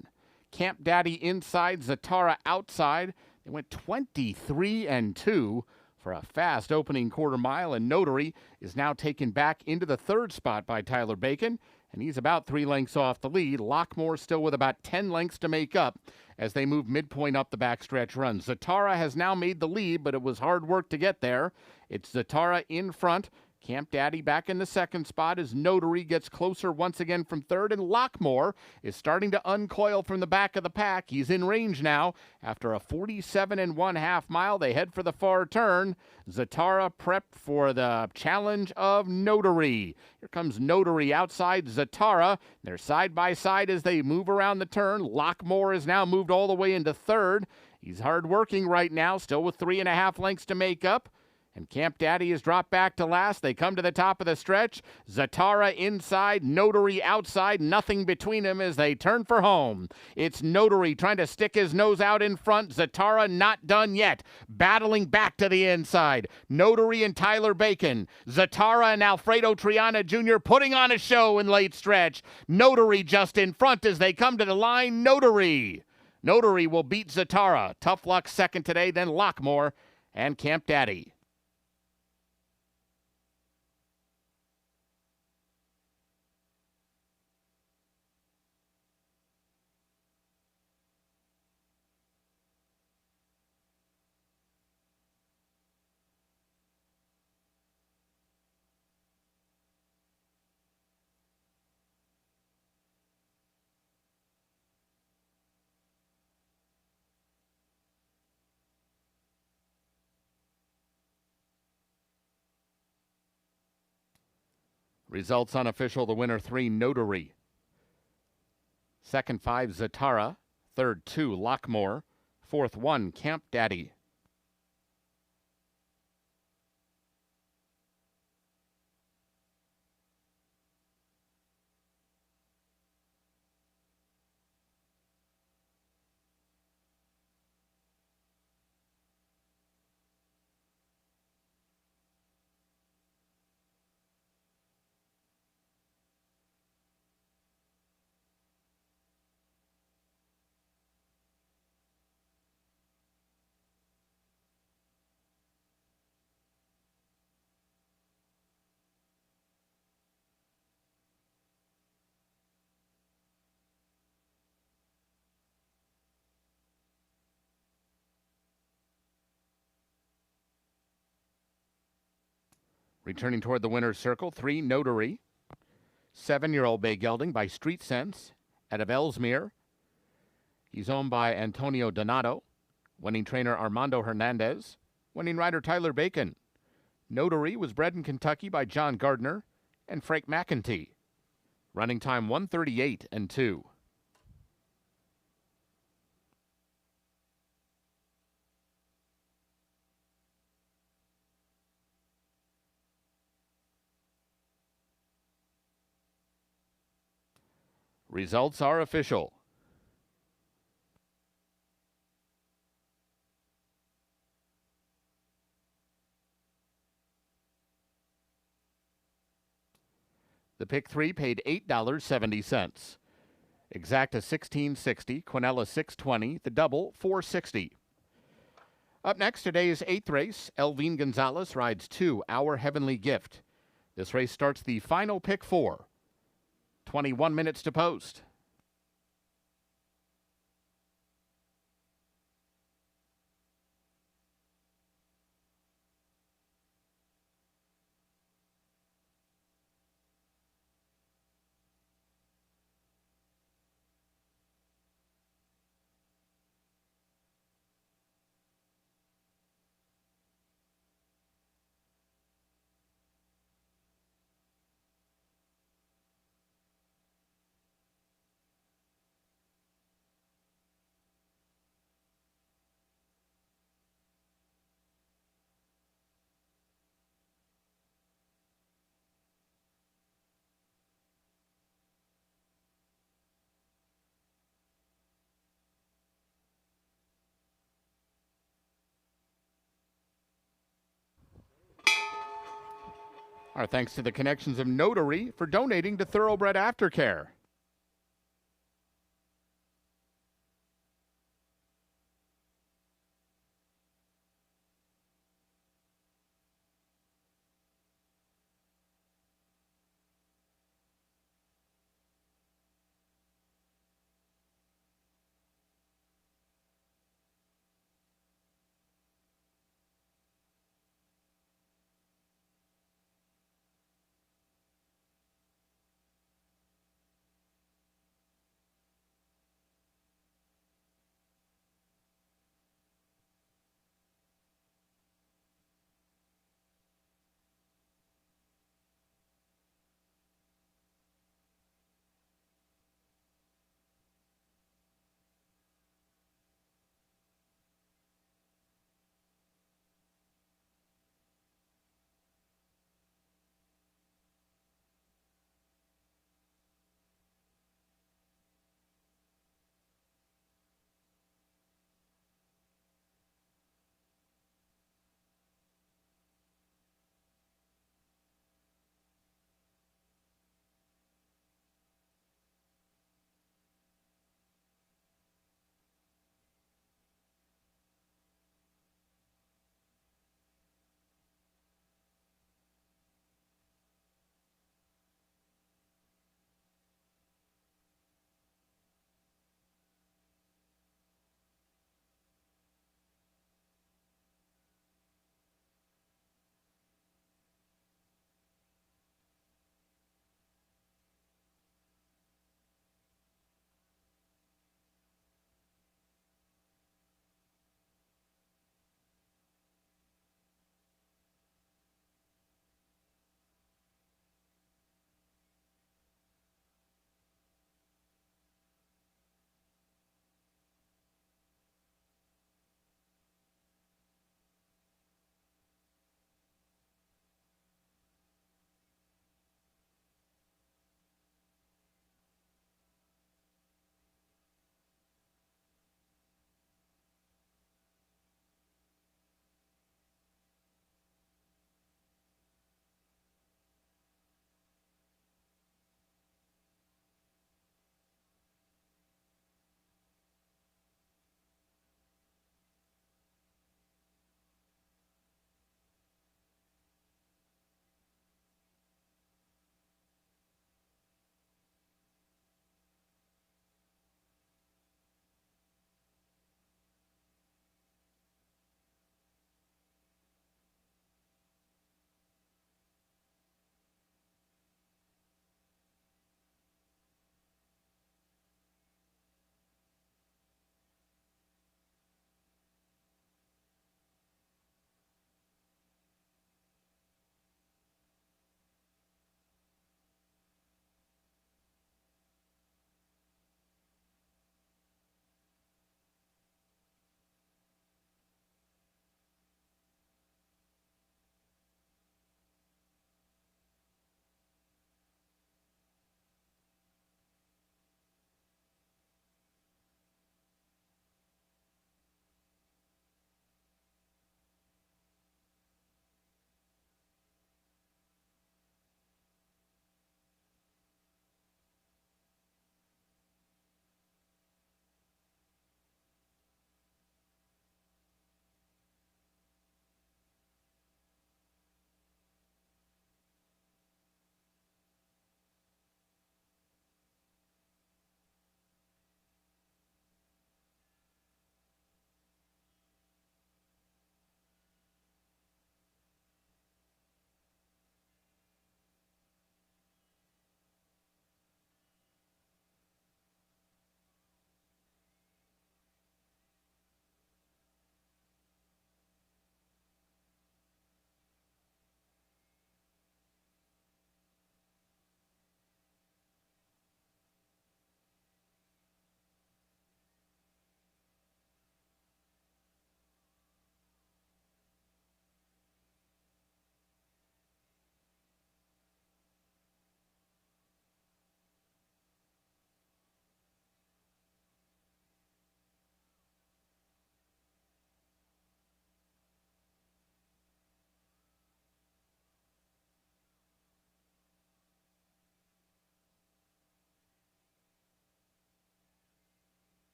[SPEAKER 2] Camp Daddy inside, Zatara outside. They went 23-2 for a fast opening quarter mile, and Notary is now taken back into the 3rd spot by Tyler Bacon, and he's about 3 lengths off the lead. Lockmore still with about 10 lengths to make up as they move midpoint up the backstretch run. Zatara has now made the lead, but it was hard work to get there. It's Zatara in front. Camp Daddy back in the 2nd spot as Notary gets closer once again from 3rd, and Lockmore is starting to uncoil from the back of the pack. He's in range now. After a 47.5 mile, they head for the far turn. Zatara prepped for the challenge of Notary. Here comes Notary outside Zatara. They're side by side as they move around the turn. Lockmore is now moved all the way into 3rd. He's hard working right now, still with 3.5 lengths to make up. And Camp Daddy is dropped back to last. They come to the top of the stretch. Zatara inside, Notary outside, nothing between them as they turn for home. It's Notary trying to stick his nose out in front. Zatara not done yet, battling back to the inside. Notary and Tyler Bacon. Zatara and Alfredo Triana Jr. putting on a show in late stretch. Notary just in front as they come to the line. Notary will beat Zatara. Tough Luck second today, then Lockmore and Camp Daddy. Results unofficial. The winner 3, Notary. 2nd 5, Zatara. 3rd 2, Lockmore. 4th 1, Camp Daddy. Returning toward the winner's circle, 3, Notary. 7-year-old bay gelding by Street Sense out of Ellesmere. He's owned by Antonio Donato. Winning trainer Armando Hernandez. Winning rider Tyler Bacon. Notary was bred in Kentucky by John Gardner and Frank McEntee. Running time 1:38.2. Results are official. pick 3 paid $8.70. Exacta $16.60, Quinella $6.20, the double $4.60. Up next, today's 8th race, Elvine Gonzalez rides 2, Our Heavenly Gift. This race starts the final pick 4. 21 minutes to post. Our thanks to the connections of Notary for donating to Thoroughbred Aftercare.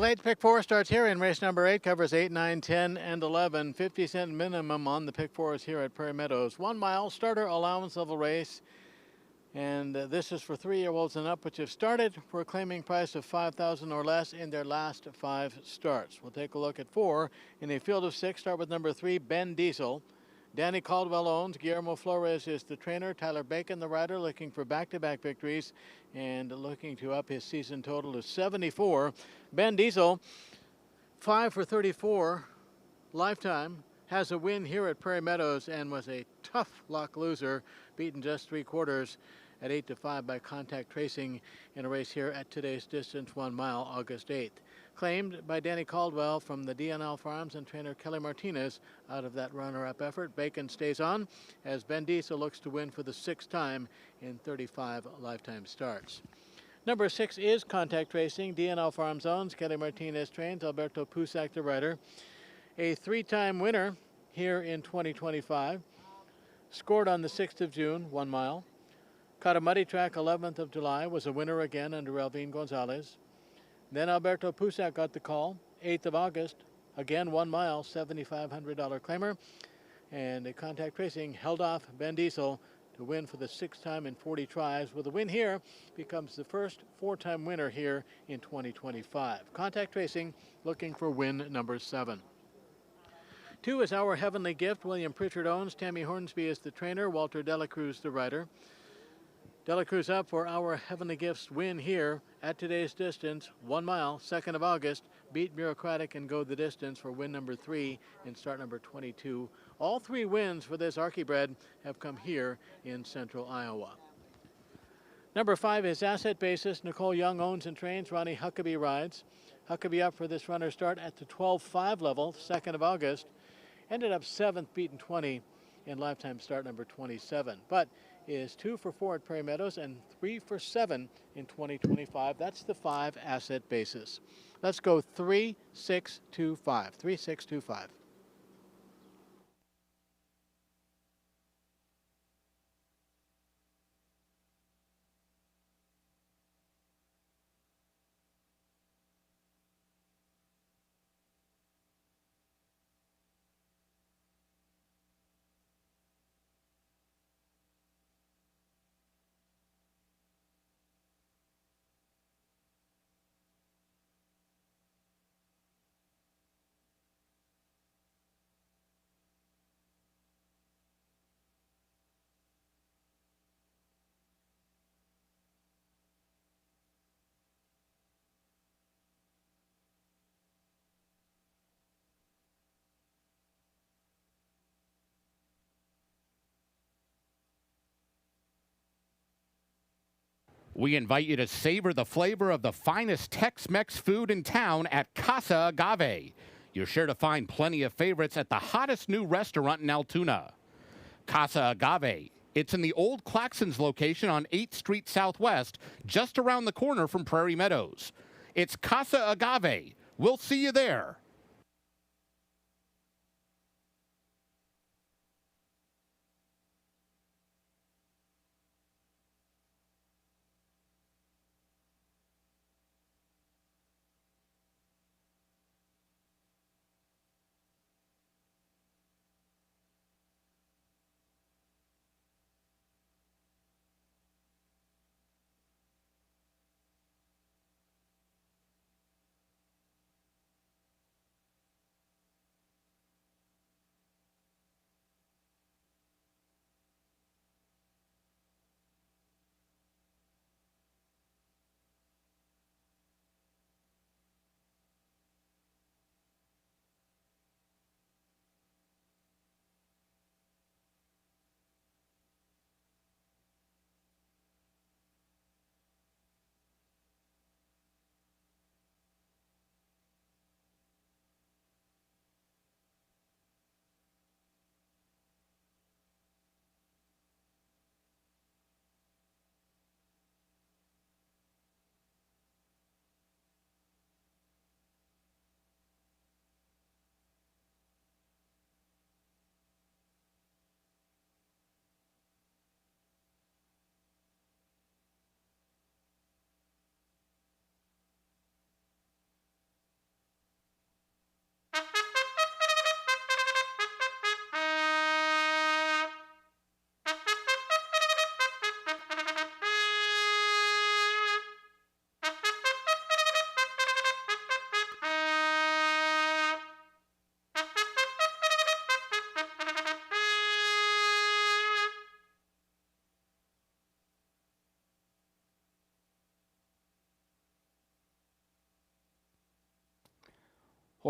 [SPEAKER 1] late pick four starts here in race number 8, covers 8, 9, 10, and 11. 50-cent minimum on the pick fours here at Prairie Meadows. 1 mile starter allowance level race. And this is for 3-year-olds and up, which have started for a claiming price of $5,000 or less in their last 5 starts. We'll take a look at 4 in a field of 6. Start with number 3, Ben Diesel. Danny Caldwell owns. Guillermo Flores is the trainer. Tyler Bacon, the rider, looking for back-to-back victories and looking to up his season total to 74. Ben Diesel, 5 for 34 lifetime, has a win here at Prairie Meadows and was a tough luck loser, beaten just 3/4 at 8-5 by contact tracing in a race here at today's distance, 1 mile, August 8th. Claimed by Danny Caldwell from the DNL Farms and trainer Kelly Martinez out of that runner-up effort. Bacon stays on as Ben Diesel looks to win for the 6th time in 35 lifetime starts. Number 6 is contact tracing. DNL Farms owns. Kelly Martinez trains. Alberto Pusac, the rider. A 3-time winner here in 2025. Scored on the 6th of June, 1 mile. Caught a muddy track 11th of July. Was a winner again under Elvin Gonzalez. Then Alberto Pusac got the call, 8th of August, again 1 mile, $7,500 claimer. And a contact tracing held off Ben Diesel to win for the 6th time in 40 tries. With a win here, becomes the first 4-time winner here in 2025. Contact tracing looking for win number 7. 2 is Our Heavenly Gift. William Pritchard owns. Tammy Hornsby is the trainer. Walter Delacruz the rider. Delacruz up for Our Heavenly Gift's win here at today's distance, 1 mile, 2nd of August. Beat Bureaucratic and go the distance for win number 3 in start number 22. All 3 wins for this Archibred have come here in central Iowa. Number 5 is Asset Basis. Nicole Young owns and trains. Ronnie Huckabee rides. Huckabee up for this runner start at the 12.5 level, 2nd of August. Ended up 7th, beaten 20 in lifetime start number 27. But is 2 for 4 at Prairie Meadows and 3 for 7 in 2025. That's the 5 Asset Basis. Let's go 3, 6, 2, 5. 3, 6, 2, 5.
[SPEAKER 2] We invite you to savor the flavor of the finest Tex-Mex food in town at Casa Agave. You're sure to find plenty of favorites at the hottest new restaurant in Altoona. Casa Agave. It's in the old Claxons location on 8th Street Southwest, just around the corner from Prairie Meadows. It's Casa Agave. We'll see you there.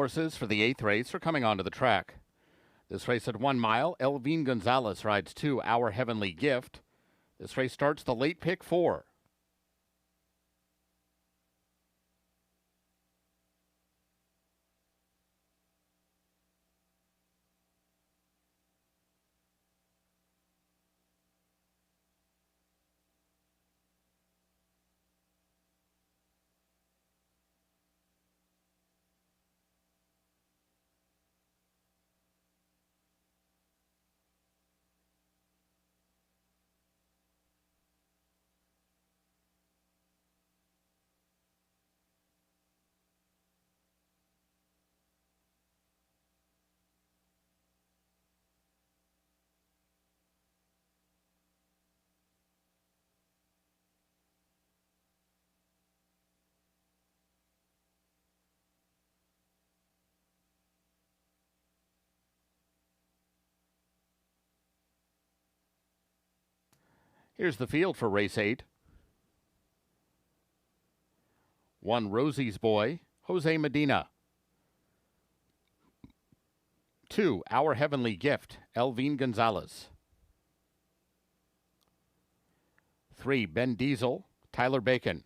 [SPEAKER 2] Horses for the 8th race are coming onto the track. This race at 1 mile, Elvin Gonzalez rides 2, Our Heavenly Gift. This race starts the late pick 4. Here's the field for race 8. 1, Rosie's Boy, Jose Medina. 2, Our Heavenly Gift, Elvin Gonzalez. 3, Ben Diesel, Tyler Bacon.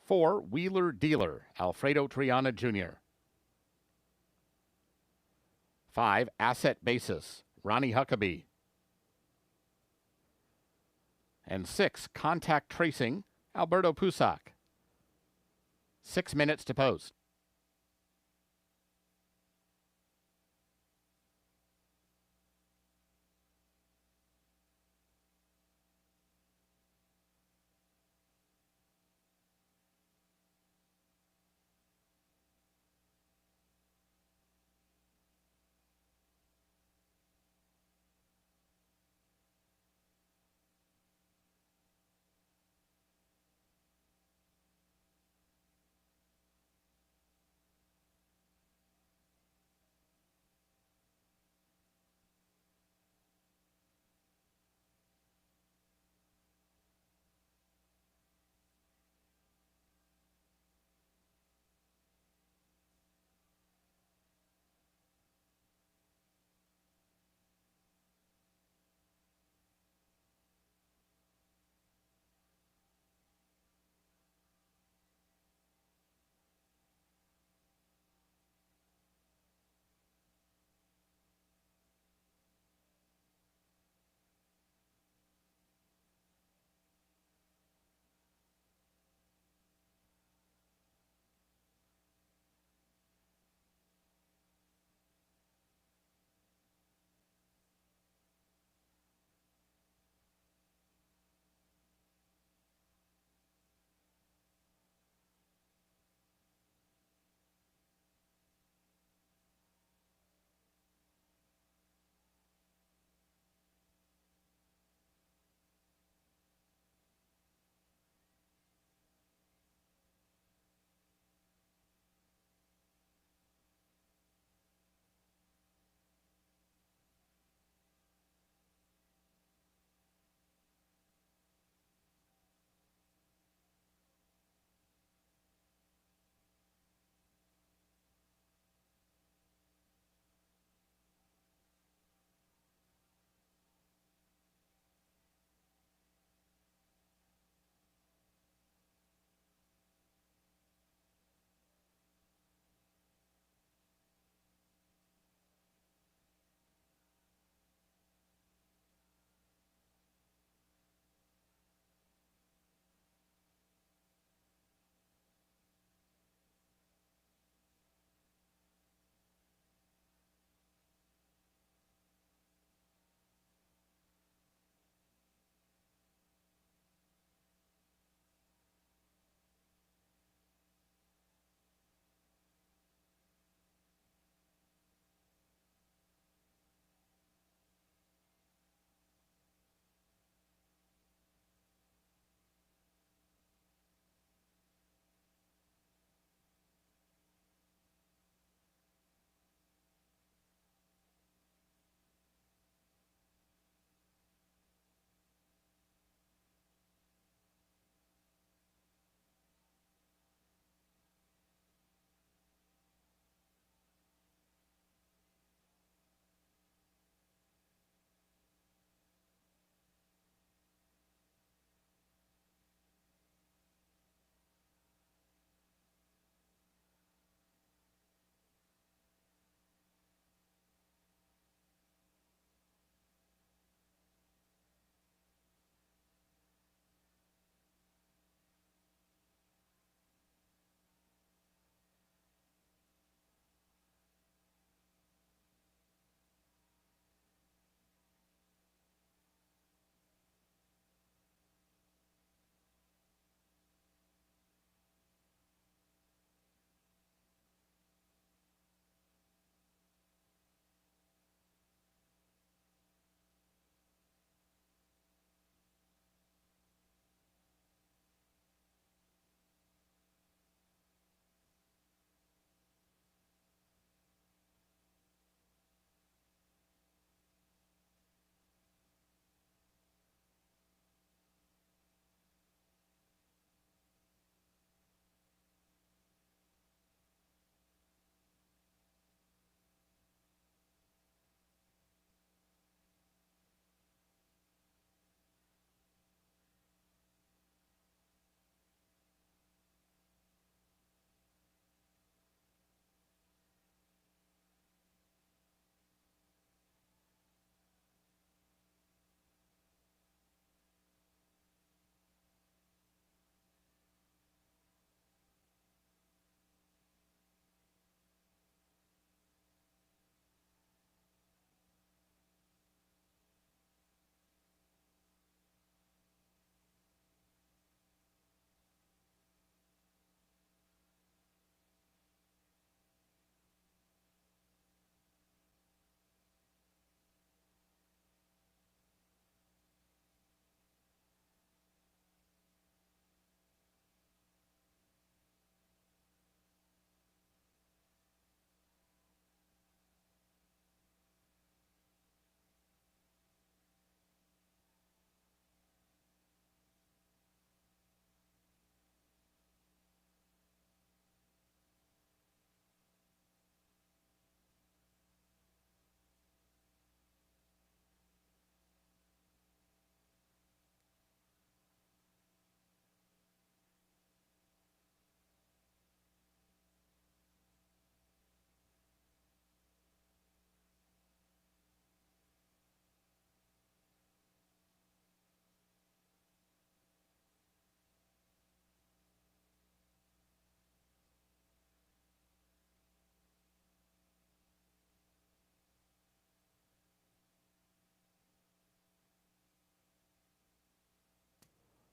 [SPEAKER 2] 4, Wheeler Dealer, Alfredo Triana Jr. 5, Asset Basis, Ronnie Huckabee. And 6, Contact Tracing, Alberto Pusac. 6 minutes to post.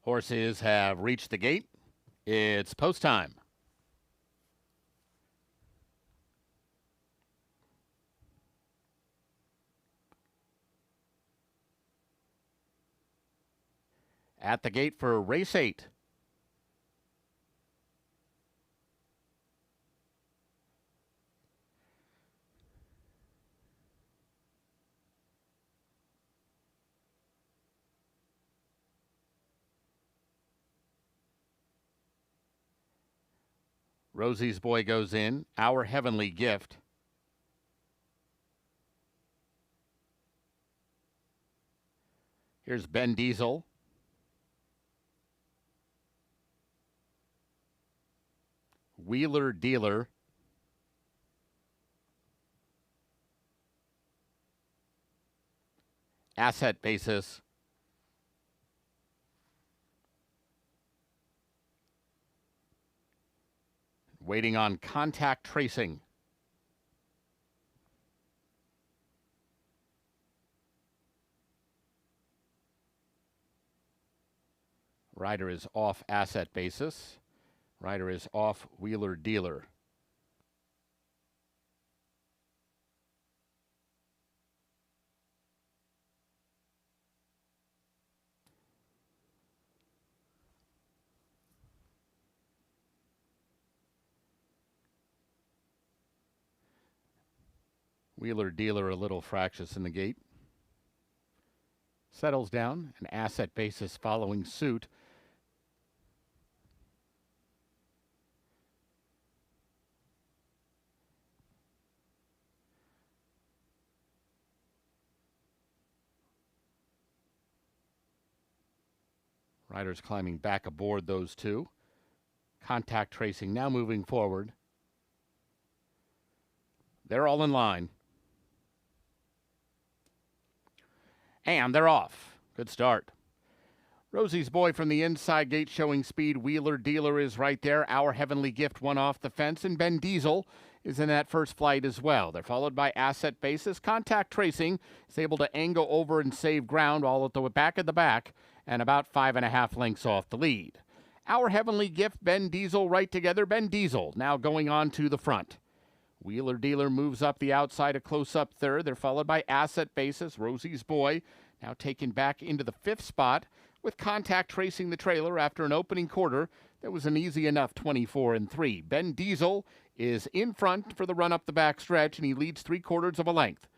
[SPEAKER 2] Horses have reached the gate. It's post time. At the gate for race 8. Rosie's Boy goes in. Our Heavenly Gift. Here's Ben Diesel. Wheeler Dealer. Asset Basis. Waiting on Contact Tracing. Rider is off Asset Basis. Rider is off Wheeler Dealer. Wheeler Dealer a little fractious in the gate. Settles down, an Asset Basis following suit. Riders climbing back aboard those two. Contact Tracing now moving forward. They're all in line. And they're off. Good start. Rosie's Boy from the inside gate showing speed. Wheeler Dealer is right there. Our Heavenly Gift won off the fence. And Ben Diesel is in that first flight as well. They're followed by Asset Basis. Contact Tracing is able to angle over and save ground all at the back of the back and about 5.5 lengths off the lead. Our Heavenly Gift, Ben Diesel right together. Ben Diesel now going on to the front. Wheeler Dealer moves up the outside, a close-up third. They're followed by Asset Basis. Rosie's Boy now taken back into the 5th spot with Contact Tracing the trailer after an opening quarter that was an easy enough 24-3. Ben Diesel is in front for the run up the back stretch, and he leads 3/4 of a length.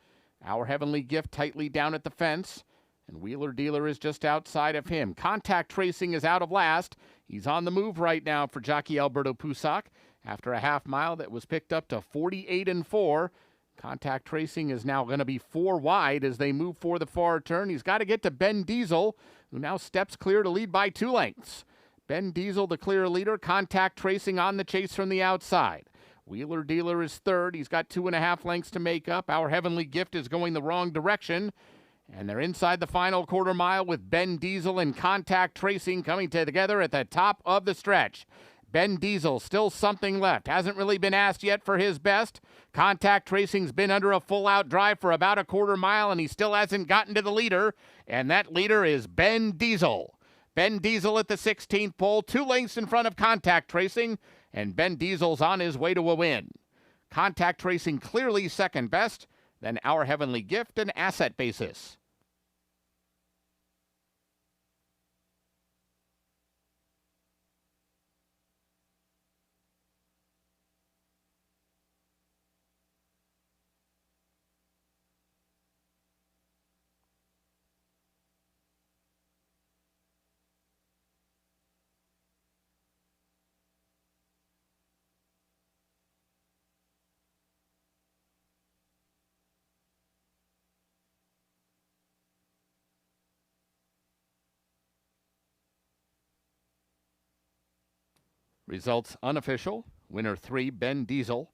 [SPEAKER 2] Our Heavenly Gift tightly down at the fence, and Wheeler Dealer is just outside of him. Contact Tracing is out of last. He's on the move right now for jockey Alberto Pusac after a half mile that was picked up to 48-4. Contact Tracing is now going to be 4 wide as they move for the far turn. He's got to get to Ben Diesel, who now steps clear to lead by 2 lengths. Ben Diesel, the clear leader. Contact Tracing on the chase from the outside. Wheeler Dealer is third. He's got 2.5 lengths to make up. Our Heavenly Gift is going the wrong direction. And they're inside the final quarter mile with Ben Diesel and Contact Tracing coming together at the top of the stretch. Ben Diesel, still something left. Hasn't really been asked yet for his best. Contact Tracing's been under a full-out drive for about a quarter mile, and he still hasn't gotten to the leader. And that leader is Ben Diesel. Ben Diesel at the 16th pole, 2 lengths in front of Contact Tracing, and Ben Diesel's on his way to a win. Contact Tracing clearly second best, then Our Heavenly Gift and Asset Basis. Results unofficial. Winner 3, Ben Diesel.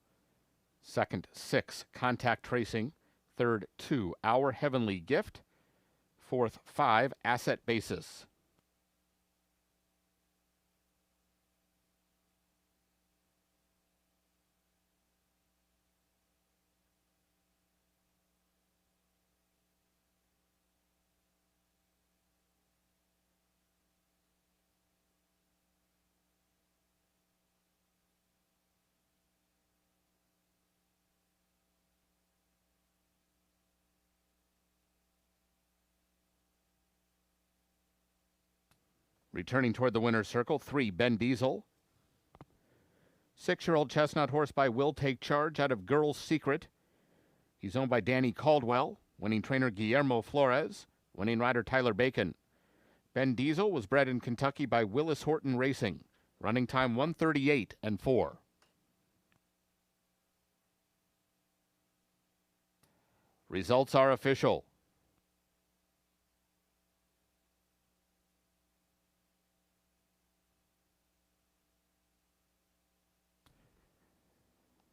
[SPEAKER 2] Second, 6, Contact Tracing. Third, 2, Our Heavenly Gift. Fourth, 5, Asset Basis. Returning toward the winner's circle, 3, Ben Diesel. 6-year-old chestnut horse by Will Take Charge out of Girl's Secret. He's owned by Danny Caldwell, winning trainer Guillermo Flores, winning rider Tyler Bacon. Ben Diesel was bred in Kentucky by Willis Horton Racing, running time 1:38 and 4. Results are official.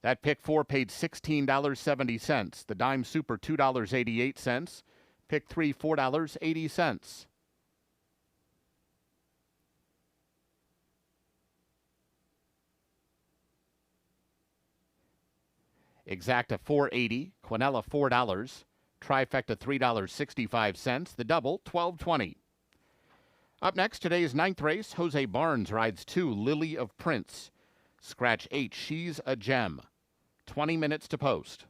[SPEAKER 2] That pick 4 paid $16.70. The Dime Super $2.88. Pick 3 $4.80. Exacta $4.80. Quinella $4. Trifecta $3.65. The double $12.20. Up next, today's 9th race, Jose Barnes rides 2, Lily of Prince. Scratch 8, She's a Gem. 20 minutes to post.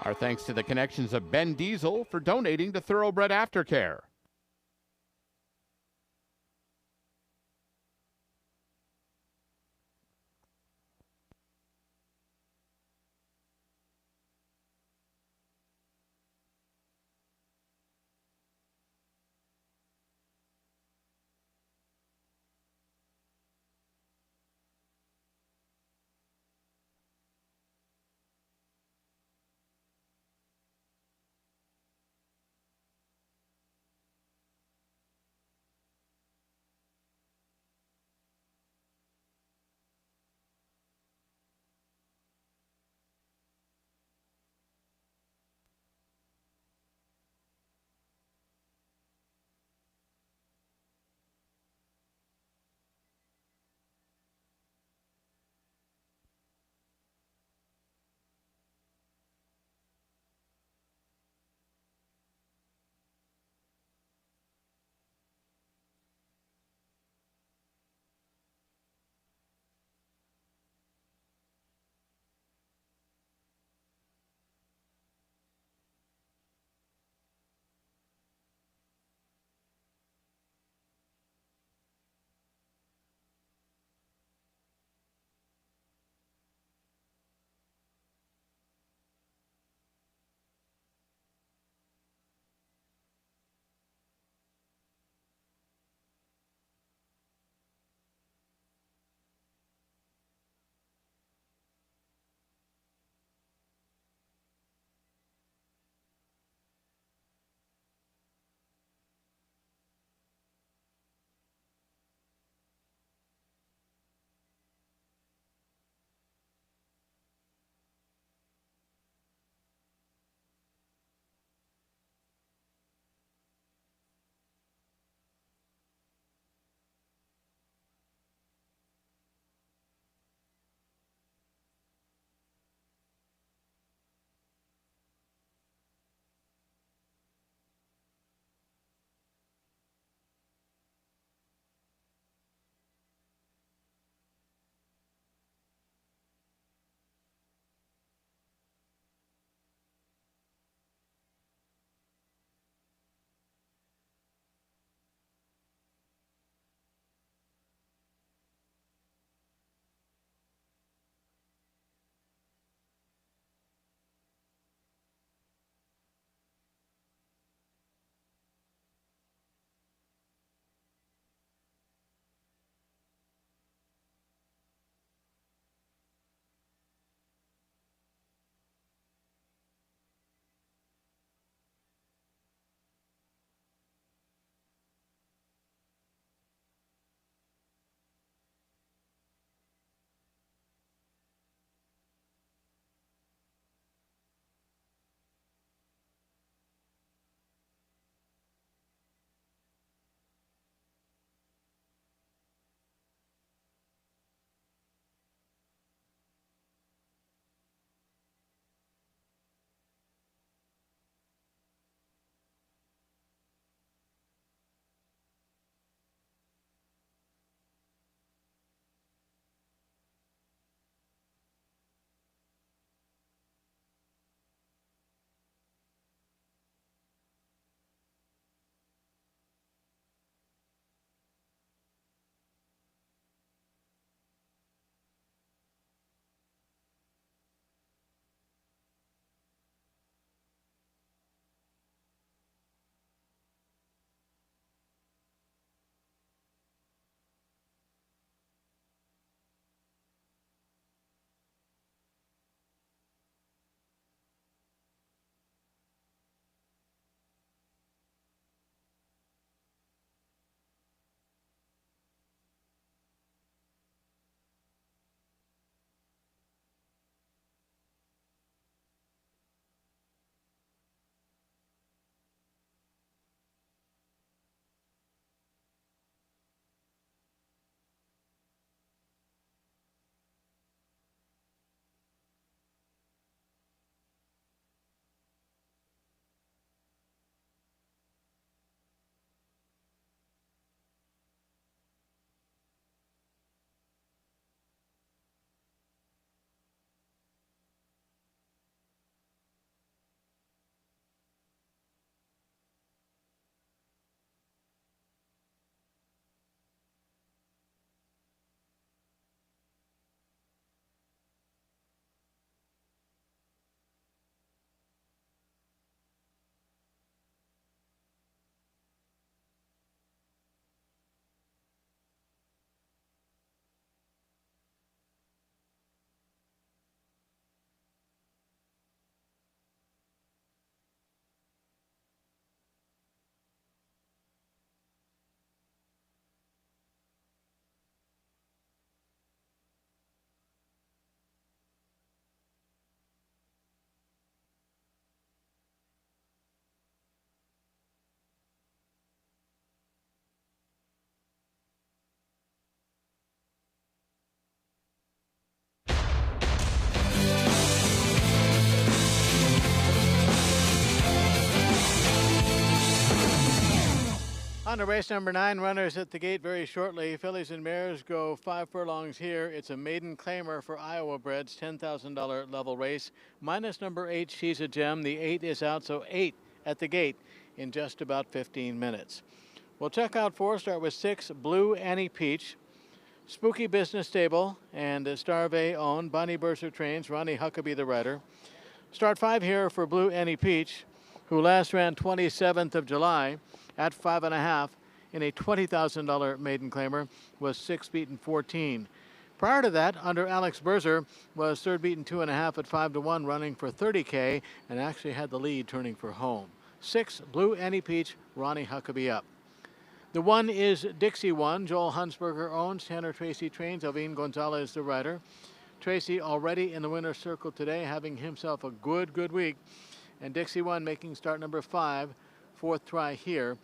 [SPEAKER 2] Our thanks to the connections of Ben Diesel for donating to Thoroughbred Aftercare.
[SPEAKER 1] On to race number 9, runners at the gate very shortly. Fillies and mares go 5 furlongs here. It's a maiden claimer for Iowa breds, $10,000 level race. Minus number 8, She's a Gem. The 8 is out, so 8 at the gate in just about 15 minutes. We'll check out 4, start with 6, Blue Annie Peach. Spooky Business Stable and Starve owned. Bonnie Burser trains, Ronnie Huckabee the rider. Start 5 here for Blue Annie Peach, who last ran 27th of July at 5.5 in a $20,000 maiden claimer, was 6 beaten 14. Prior to that, under Alex Berzer, was 3rd beaten 2.5 at 5-1, running for $30K, and actually had the lead turning for home. 6, Blue Annie Peach, Ronnie Huckabee up. The 1 is Dixie One. Joel Hunsberger owns. Tanner Tracy trains. Alvin Gonzalez the rider. Tracy already in the winner's circle today, having himself a good week. And Dixie One making start number 5, 4th try here.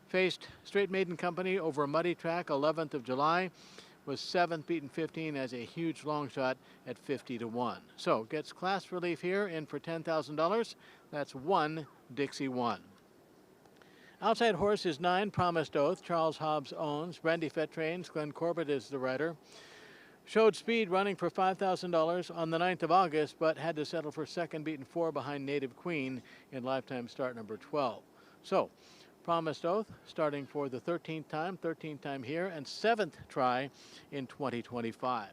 [SPEAKER 1] Faced Straight Maiden Company over a muddy track, 11th of July. Was 7th beaten 15 as a huge long shot at 50-1. So gets class relief here in for $10,000. That's 1, Dixie One. Outside horse is 9, Promised Oath. Charles Hobbs owns. Brandy Fett trains. Glenn Corbett is the rider. Showed speed running for $5,000 on the 9th of August, but had to settle for 2nd beaten 4 behind Native Queen in lifetime start number 12. So, Promised Oath starting for the 13th time here, and 7th try in 2025.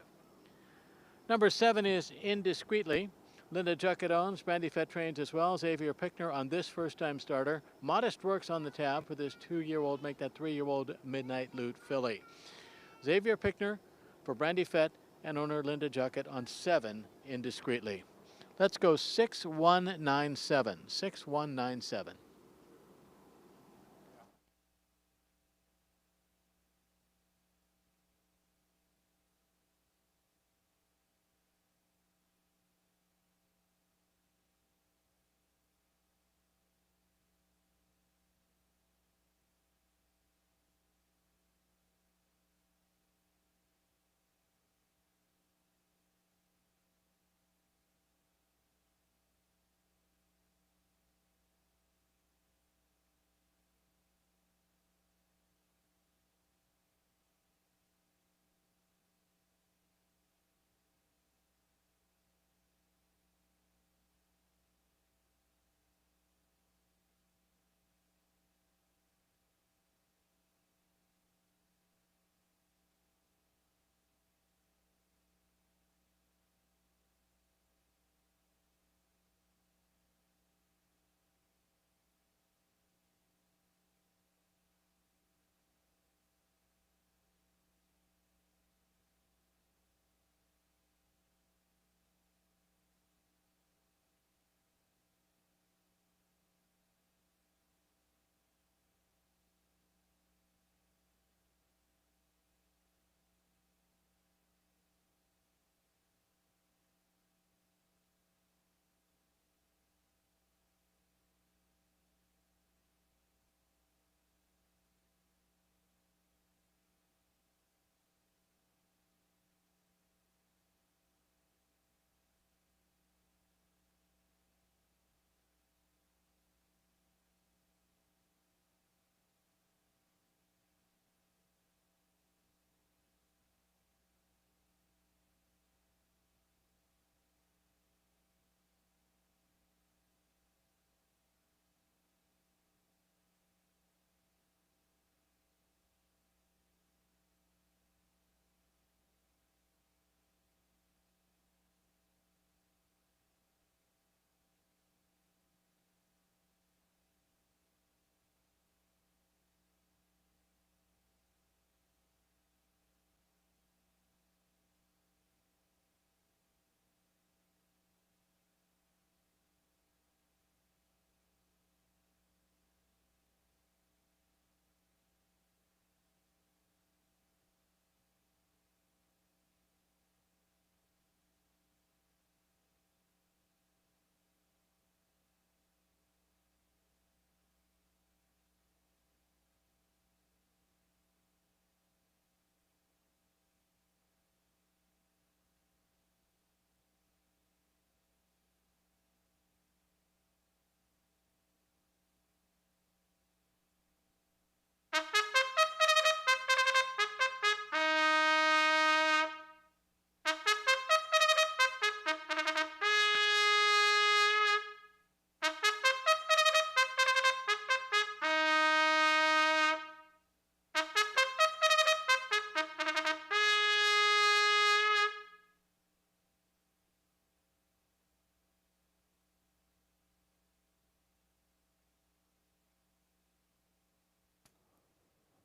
[SPEAKER 1] Number 7 is Indiscreetly. Linda Juckett owns. Brandy Fett trains as well. Xavier Pickner on this first-time starter. Modest Works on the tab for this 2-year-old, make that 3-year-old Midnight Loot filly. Xavier Pickner for Brandy Fett and owner Linda Juckett on 7, Indiscreetly. Let's go 6197. 6197.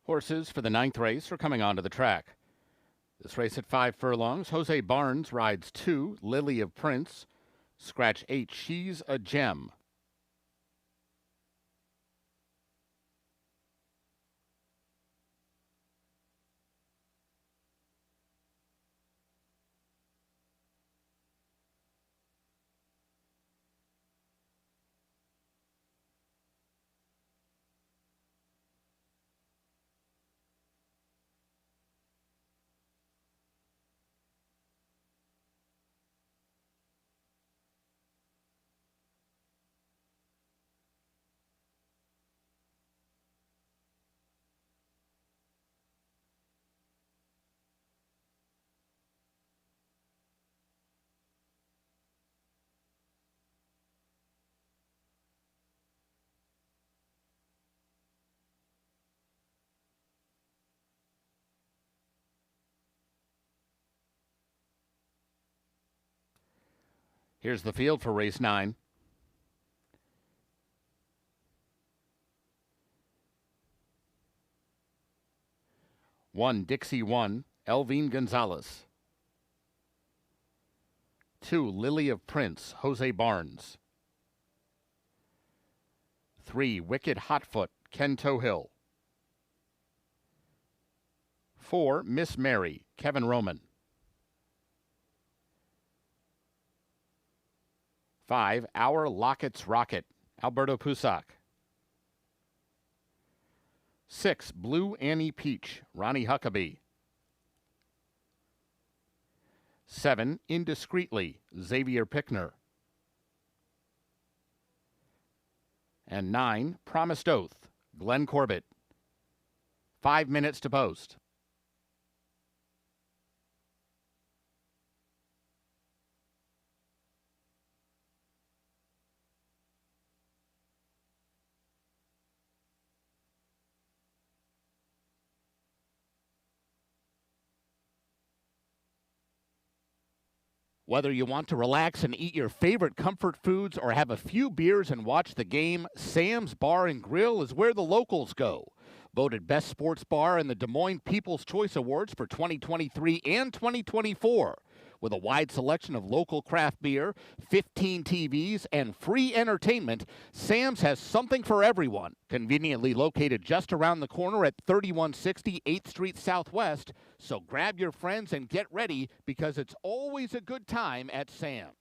[SPEAKER 2] Horses for the 9th race are coming onto the track. This race at 5 furlongs, Jose Barnes rides 2, Lily of Prince. Scratch 8, She's a Gem. Here's the field for race 9. One, Dixie 1, Elvine Gonzalez. 2, Lily of Prince, Jose Barnes. 3, Wicked Hotfoot, Ken Tohill. 4, Miss Mary, Kevin Roman. 5, Our Locket's Rocket, Alberto Pusac. 6, Blue Annie Peach, Ronnie Huckabee. 7, Indiscreetly, Xavier Pickner. And 9, Promised Oath, Glenn Corbett. 5 minutes to post. Whether you want to relax and eat your favorite comfort foods or have a few beers and watch the game, Sam's Bar and Grill is where the locals go. Voted Best Sports Bar in the Des Moines People's Choice Awards for 2023 and 2024. With a wide selection of local craft beer, 15 TVs, and free entertainment, Sam's has something for everyone. Conveniently located just around the corner at 3160 8th Street Southwest. So grab your friends and get ready because it's always a good time at Sam's.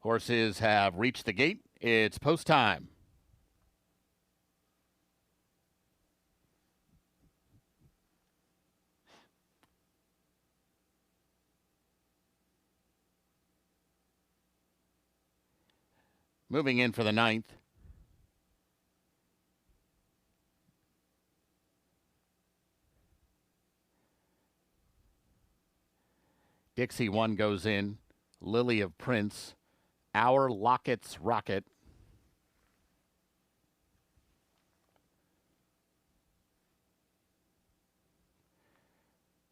[SPEAKER 2] Horses have reached the gate. It's post time. Moving in for the 9th. Dixie 1 goes in. Lily of Prince. Our Locket's Rocket.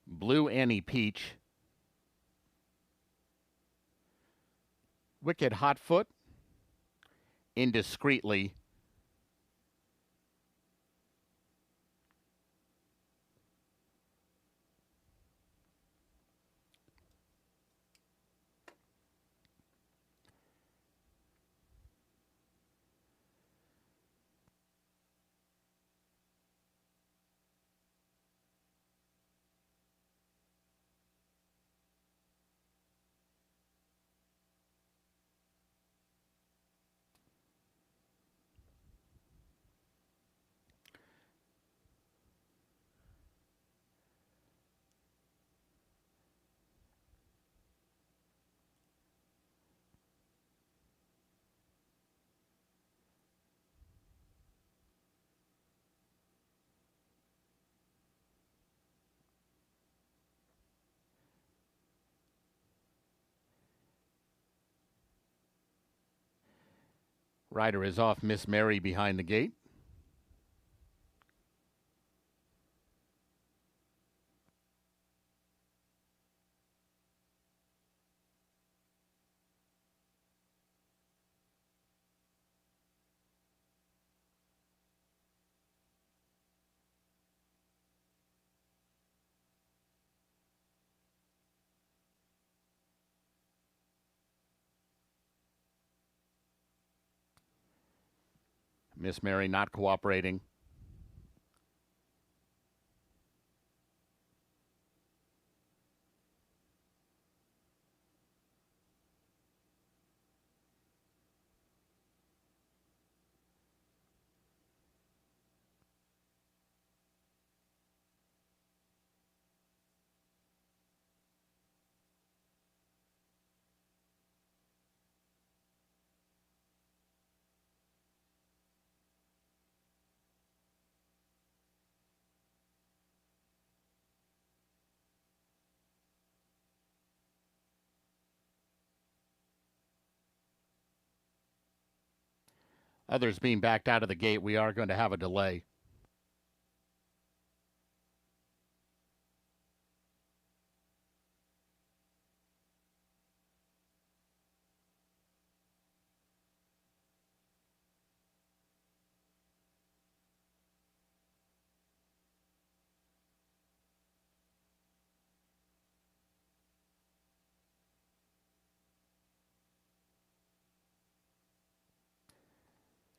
[SPEAKER 2] Blue Annie Peach. Wicked Hotfoot. Indiscreetly. Rider is off Miss Mary behind the gate. Miss Mary not cooperating. Others being backed out of the gate, we are going to have a delay.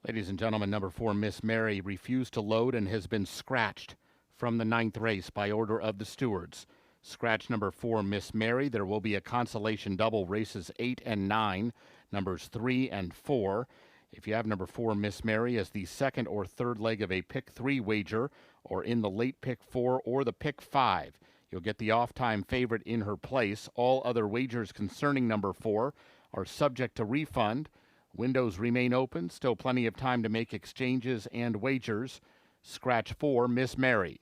[SPEAKER 2] Ladies and gentlemen, number 4, Miss Mary, refused to load and has been scratched from the 9th race by order of the stewards. Scratch number 4, Miss Mary. There will be a consolation double, races 8 and 9, numbers 3 and 4. If you have number 4, Miss Mary, as the second or third leg of a pick 3 wager, or in the late pick 4 or the pick 5, you'll get the off-time favorite in her place. All other wagers concerning number 4 are subject to refund. Windows remain open. Still plenty of time to make exchanges and wagers. Scratch 4, Miss Mary.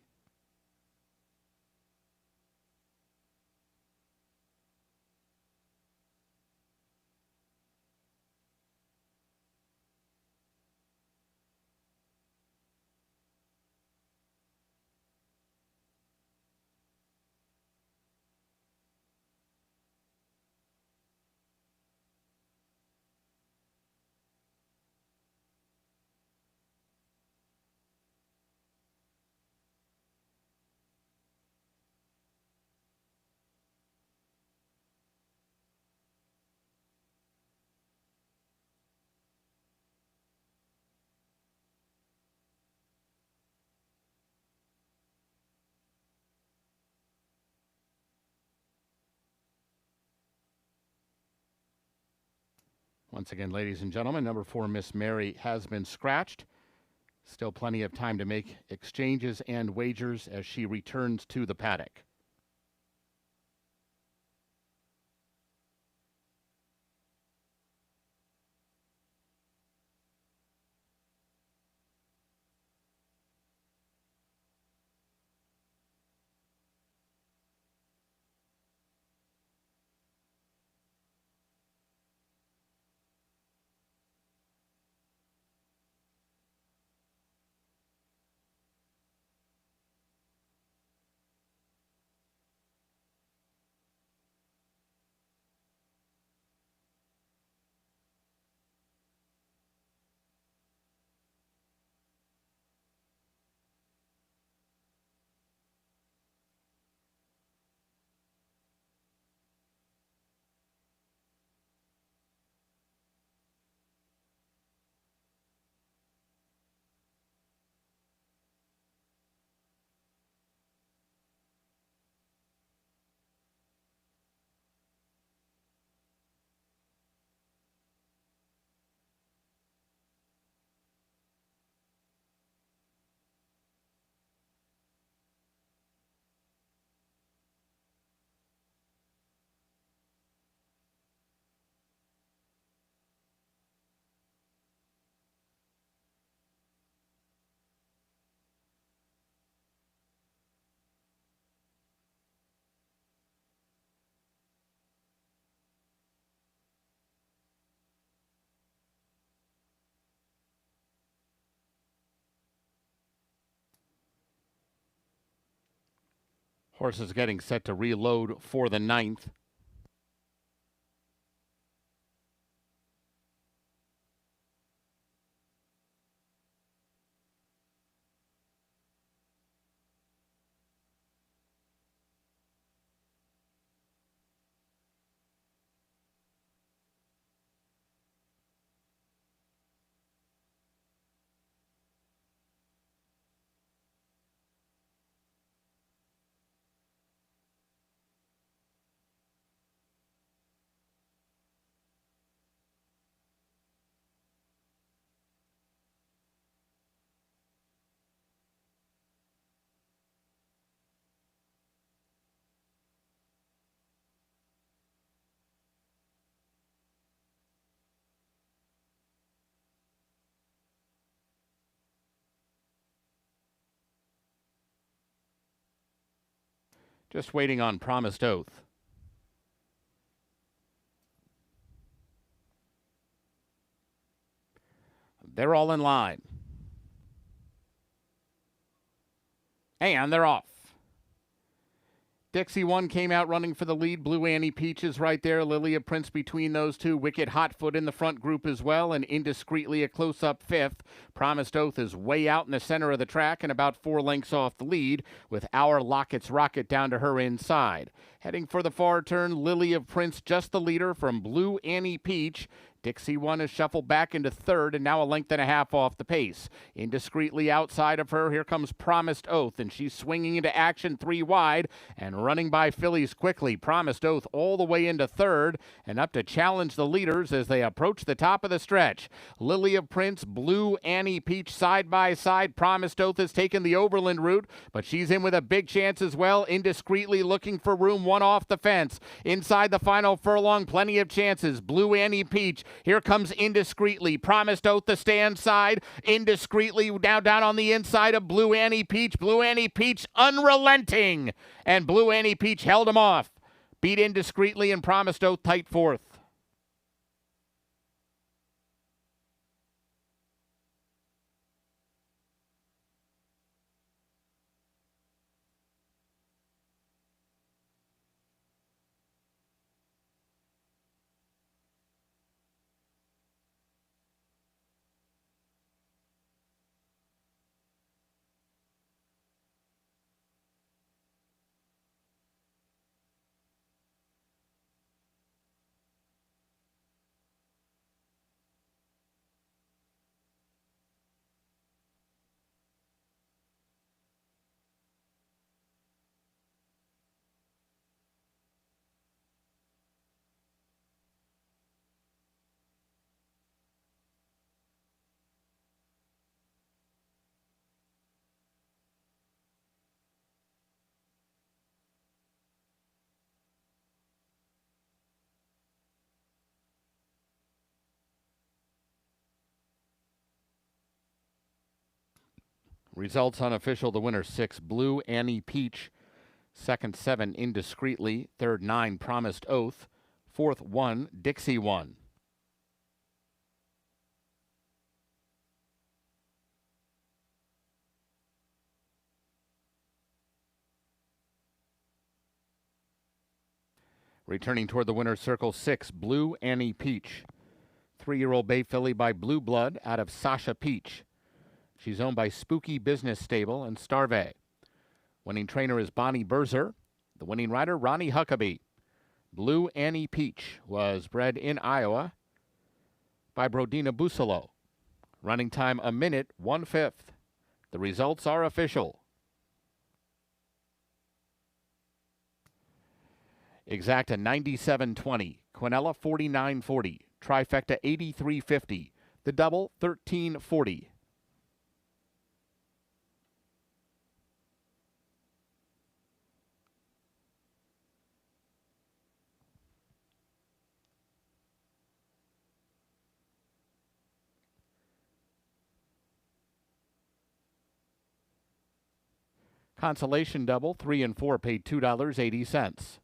[SPEAKER 2] Once again, ladies and gentlemen, number 4, Miss Mary, has been scratched. Still plenty of time to make exchanges and wagers as she returns to the paddock. Horse is getting set to reload for the 9th. Just waiting on Promised Oath. They're all in line. And they're off. Dixie 1 came out running for the lead. Blue Annie Peaches right there. Lily of Prince between those two. Wicked Hotfoot in the front group as well. And indiscreetly a close-up 5th. Promised Oath is way out in the center of the track and about 4 lengths off the lead with Our Locket's Rocket down to her inside. Heading for the far turn, Lily of Prince just the leader from Blue Annie Peach. Dixie 1 is shuffled back into 3rd and now a length and a half off the pace. Indiscreetly outside of her, here comes Promised Oath, and she's swinging into action 3 wide and running by fillies quickly. Promised Oath all the way into 3rd and up to challenge the leaders as they approach the top of the stretch. Lily of Prince, Blue Annie Peach side by side. Promised Oath has taken the Overland route, but she's in with a big chance as well. Indiscreetly looking for room, 1 off the fence. Inside the final furlong, plenty of chances. Blue Annie Peach. Here comes Indiscreetly. Promised Oath the stand side. Indiscreetly now down on the inside of Blue Annie Peach. Blue Annie Peach unrelenting. And Blue Annie Peach held him off. Beat Indiscreetly and Promised Oath tight 4th. Results unofficial. The winner 6, Blue Annie Peach. Second 7, Indiscreetly. Third 9, Promised Oath. Fourth 1, Dixie 1. Returning toward the winner's circle, 6, Blue Annie Peach. 3-year-old bay filly by Blue Blood out of Sasha Peach. She's owned by Spooky Business Stable and Starve. Winning trainer is Bonnie Berzer. The winning rider, Ronnie Huckabee. Blue Annie Peach was bred in Iowa by Brodina Busolo. Running time 1 minute, 1/5. The results are official. Exacta 97.20, Quinella 49.40, Trifecta 83.50, the double 13.40. Consolation double 3 and 4 paid $2.80.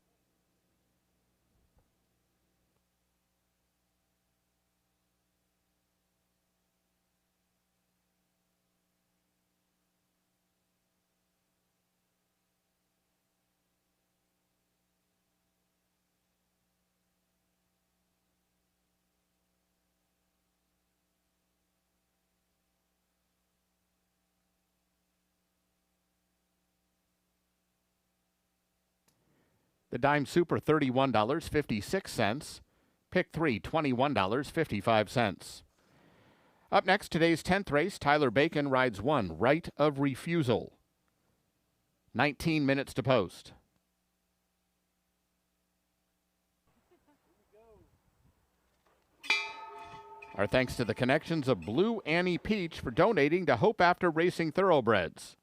[SPEAKER 2] The Dime Super, $31.56. Pick 3, $21.55. Up next, today's 10th race, Tyler Bacon rides 1, Right of Refusal. 19 minutes to post. Our thanks to the connections of Blue Annie Peach for donating to Hope After Racing Thoroughbreds.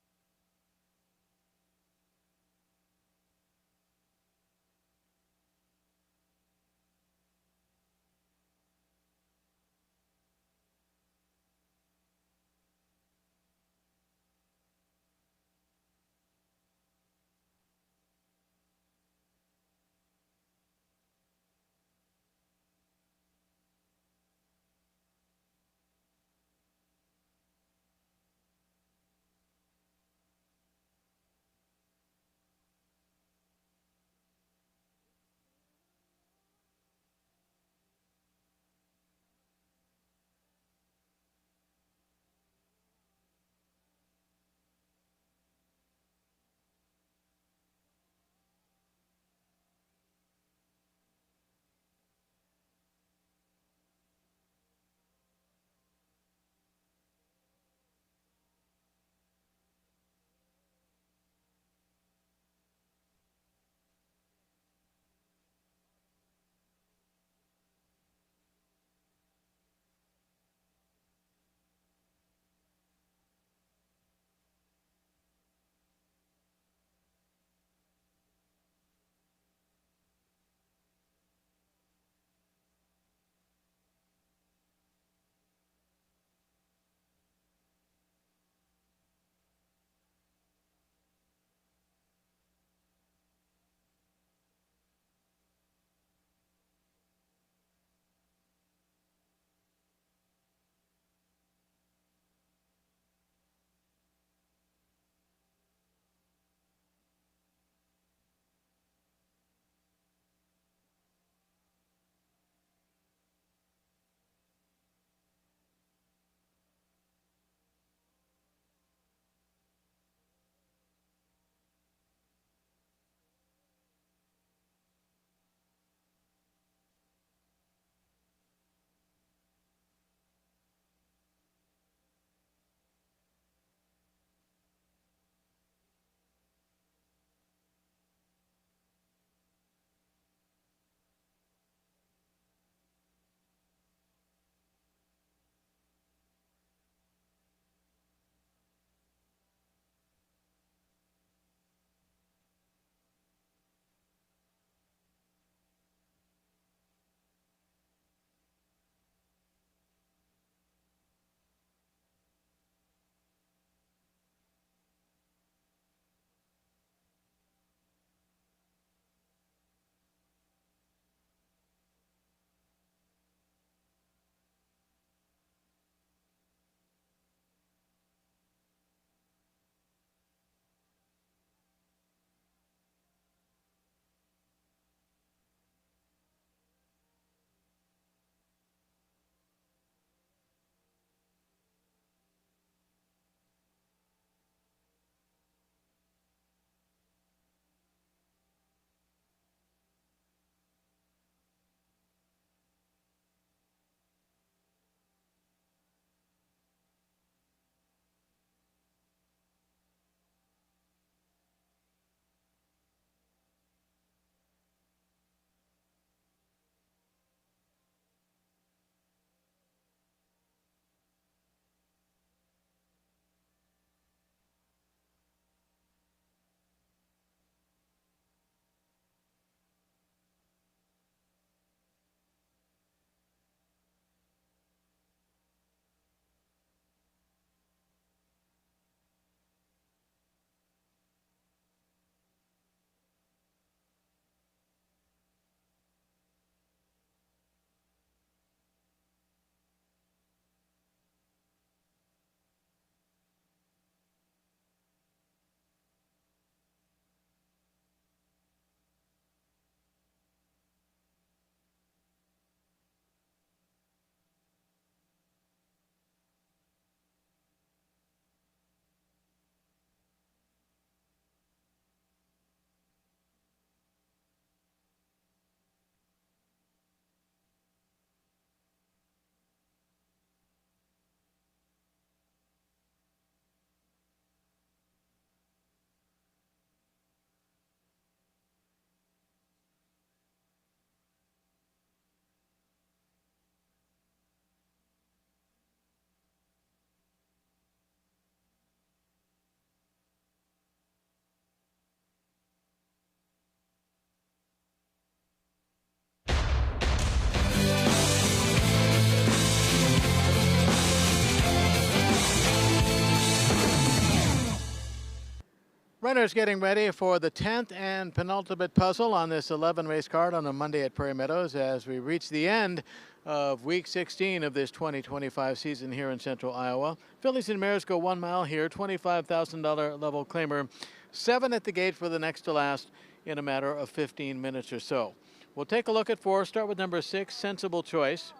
[SPEAKER 1] Pointers getting ready for the 10th and penultimate puzzle on this 11 race card on a Monday at Prairie Meadows as we reach the end of week 16 of this 2025 season here in central Iowa. Fillies and mares go 1 mile here, $25,000 level claimer. 7 at the gate for the next to last in a matter of 15 minutes or so. We'll take a look at 4. Start with number 6, Sensible Choice.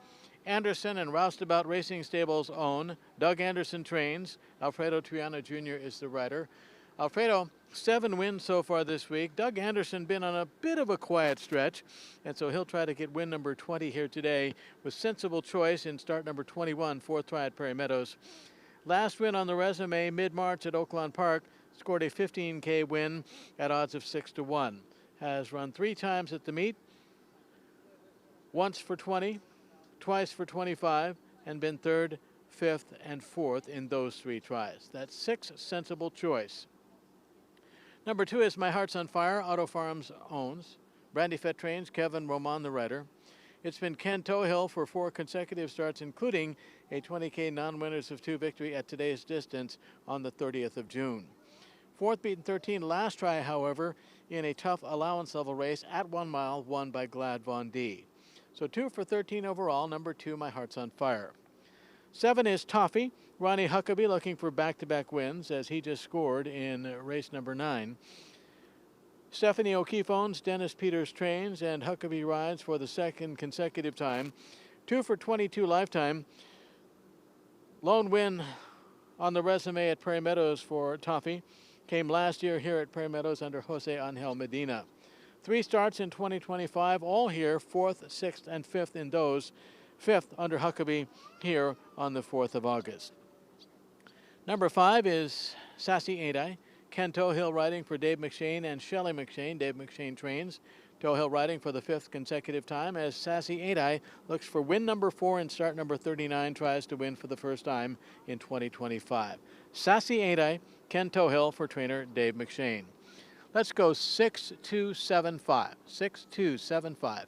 [SPEAKER 1] Anderson and Roustabout Racing Stables own. Doug Anderson trains. Alfredo Triana Jr. is the rider. Alfredo, 7 wins so far this week. Doug Anderson been on a bit of a quiet stretch, and so he'll try to get win number 20 here today with Sensible Choice in start number 21, 4th try at Prairie Meadows. Last win on the resume, mid-March at Oaklawn Park, scored a 15K win at odds of 6-1. Has run 3 times at the meet, once for 20, twice for 25, and been 3rd, 5th, and 4th in those 3 tries. That's 6, Sensible Choice. Number 2 is My Heart's on Fire, Auto Farms owns. Brandy Fett trains, Kevin Roman the rider. It's been Ken Tohill for 4 consecutive starts, including a 20K non-winners of 2 victory at today's distance on the 30th of June. 4th beaten 13 last try, however, in a tough allowance level race at 1 mile, won by Glad Von D. So 2 for 13 overall, number 2, My Heart's on Fire. 7 is Toffee. Ronnie Huckabee looking for back-to-back wins as he just scored in race number 9. Stephanie O'Keefe owns, Dennis Peters trains, and Huckabee rides for the 2nd consecutive time. 2 for 22 lifetime. Lone win on the resume at Prairie Meadows for Toffee. Came last year here at Prairie Meadows under Jose Angel Medina. 3 starts in 2025, all here, 4th, 6th, and 5th in those. 5th under Huckabee here on the 4th of August. Number 5 is Sassy Ain't I. Ken Tohill riding for Dave McShane and Shelley McShane. Dave McShane trains. Tohill riding for the 5th consecutive time as Sassy Ain't I looks for win number 4 and start number 39, tries to win for the first time in 2025. Sassy Ain't I, Ken Tohill for trainer Dave McShane. Let's go 6-2-7-5. 6-2-7-5.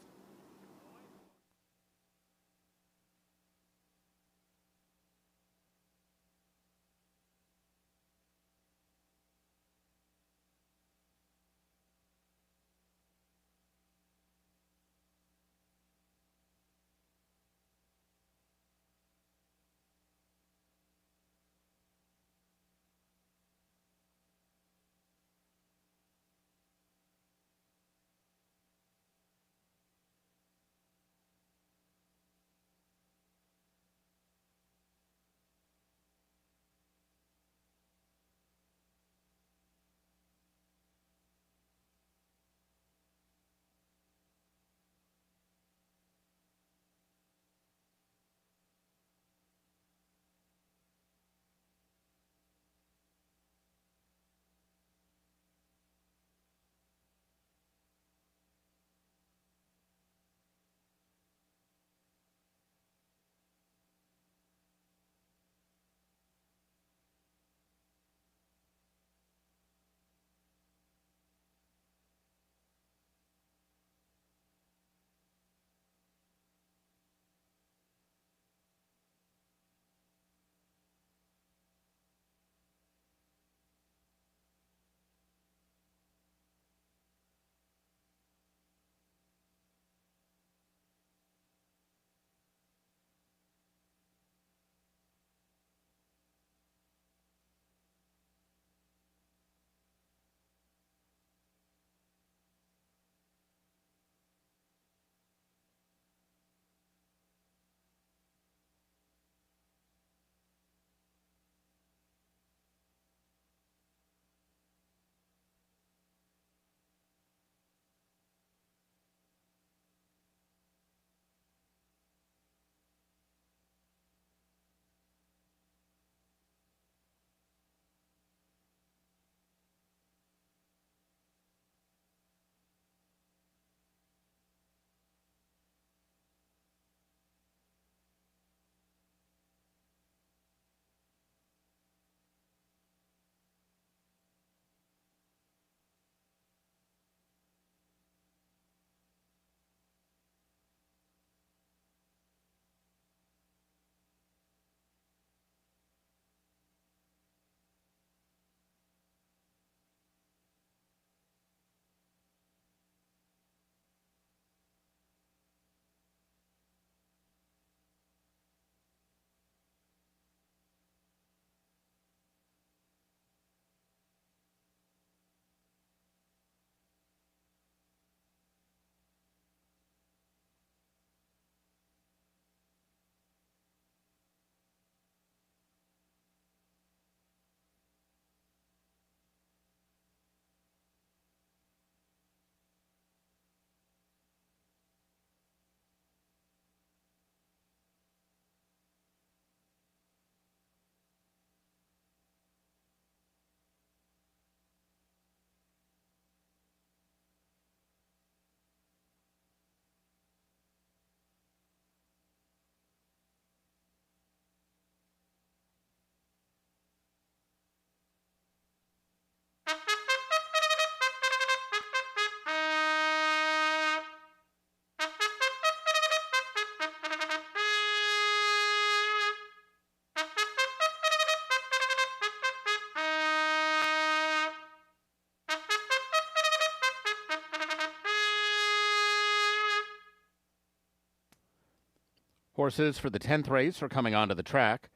[SPEAKER 2] Horses for the 10th race are coming onto the track.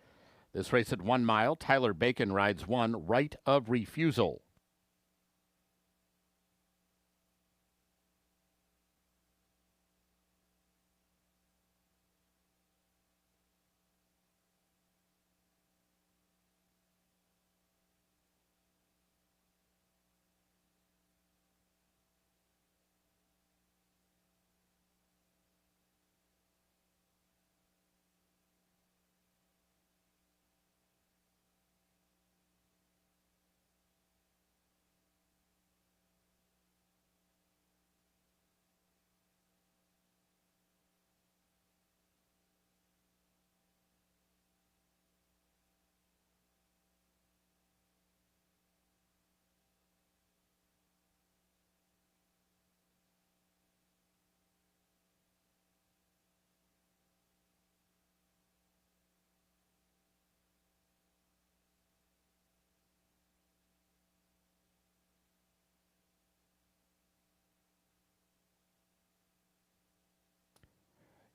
[SPEAKER 2] This race at 1 mile, Tyler Bacon rides 1, Right of Refusal.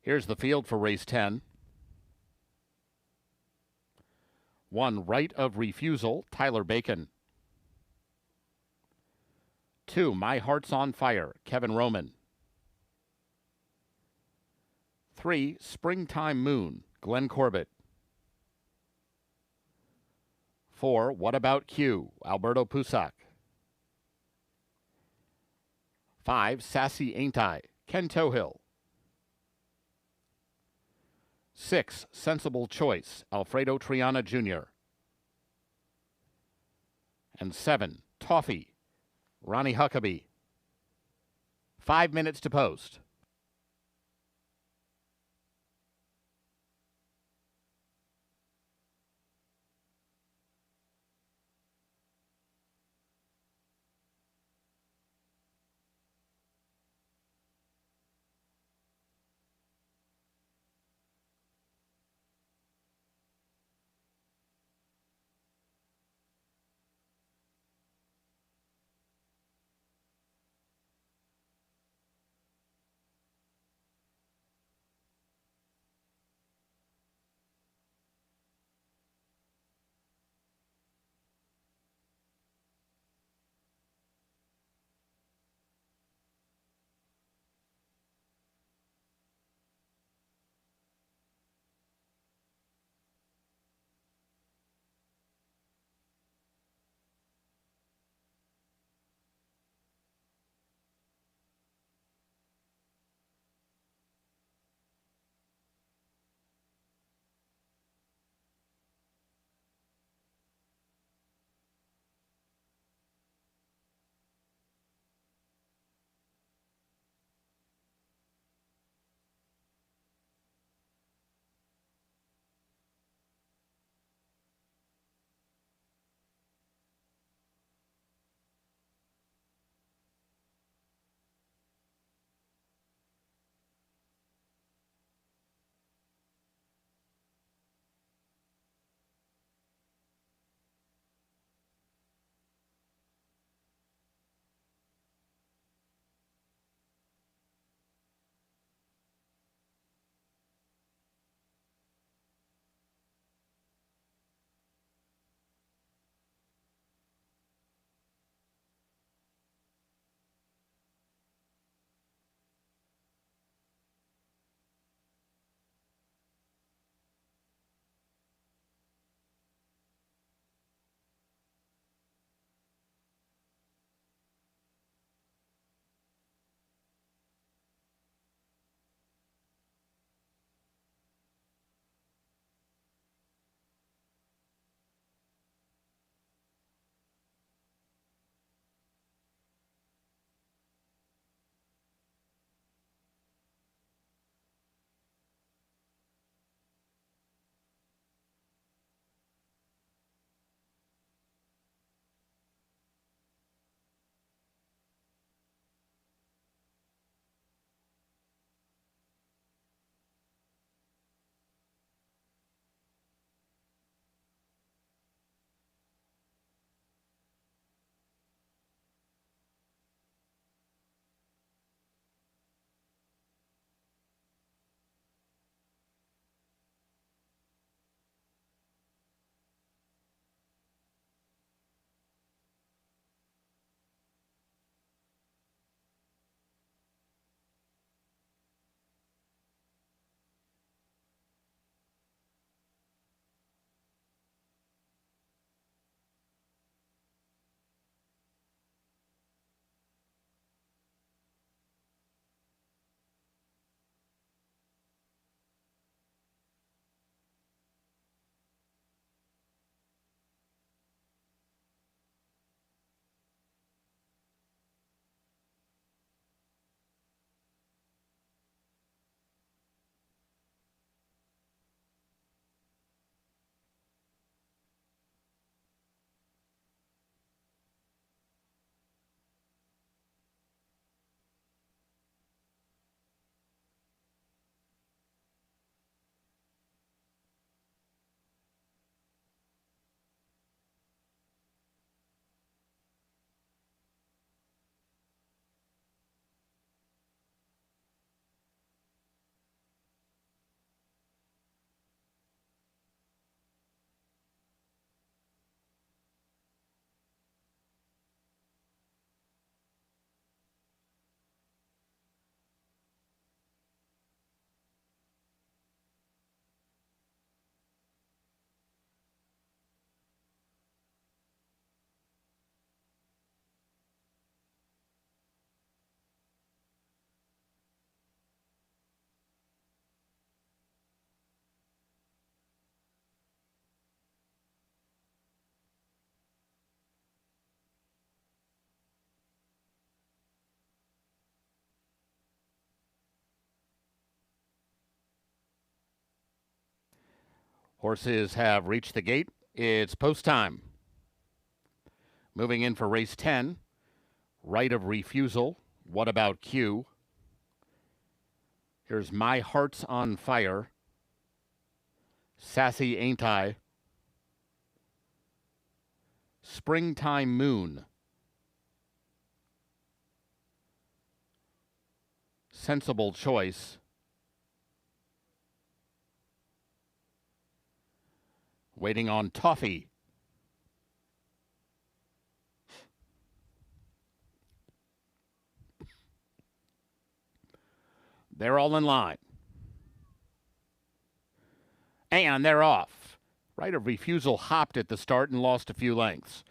[SPEAKER 2] Here's the field for race 10. 1, Right of Refusal, Tyler Bacon. 2, My Heart's on Fire, Kevin Roman. 3, Springtime Moon, Glenn Corbett. 4, What About Q, Alberto Pusac. 5, Sassy Ain't I, Ken Tohill. 6, Sensible Choice, Alfredo Triana Jr. And 7, Toffee, Ronnie Huckabee. 5 minutes to post. Horses have reached the gate. It's post time. Moving in for race 10, Right of Refusal. What About Q? Here's My Heart's on Fire. Sassy Ain't I? Springtime Moon. Sensible Choice. Waiting on Toffee. They're all in line. And they're off. Right of Refusal hopped at the start and lost a few lengths.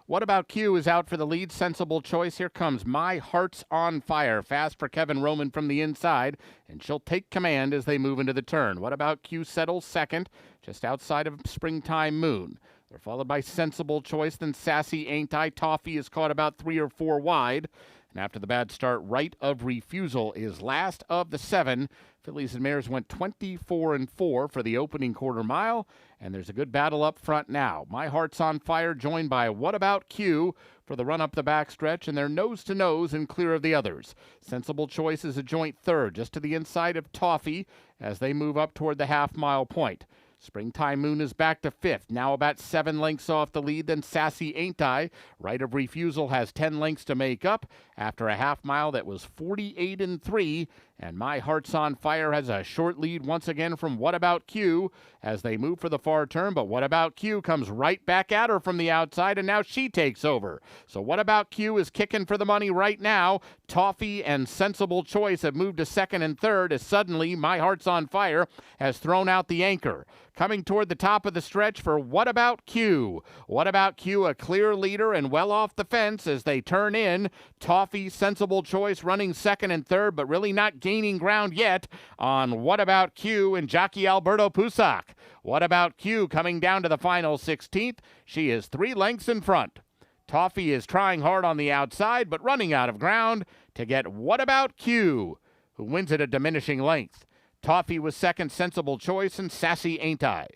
[SPEAKER 2] What About Q is out for the lead. Sensible Choice. Here comes My Heart's on Fire. Fast for Kevin Roman from the inside, and she'll take command as they move into the turn. What About Q settles second, just outside of Springtime Moon. They're followed by Sensible Choice, then Sassy Ain't I? Toffee is caught about 3 or 4 wide. And after the bad start, Right of Refusal is last of the 7. Fillies and mares went 24-4 for the opening quarter mile, and there's a good battle up front now. My Heart's on Fire joined by What About Q for the run up the backstretch, and they're nose to nose and clear of the others. Sensible Choice is a joint third, just to the inside of Toffee as they move up toward the half-mile point. Springtime Moon is back to 5th, now about 7 lengths off the lead, then Sassy Ain't I? Right of Refusal has 10 lengths to make up after a half mile that was 48-3, and My Heart's on Fire has a short lead once again from What About Q as they move for the far turn, but What About Q comes right back at her from the outside, and now she takes over. So What About Q is kicking for the money right now. Toffee and Sensible Choice have moved to second and third as suddenly My Heart's on Fire has thrown out the anchor. Coming toward the top of the stretch for What About Q? What About Q, a clear leader and well off the fence as they turn in. Toffee, Sensible Choice running second and third, but really not gaining ground yet on What About Q and jockey Alberto Pusac. What About Q coming down to the final 16th. She is 3 lengths in front. Toffee is trying hard on the outside, but running out of ground to get What About Q, who wins at a diminishing length. Toffee was second, Sensible Choice, and Sassy Ain't I?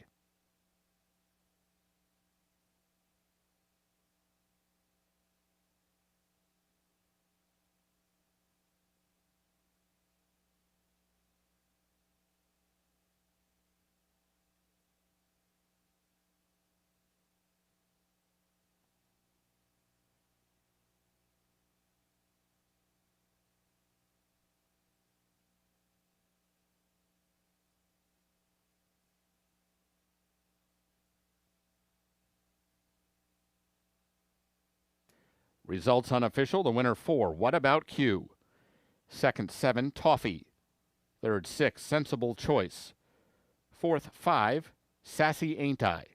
[SPEAKER 2] Results unofficial. The winner 4, What About Q? Second 7, Toffee. Third 6, Sensible Choice. Fourth 5, Sassy Ain't I?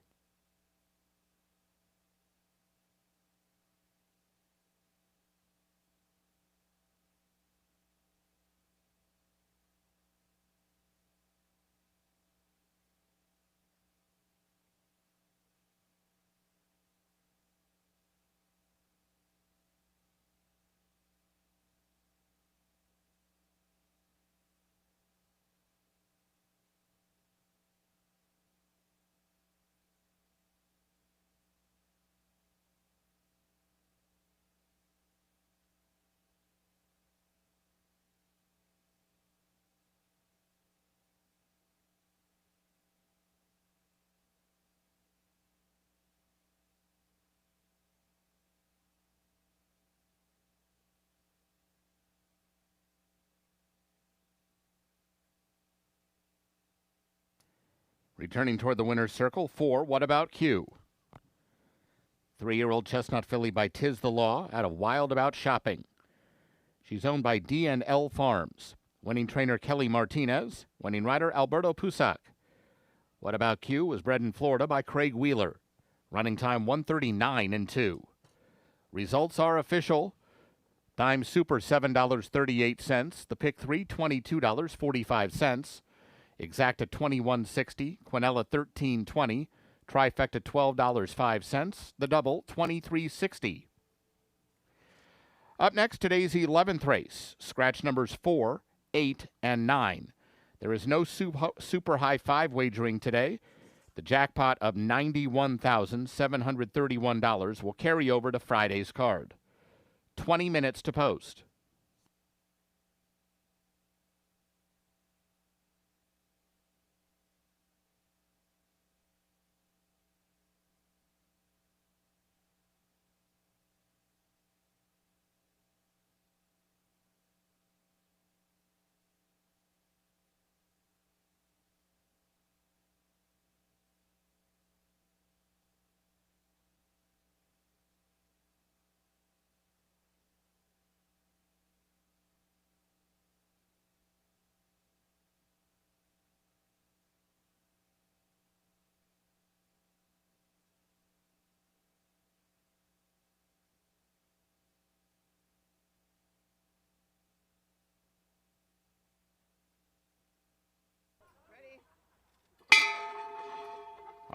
[SPEAKER 2] Returning toward the winner's circle, 4, What About Q? 3-year-old chestnut filly by Tiz the Law out of Wild About Shopping. She's owned by D&L Farms. Winning trainer Kelly Martinez. Winning rider Alberto Pusac. What About Q was bred in Florida by Craig Wheeler. Running time 1:39.2. Results are official. Dime Super $7.38. The Pick 3 $22.45. Exacta $21.60. Quinella $13.20. Trifecta $12.05. The Double $23.60. Up next, today's 11th race. Scratch numbers 4, 8, and 9. There is no super high 5 wagering today. The jackpot of $91,731 will carry over to Friday's card. 20 minutes to post.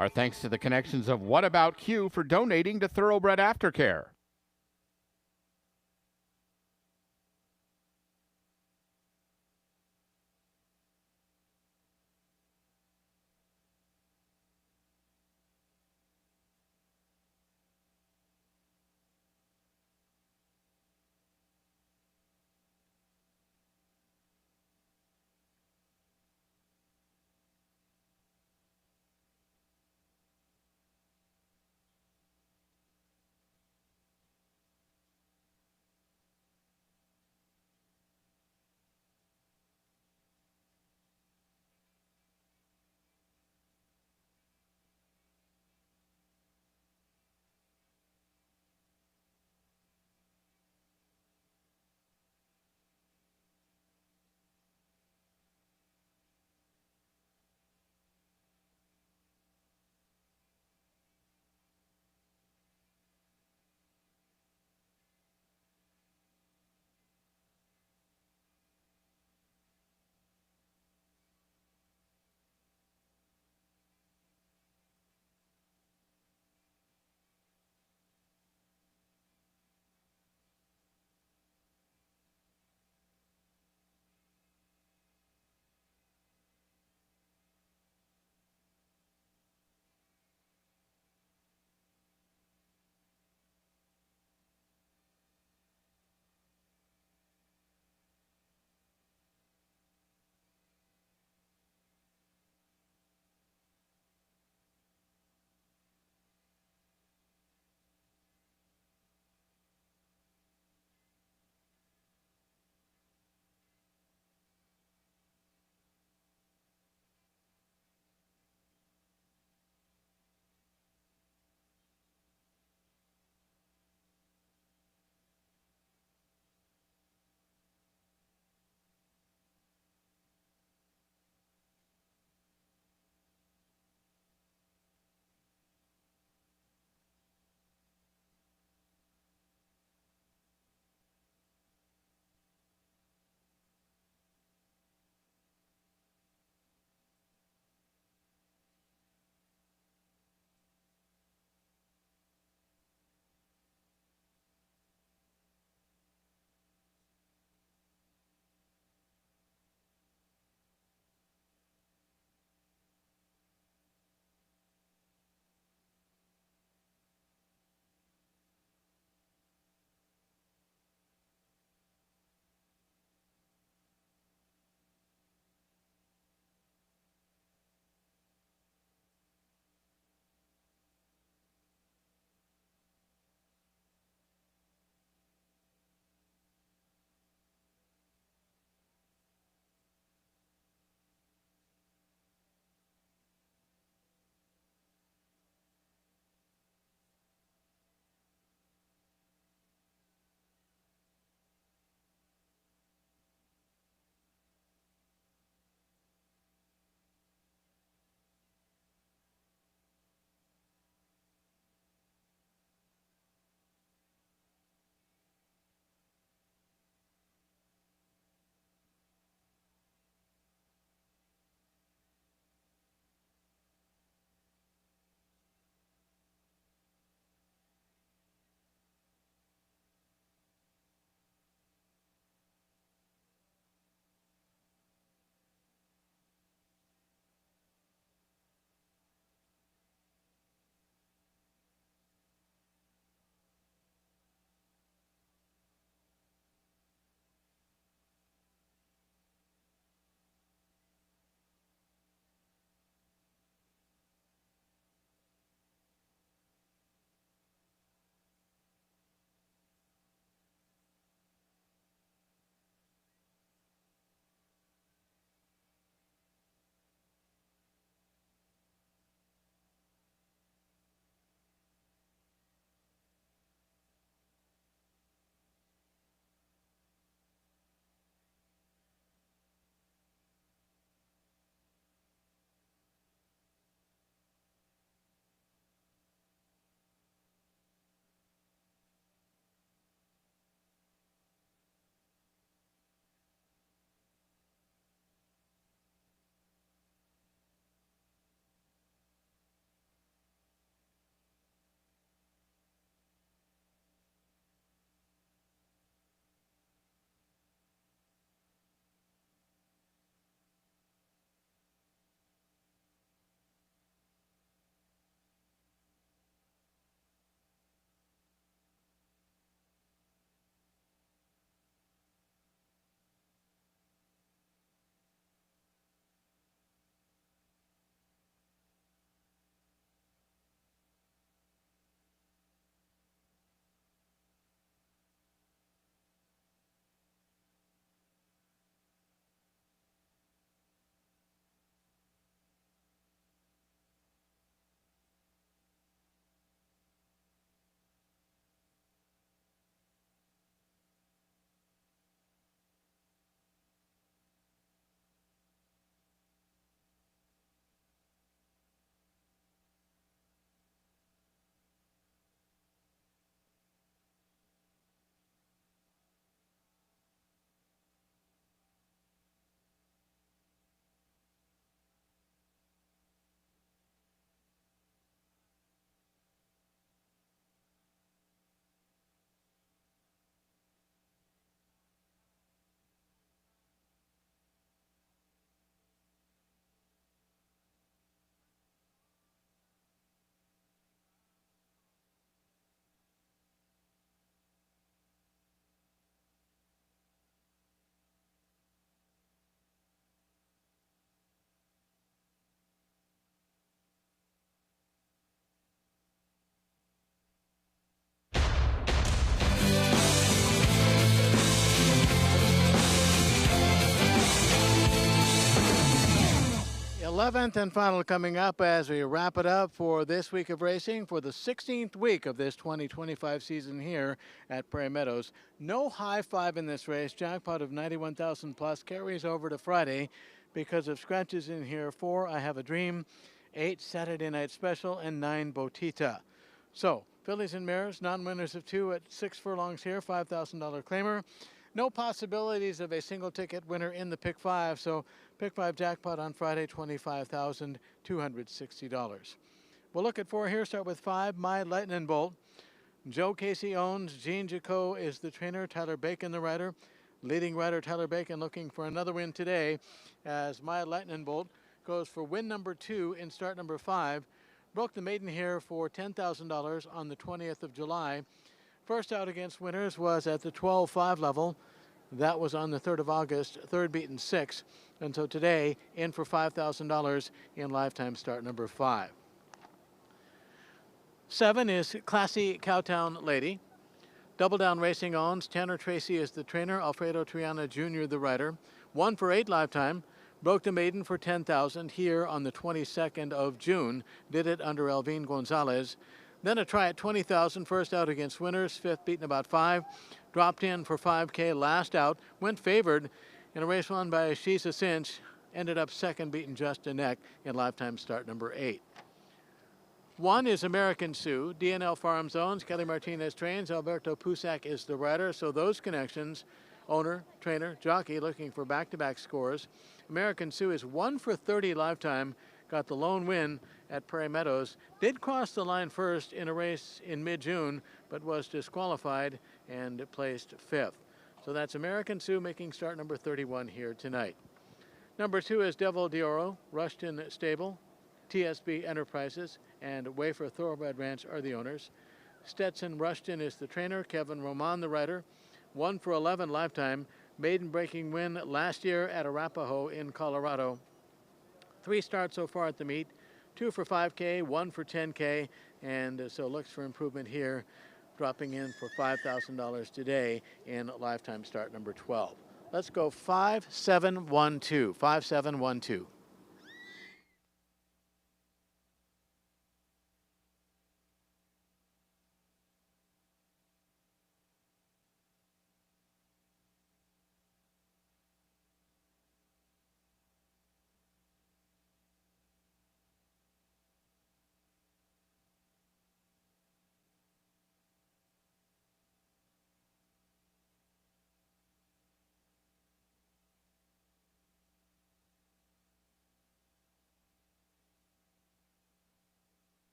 [SPEAKER 2] Our thanks to the connections of What About Q for donating to Thoroughbred Aftercare.
[SPEAKER 1] 11th and final coming up as we wrap it up for this week of racing for the 16th week of this 2025 season here at Prairie Meadows. No high five in this race. Jackpot of 91,000 plus carries over to Friday because of scratches in here. 4, I Have a Dream, 8, Saturday Night Special, and 9, Botita. So, fillies and mares, non-winners of 2 at 6 furlongs here, $5,000 claimer. No possibilities of a single ticket winner in the Pick 5, so Pick 5 jackpot on Friday, $25,260. We'll look at 4 here. Start with 5, My Lightning Bolt. Joe Casey owns. Jean Jacot is the trainer. Tyler Bacon the rider. Leading rider Tyler Bacon looking for another win today as My Lightning Bolt goes for win number 2 in start number 5. Broke the maiden here for $10,000 on the 20th of July. First out against winners was at the 12-5 level. That was on the 3rd of August, third beaten 6. And so today, in for $5,000 in lifetime start number 5. 7 is Classy Cowtown Lady. Double Down Racing owns. Tanner Tracy is the trainer. Alfredo Triana Jr. the rider. 1 for 8 lifetime. Broke the maiden for $10,000 here on the 22nd of June. Did it under Elvine Gonzalez. Then a try at $20,000, first out against winners, 5th beaten about 5. Dropped in for $5K last out, went favored in a race won by She's a Cinch. Ended up 2nd, beaten just a neck in lifetime start number 8. 1 is American Sue. DNL Farms owns. Kelly Martinez trains. Alberto Pusac is the rider. So those connections, owner, trainer, jockey looking for back-to-back scores. American Sue is 1 for 30 lifetime. Got the lone win at Prairie Meadows. Did cross the line first in a race in mid-June, but was disqualified and placed 5th. So that's American Sue making start number 31 here tonight. Number 2 is Devil d'Oro, Rushton Stable, TSB Enterprises, and Wafer Thoroughbred Ranch are the owners. Stetson Rushton is the trainer. Kevin Roman the rider. 1 for 11 lifetime. Maiden-breaking win last year at Arapahoe in Colorado. 3 starts so far at the meet. 2 for 5K, 1 for 10K, and so looks for improvement here, dropping in for $5,000 today in lifetime start number 12. Let's go 5-7-1-2. 5-7-1-2.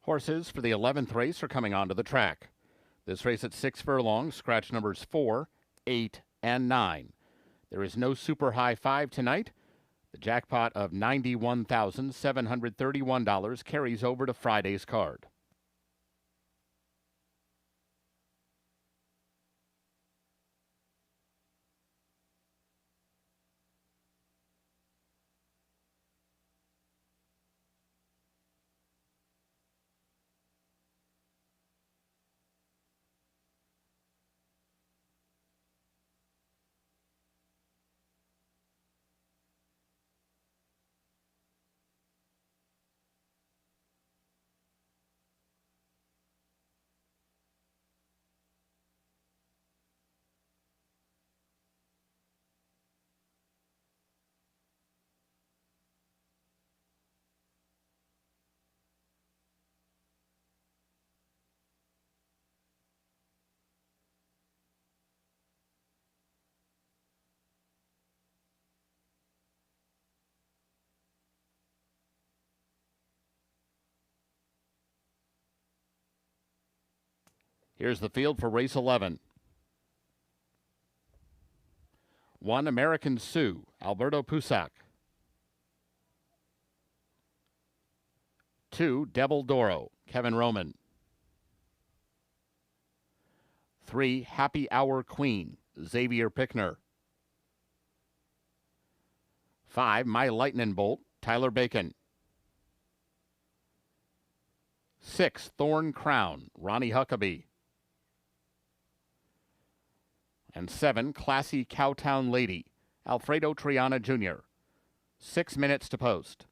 [SPEAKER 2] Horses for the 11th race are coming onto the track. This race at 6 furlongs, scratch numbers 4, 8, and 9. There is no super high 5 tonight. The jackpot of $91,731 carries over to Friday's card. Here's the field for race 11. 1, American Sioux, Alberto Pusac. 2, Devil Doro, Kevin Roman. 3, Happy Hour Queen, Xavier Pickner. 5, My Lightning Bolt, Tyler Bacon. 6, Thorn Crown, Ronnie Huckabee. And 7, Classy Cowtown Lady, Alfredo Triana Jr. 6 minutes to post.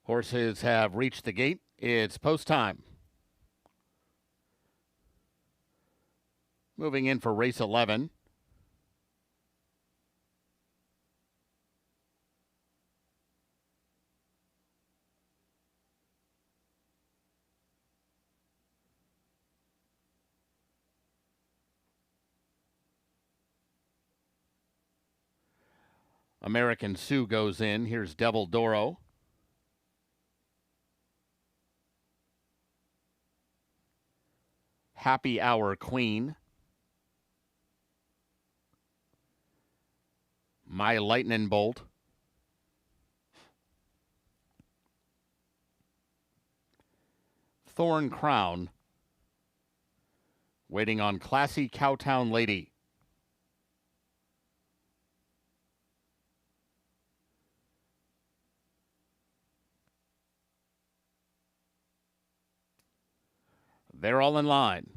[SPEAKER 2] Horses have reached the gate. It's post time. Moving in for race 11. American Sioux goes in. Here's Devil Doro. Happy Hour Queen. My Lightning Bolt. Thorn Crown. Waiting on Classy Cowtown Lady. They're all in line.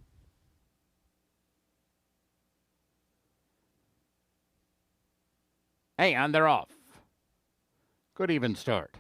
[SPEAKER 2] And they're off. Good even start.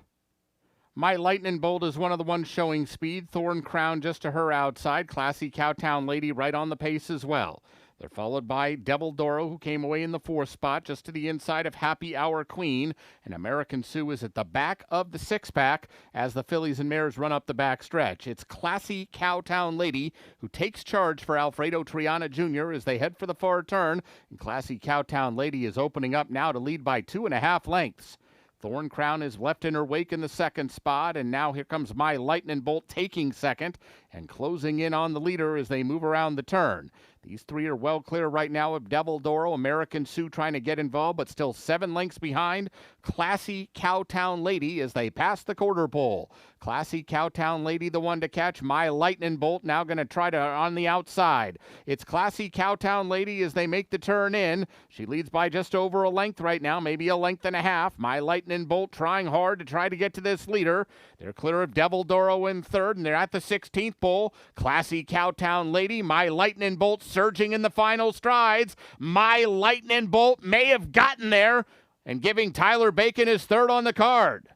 [SPEAKER 2] My Lightning Bolt is one of the ones showing speed. Thorn Crown just to her outside. Classy Cowtown Lady right on the pace as well. They're followed by Devil Doro, who came away in the 4th spot, just to the inside of Happy Hour Queen. And American Sioux is at the back of the 6-pack as the fillies and mares run up the back stretch. It's Classy Cowtown Lady who takes charge for Alfredo Triana Jr. as they head for the far turn. And Classy Cowtown Lady is opening up now to lead by 2.5 lengths. Thorn Crown is left in her wake in the 2nd spot, and now here comes My Lightning Bolt taking 2nd and closing in on the leader as they move around the turn. These 3 are well clear right now of Devil Doro. American Sioux trying to get involved, but still 7 lengths behind Classy Cowtown Lady as they pass the quarter pole. Classy Cowtown Lady the one to catch. My Lightning Bolt now going to try to on the outside. It's Classy Cowtown Lady as they make the turn in. She leads by just over a length right now, maybe a length and a half. My Lightning Bolt trying hard to try to get to this leader. They're clear of Devil Doro in 3rd, and they're at the 16th pole. Classy Cowtown Lady, My Lightning Bolt surging in the final strides. My Lightning Bolt may have gotten there and giving Tyler Bacon his 3rd on the card.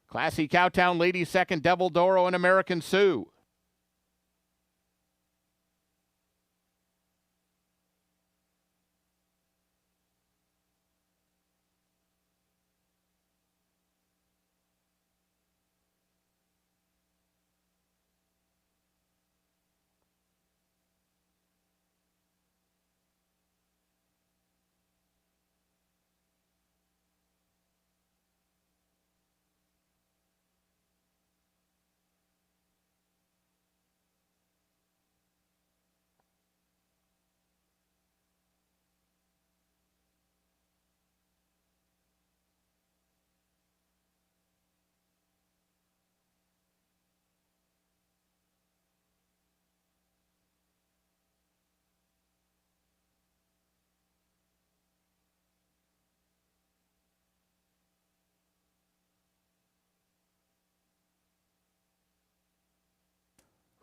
[SPEAKER 2] Classy Cowtown Lady 2nd, Devil Doro and American Sioux.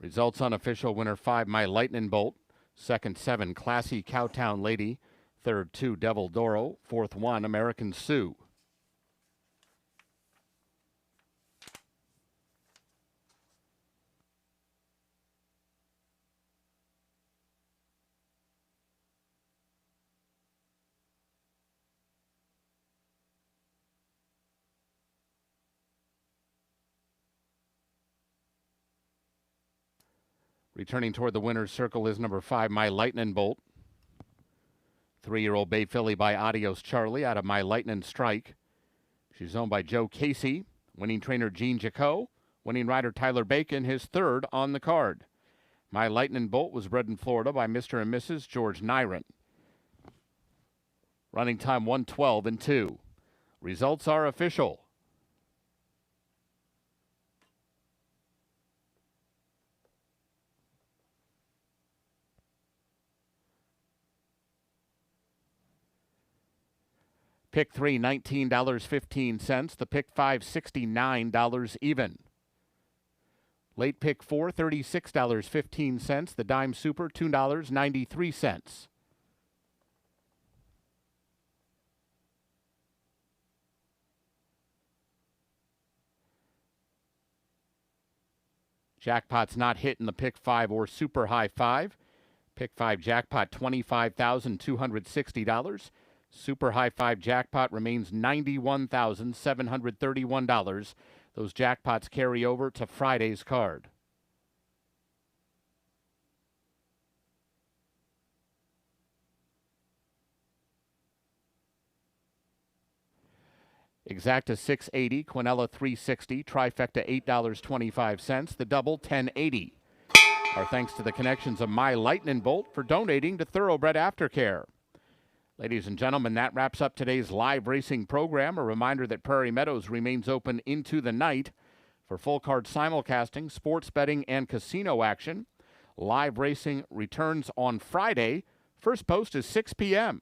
[SPEAKER 2] Results unofficial. Winner 5, My Lightning Bolt. 2nd, 7, Classy Cowtown Lady. 3rd, 2, Devil Doro. 4th, 1, American Sioux. Returning toward the winner's circle is number 5, My Lightning Bolt. 3-year-old bay filly by Adios Charlie out of My Lightning Strike. She's owned by Joe Casey, winning trainer Gene Jacot, winning rider Tyler Bacon, his 3rd on the card. My Lightning Bolt was bred in Florida by Mr. and Mrs. George Nyron. Running time 1:12.2. Results are official. Pick 3, $19.15. The pick 5, $69 even. Late pick 4, $36.15. The dime super, $2.93. Jackpot's not hitting the Pick 5 or Super High 5. Pick 5 jackpot $25,260. Super High 5 jackpot remains $91,731. Those jackpots carry over to Friday's card. Exacta $6.80, Quinella $3.60, trifecta $8.25, the double $10.80. Our thanks to the connections of My Lightning Bolt for donating to Thoroughbred Aftercare. Ladies and gentlemen, that wraps up today's live racing program. A reminder that Prairie Meadows remains open into the night for full card simulcasting, sports betting, and casino action. Live racing returns on Friday. First post is 6 p.m.